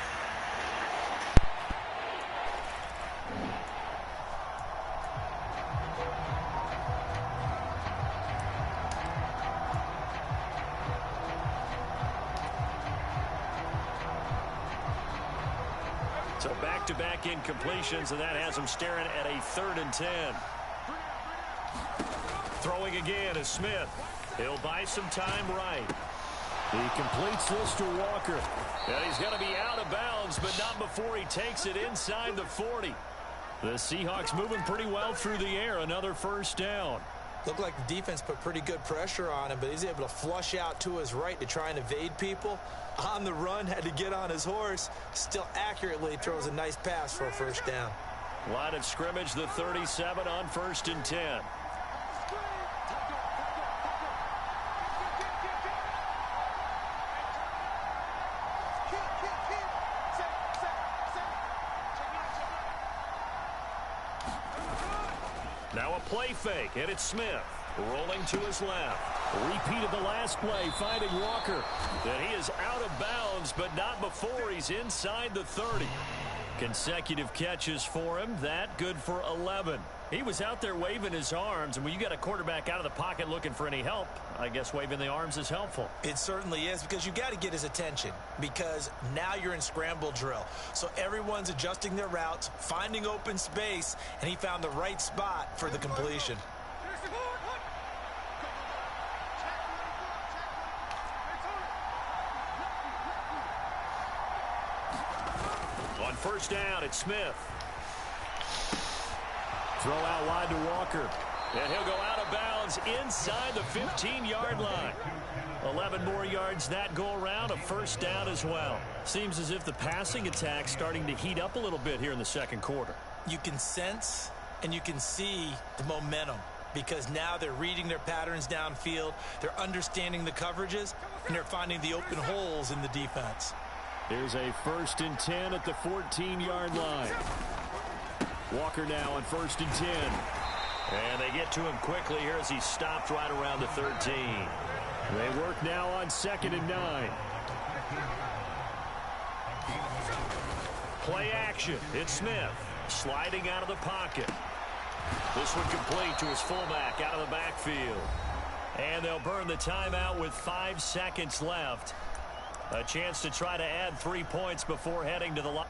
S1: So back-to-back incompletions, and that has him staring at a 3rd and 10. Throwing again is Smith. He'll buy some time right. He completes this to Walker. And he's going to be out of bounds, but not before he takes it inside the 40. The Seahawks moving pretty well through the air. Another 1st down.
S2: Looked like the defense put pretty good pressure on him, but he's able to flush out to his right to try and evade people. On the run, had to get on his horse. Still accurately throws a nice pass for a 1st down.
S1: Line of scrimmage, the 37 on 1st and 10. Now a play fake, and it's Smith. Rolling to his left. Repeat of the last play, finding Walker. And he is out of bounds, but not before he's inside the 30. Consecutive catches for him. That good for 11. He was out there waving his arms, and when you got a quarterback out of the pocket looking for any help, I guess waving the arms is helpful.
S2: It certainly is, because you got to get his attention, because now you're in scramble drill. So everyone's adjusting their routes, finding open space, and he found the right spot for the completion.
S1: On 1st down, it's Smith. Throw out wide to Walker. And he'll go out of bounds inside the 15-yard line. 11 more yards that go around, a 1st down as well. Seems as if the passing attack's starting to heat up a little bit here in the 2nd quarter.
S2: You can sense and you can see the momentum, because now they're reading their patterns downfield, they're understanding the coverages, and they're finding the open holes in the defense.
S1: Here's a 1st and 10 at the 14-yard line. Walker now on 1st and 10. And they get to him quickly here as he stopped right around the 13. They work now on 2nd and 9. Play action. It's Smith sliding out of the pocket. This one complete to his fullback out of the backfield. And they'll burn the timeout with 5 seconds left. A chance to try to add 3 points before heading to the line.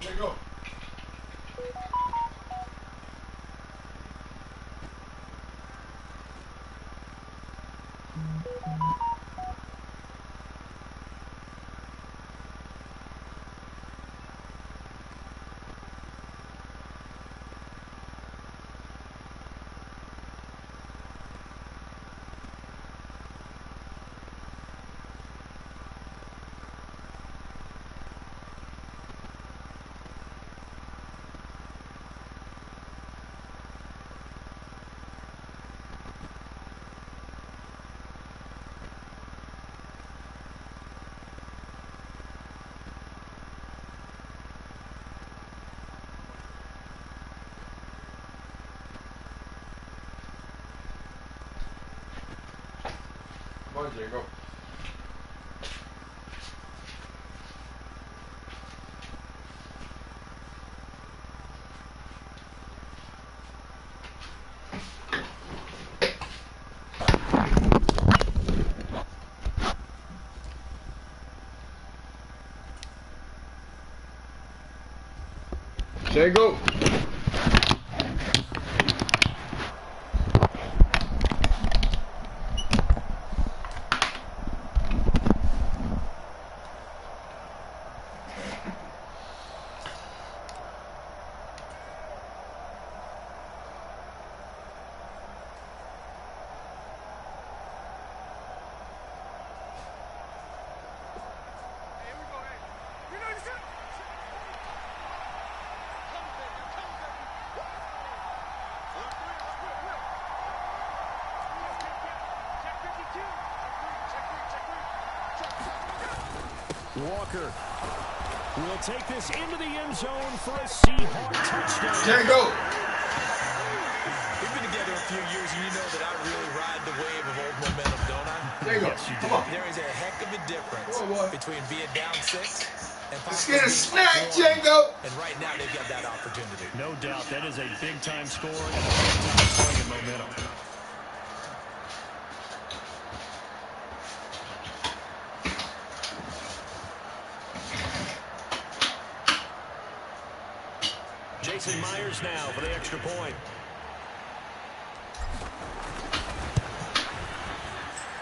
S3: There you go. Come on, Jago. Jago.
S5: Walker will take this into the end zone for a Seahawk touchdown.
S3: Django.
S2: We've been together a few years, and you know that I really ride the wave of old momentum, don't I?
S3: Django,
S2: Yes, you do.
S3: come on.
S2: There is a heck of a difference between being down 6 and
S3: Let's
S2: possibly
S3: get a
S2: being
S3: snack,
S2: up 1.
S3: Django.
S2: And right now, they've got that opportunity.
S5: No doubt that is a big-time score and a big-time swing in momentum. Jason Myers now for the extra point.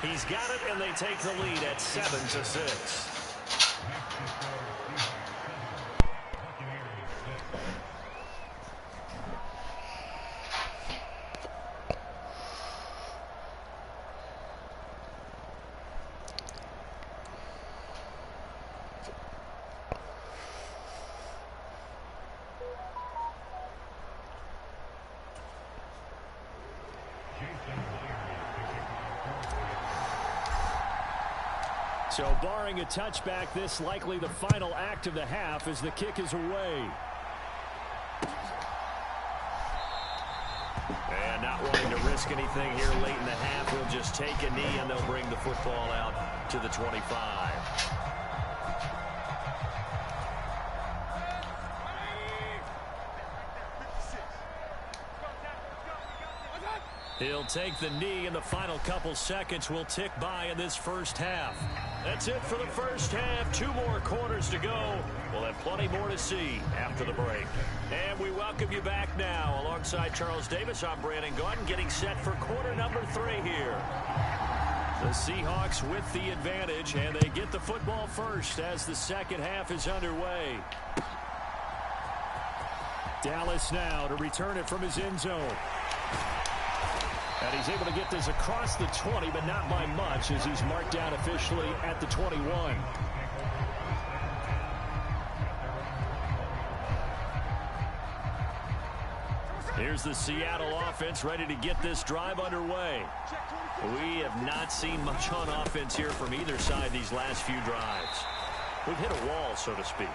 S5: He's got it, and they take the lead at 7-6. So barring a touchback, this likely the final act of the half as the kick is away. And not wanting to risk anything here late in the half, he'll just take a knee and they'll bring the football out to the 25. He'll take the knee, and the final couple seconds will tick by in this first half. That's it for the first half. 2 more quarters to go. We'll have plenty more to see after the break. And we welcome you back now. Alongside Charles Davis, I'm Brandon Gordon, getting set for quarter number 3 here. The Seahawks with the advantage, and they get the football first as the second half is underway. Dallas now to return it from his end zone. And he's able to get this across the 20, but not by much as he's marked down officially at the 21. Here's the Seattle offense ready to get this drive underway. We have not seen much on offense here from either side these last few drives. We've hit a wall, so to speak.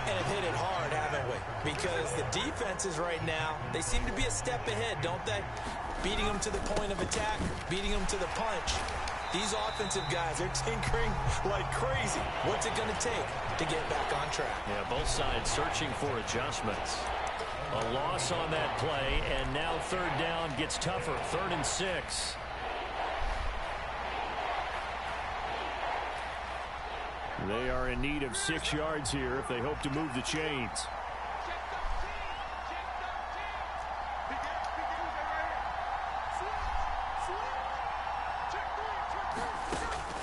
S2: And have hit it hard, haven't we? Because the defenses right now, they seem to be a step ahead, don't they? Beating them to the point of attack, beating them to the punch. These offensive guys, they're tinkering like crazy. What's it going to take to get back on track?
S5: Yeah, both sides searching for adjustments. A loss on that play, and now third down gets tougher. 3rd and 6. They are in need of 6 yards here if they hope to move the chains.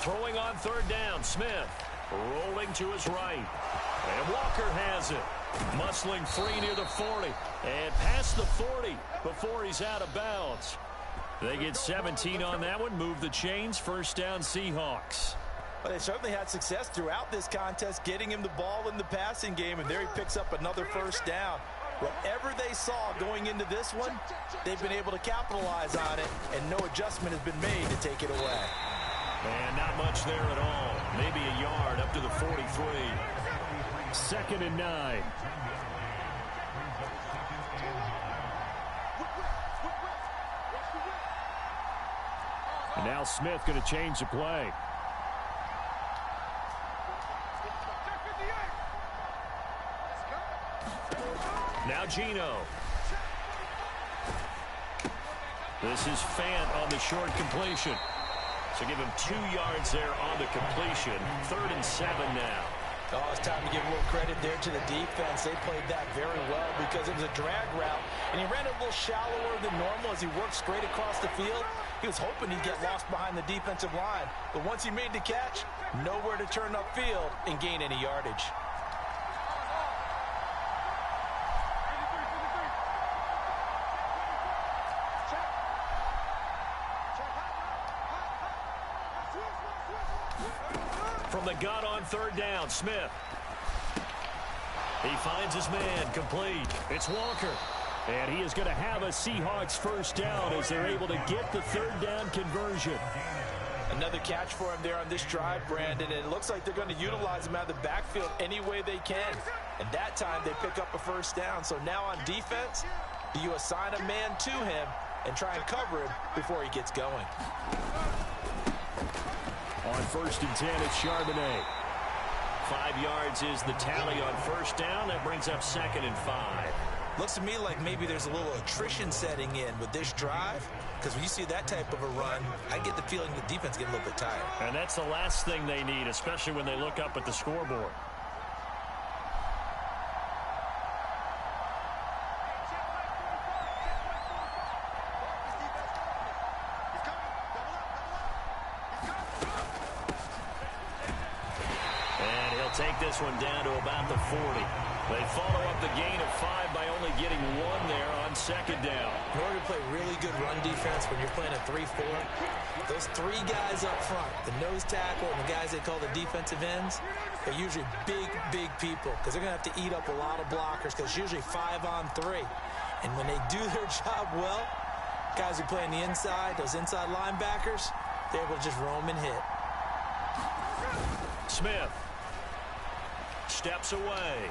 S5: Throwing on 3rd down, Smith rolling to his right. And Walker has it. Muscling free near the 40. And past the 40 before he's out of bounds. They get 17 on that one. Move the chains. 1st down, Seahawks.
S2: Well, they certainly had success throughout this contest, getting him the ball in the passing game, and there he picks up another 1st down. Whatever they saw going into this one, they've been able to capitalize on it, and no adjustment has been made to take it away.
S5: And not much there at all. Maybe a yard up to the 43. 2nd and 9. And now Smith going to change the play. Now Geno. This is Fant on the short completion. So give him 2 yards there on the completion. 3rd and 7 now.
S2: Oh, it's time to give a little credit there to the defense. They played that very well because it was a drag route, and he ran a little shallower than normal as he worked straight across the field. He was hoping he'd get lost behind the defensive line, but once he made the catch, nowhere to turn upfield and gain any yardage.
S5: From the gun on 3rd down, Smith. He finds his man, complete. It's Walker. And he is going to have a Seahawks 1st down as they're able to get the 3rd down conversion.
S2: Another catch for him there on this drive, Brandon, and it looks like they're going to utilize him out of the backfield any way they can. And that time they pick up a first down. So now on defense, you assign a man to him and try and cover him before he gets going.
S5: On 1st and 10, it's Charbonnet.
S1: 5 yards is the tally on first down. That brings up 2nd and 5.
S2: Looks to me like maybe there's a little attrition setting in with this drive, because when you see that type of a run, I get the feeling the defense getting a little bit tired.
S5: And that's the last thing they need, especially when they look up at the scoreboard.
S1: And he'll take this one down to about the 40. They follow up the gain of 5 by only getting 1 there on 2nd down.
S2: In order to play really good run defense when you're playing a 3-4, those 3 guys up front, the nose tackle and the guys they call the defensive ends, they're usually big, big people because they're going to have to eat up a lot of blockers because it's usually 5 on 3. And when they do their job well, guys who play on the inside, those inside linebackers, they're able to just roam and hit.
S1: Smith steps away.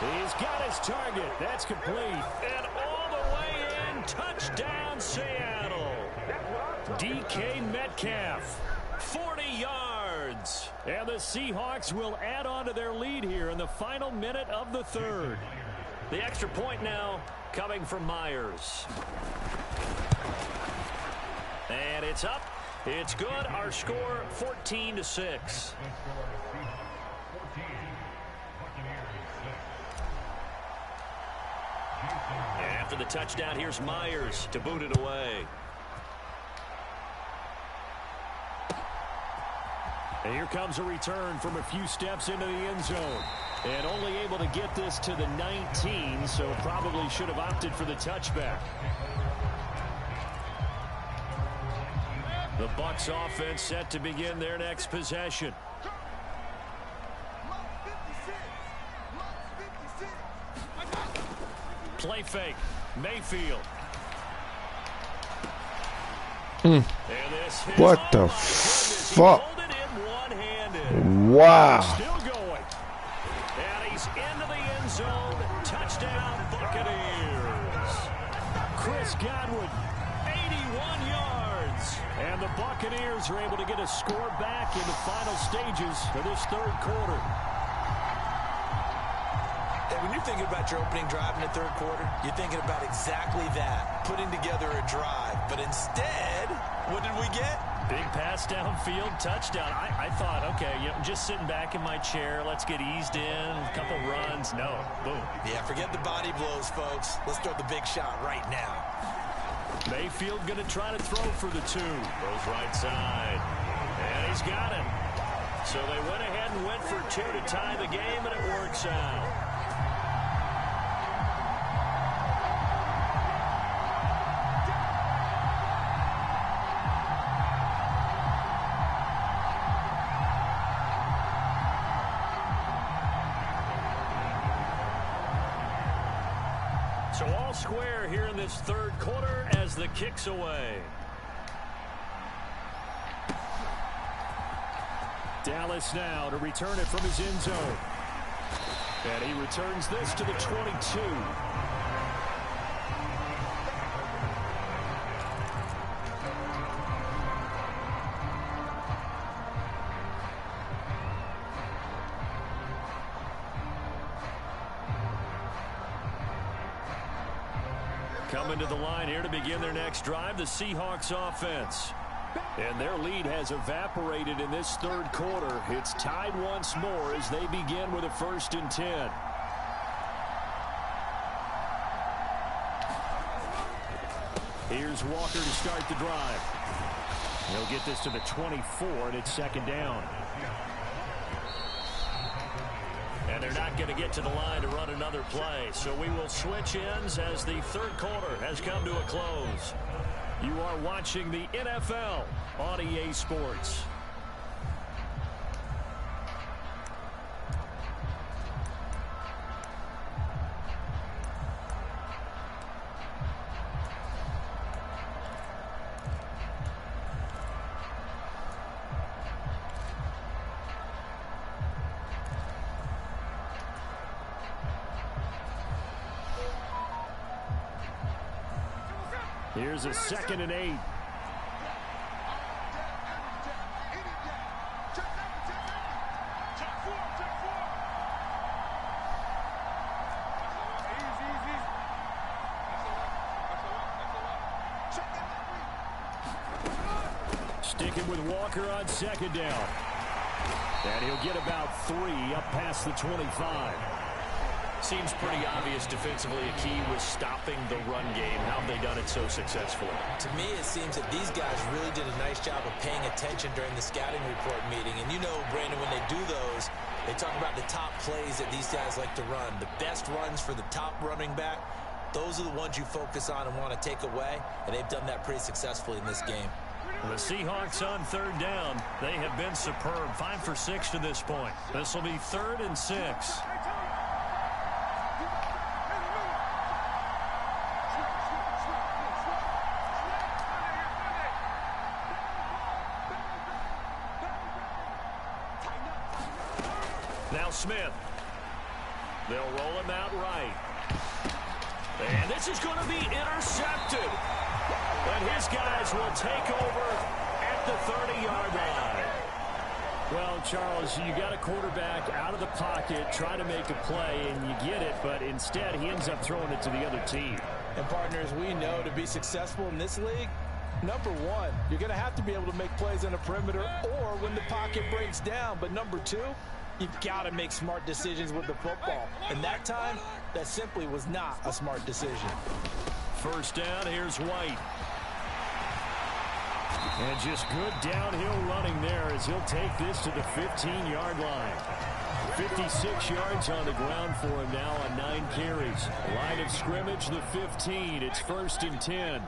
S5: He's got his target. That's complete.
S1: And all the way in, touchdown Seattle.
S5: DK Metcalf, 40 yards. And the Seahawks will add on to their lead here in the final minute of the 3rd.
S1: The extra point now coming from Myers. And it's up. It's good. Our score 14-6. After the touchdown, here's Myers to boot it away.
S5: And here comes a return from a few steps into the end zone. And only able to get this to the 19, so probably should have opted for the touchback.
S1: The Bucs offense set to begin their next possession. Play fake. Mayfield.
S3: What the fuck? Wow.
S1: Still going. And he's into the end zone. Touchdown, Buccaneers.
S5: Chris Godwin, 81 yards. And the Buccaneers are able to get a score back in the final stages of this 3rd quarter.
S2: And when you're thinking about your opening drive in the 3rd quarter, you're thinking about exactly that, putting together a drive. But instead, what did we get?
S5: Big pass downfield, touchdown. I thought, okay, I'm just sitting back in my chair. Let's get eased in, a couple runs. No, boom.
S2: Yeah, forget the body blows, folks. Let's throw the big shot right now.
S5: Mayfield going to try to throw for the 2.
S1: Goes right side. And he's got it. So they went ahead and went for 2 to tie the game, and it works out. So all square here in this 3rd quarter as the kick's away.
S5: Dallas now to return it from his end zone. And he returns this to the 22.
S1: Coming to the line here to begin their next drive, the Seahawks offense.
S5: And their lead has evaporated in this 3rd quarter. It's tied once more as they begin with a 1st and 10. Here's Walker to start the drive. He'll get this to the 24, and it's 2nd down.
S1: And they're not going to get to the line to run another play. So we will switch ends as the 3rd quarter has come to a close.
S5: You are watching the NFL on EA Sports. Here's a 2nd and 8. Sticking with Walker on 2nd down. And he'll get about 3 up past the 25.
S1: Seems pretty obvious defensively a key was stopping the run game. How have they done it so successfully?
S2: To me, it seems that these guys really did a nice job of paying attention during the scouting report meeting. And you know, Brandon, when they do those, they talk about the top plays that these guys like to run. The best runs for the top running back, those are the ones you focus on and want to take away. And they've done that pretty successfully in this game.
S5: The Seahawks on 3rd down. They have been superb. 5 for 6 to this point. This will be 3rd and 6. Now Smith. They'll roll him out right. And this is going to be intercepted. And his guys will take over at the 30-yard line. Well, Charles, you got a quarterback out of the pocket, trying to make a play, and you get it, but instead he ends up throwing it to the other team.
S7: And partners, we know to be successful in this league, number one, you're going to have to be able to make plays on the perimeter or when the pocket breaks down. But number two, you've got to make smart decisions with the football. And that time, that simply was not a smart decision.
S5: 1st down, here's White. And just good downhill running there as he'll take this to the 15-yard line. 56 yards on the ground for him now on 9 carries. Line of scrimmage, the 15. It's 1st and 10.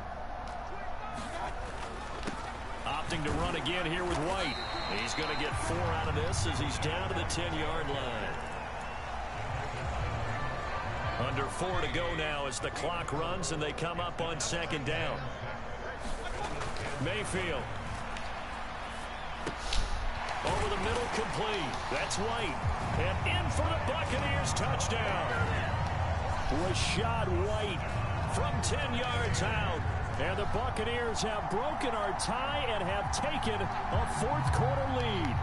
S5: Opting to run again here with White. He's going to get 4 out of this as he's down to the 10-yard line. Under 4 to go now as the clock runs and they come up on 2nd down. Mayfield. Over the middle, complete. That's White. And in for the Buccaneers, touchdown. Rashad White from 10 yards out. And the Buccaneers have broken our tie and have taken a 4th quarter lead.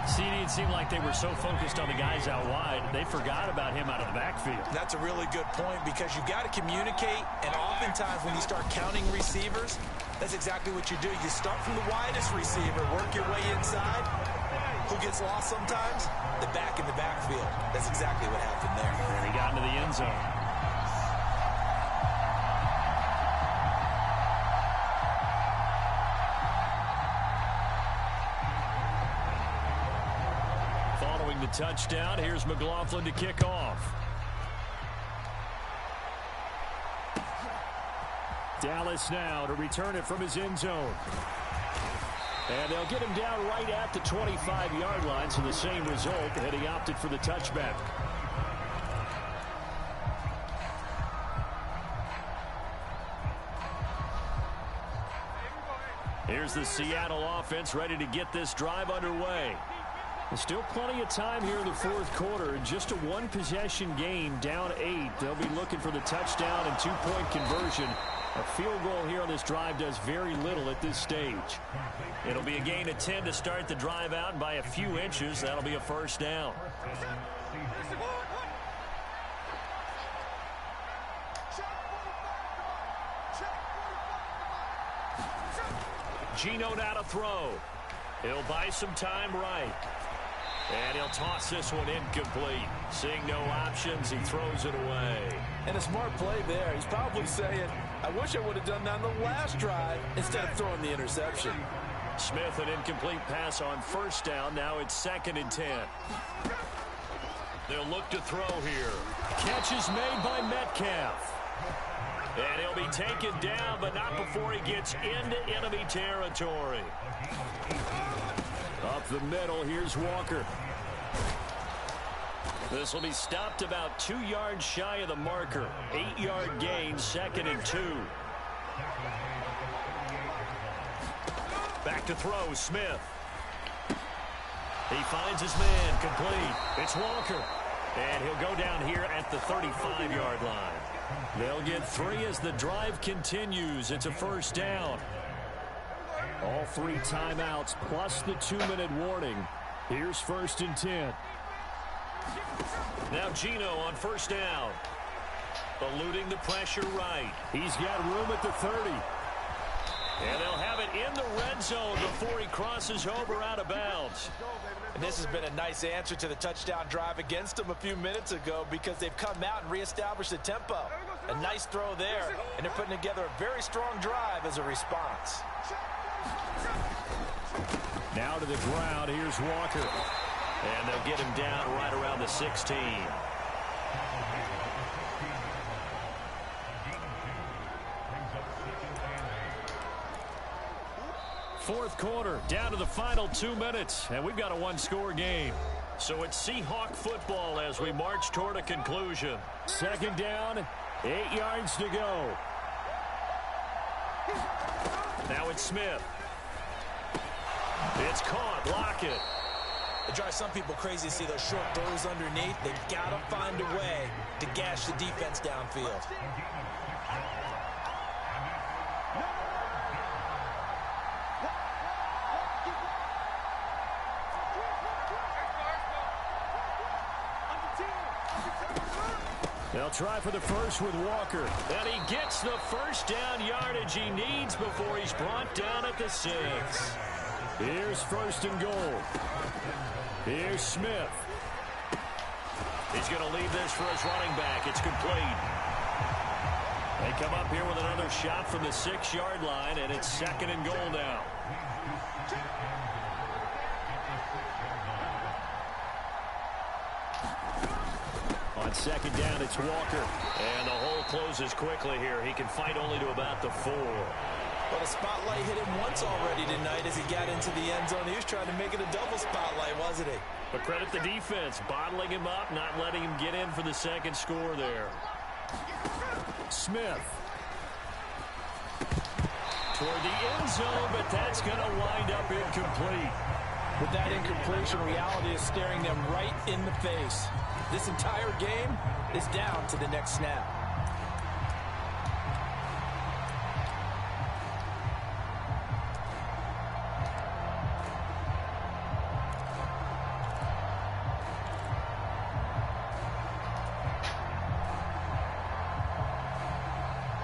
S5: CD, it seemed like they were so focused on the guys out wide, they forgot about him out of the backfield.
S2: That's a really good point because you've got to communicate, and oftentimes when you start counting receivers, that's exactly what you do. You start from the widest receiver, work your way inside. Who gets lost sometimes? The back in the backfield. That's exactly what happened there.
S5: And he got into the end zone. Following the touchdown, here's McLaughlin to kick off. Dallas now to return it from his end zone. And they'll get him down right at the 25-yard line, so the same result, and he opted for the touchback. Here's the Seattle offense ready to get this drive underway. There's still plenty of time here in the 4th quarter. Just a 1-possession game, down 8. They'll be looking for the touchdown and 2-point conversion. A field goal here on this drive does very little at this stage. It'll be a gain of 10 to start the drive out by a few inches. That'll be a 1st down. Geno now to throw. He'll buy some time right. And he'll toss this one incomplete. Seeing no options, he throws it away.
S7: And a smart play there. He's probably saying, I wish I would have done that on the last drive instead of throwing the interception.
S5: Smith, an incomplete pass on 1st down. Now it's 2nd and 10. They'll look to throw here. Catch is made by Metcalf. And he'll be taken down, but not before he gets into enemy territory. Up the middle, here's Walker. This will be stopped about 2 yards shy of the marker. 8-yard gain, 2nd and 2. Back to throw, Smith. He finds his man, complete. It's Walker. And he'll go down here at the 35-yard line. They'll get 3 as the drive continues. It's a first down. All 3 timeouts plus the 2-minute warning. Here's 1st and 10. Now Gino on first down. Eluding the pressure right. He's got room at the 30. And they'll have it in the red zone before he crosses over out of bounds.
S2: And this has been a nice answer to the touchdown drive against them a few minutes ago because they've come out and reestablished the tempo. A nice throw there, and they're putting together a very strong drive as a response.
S5: Now to the ground, here's Walker. And they'll get him down right around the 16. Fourth quarter, down to the final 2 minutes, and we've got a one-score game. So it's Seahawk football as we march toward a conclusion. Second down, 8 yards to go. Now it's Smith. It's caught. Block it.
S2: It drives some people crazy to see those short throws underneath. They've got to find a way to gash the defense downfield.
S5: They'll try for the first with Walker. And he gets the first down yardage he needs before he's brought down at the 6. Here's 1st and goal. Here's Smith. He's going to leave this for his running back. It's complete. They come up here with another shot from the 6-yard line, and it's 2nd and goal now. On 2nd down, it's Walker. And the hole closes quickly here. He can fight only to about the 4.
S2: But a spotlight hit him once already tonight as he got into the end zone. He was trying to make it a double spotlight, wasn't he?
S5: But credit the defense, bottling him up, not letting him get in for the 2nd score there. Smith. Toward the end zone, but that's going to wind up incomplete.
S2: With that incompletion, reality is staring them right in the face. This entire game is down to the next snap.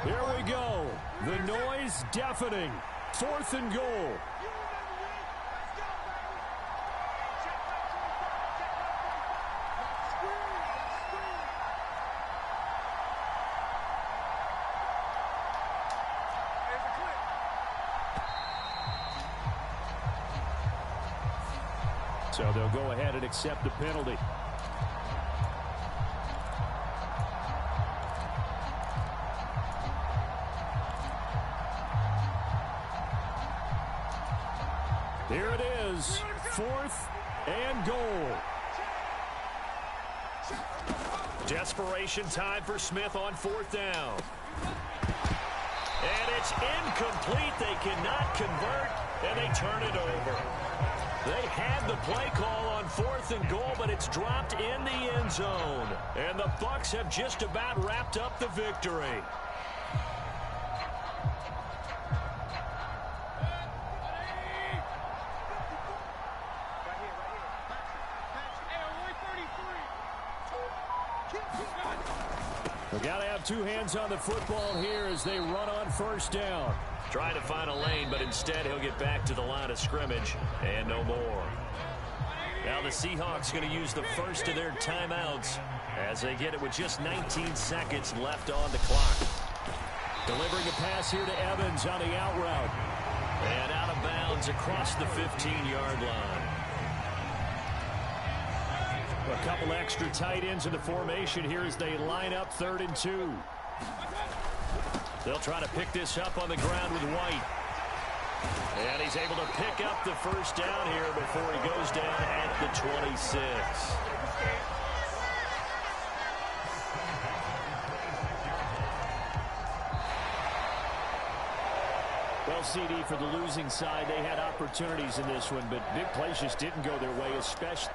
S5: Here we go. The noise deafening. 4th and goal. So they'll go ahead and accept the penalty. Here it is, 4th and goal. Desperation time for Smith on 4th down. And it's incomplete. They cannot convert, and they turn it over. They had the play call on 4th and goal, but it's dropped in the end zone. And the Bucs have just about wrapped up the victory. We've got to have 2 hands on the football here as they run on 1st down. Trying to find a lane, but instead he'll get back to the line of scrimmage and no more. Now the Seahawks going to use the first of their timeouts as they get it with just 19 seconds left on the clock. Delivering a pass here to Evans on the out route. And out of bounds across the 15-yard line. A couple extra tight ends in the formation here as they line up 3rd and 2. They'll try to pick this up on the ground with White. And he's able to pick up the first down here before he goes down at the 26. Well, CD, for the losing side, they had opportunities in this one, but big plays just didn't go their way, especially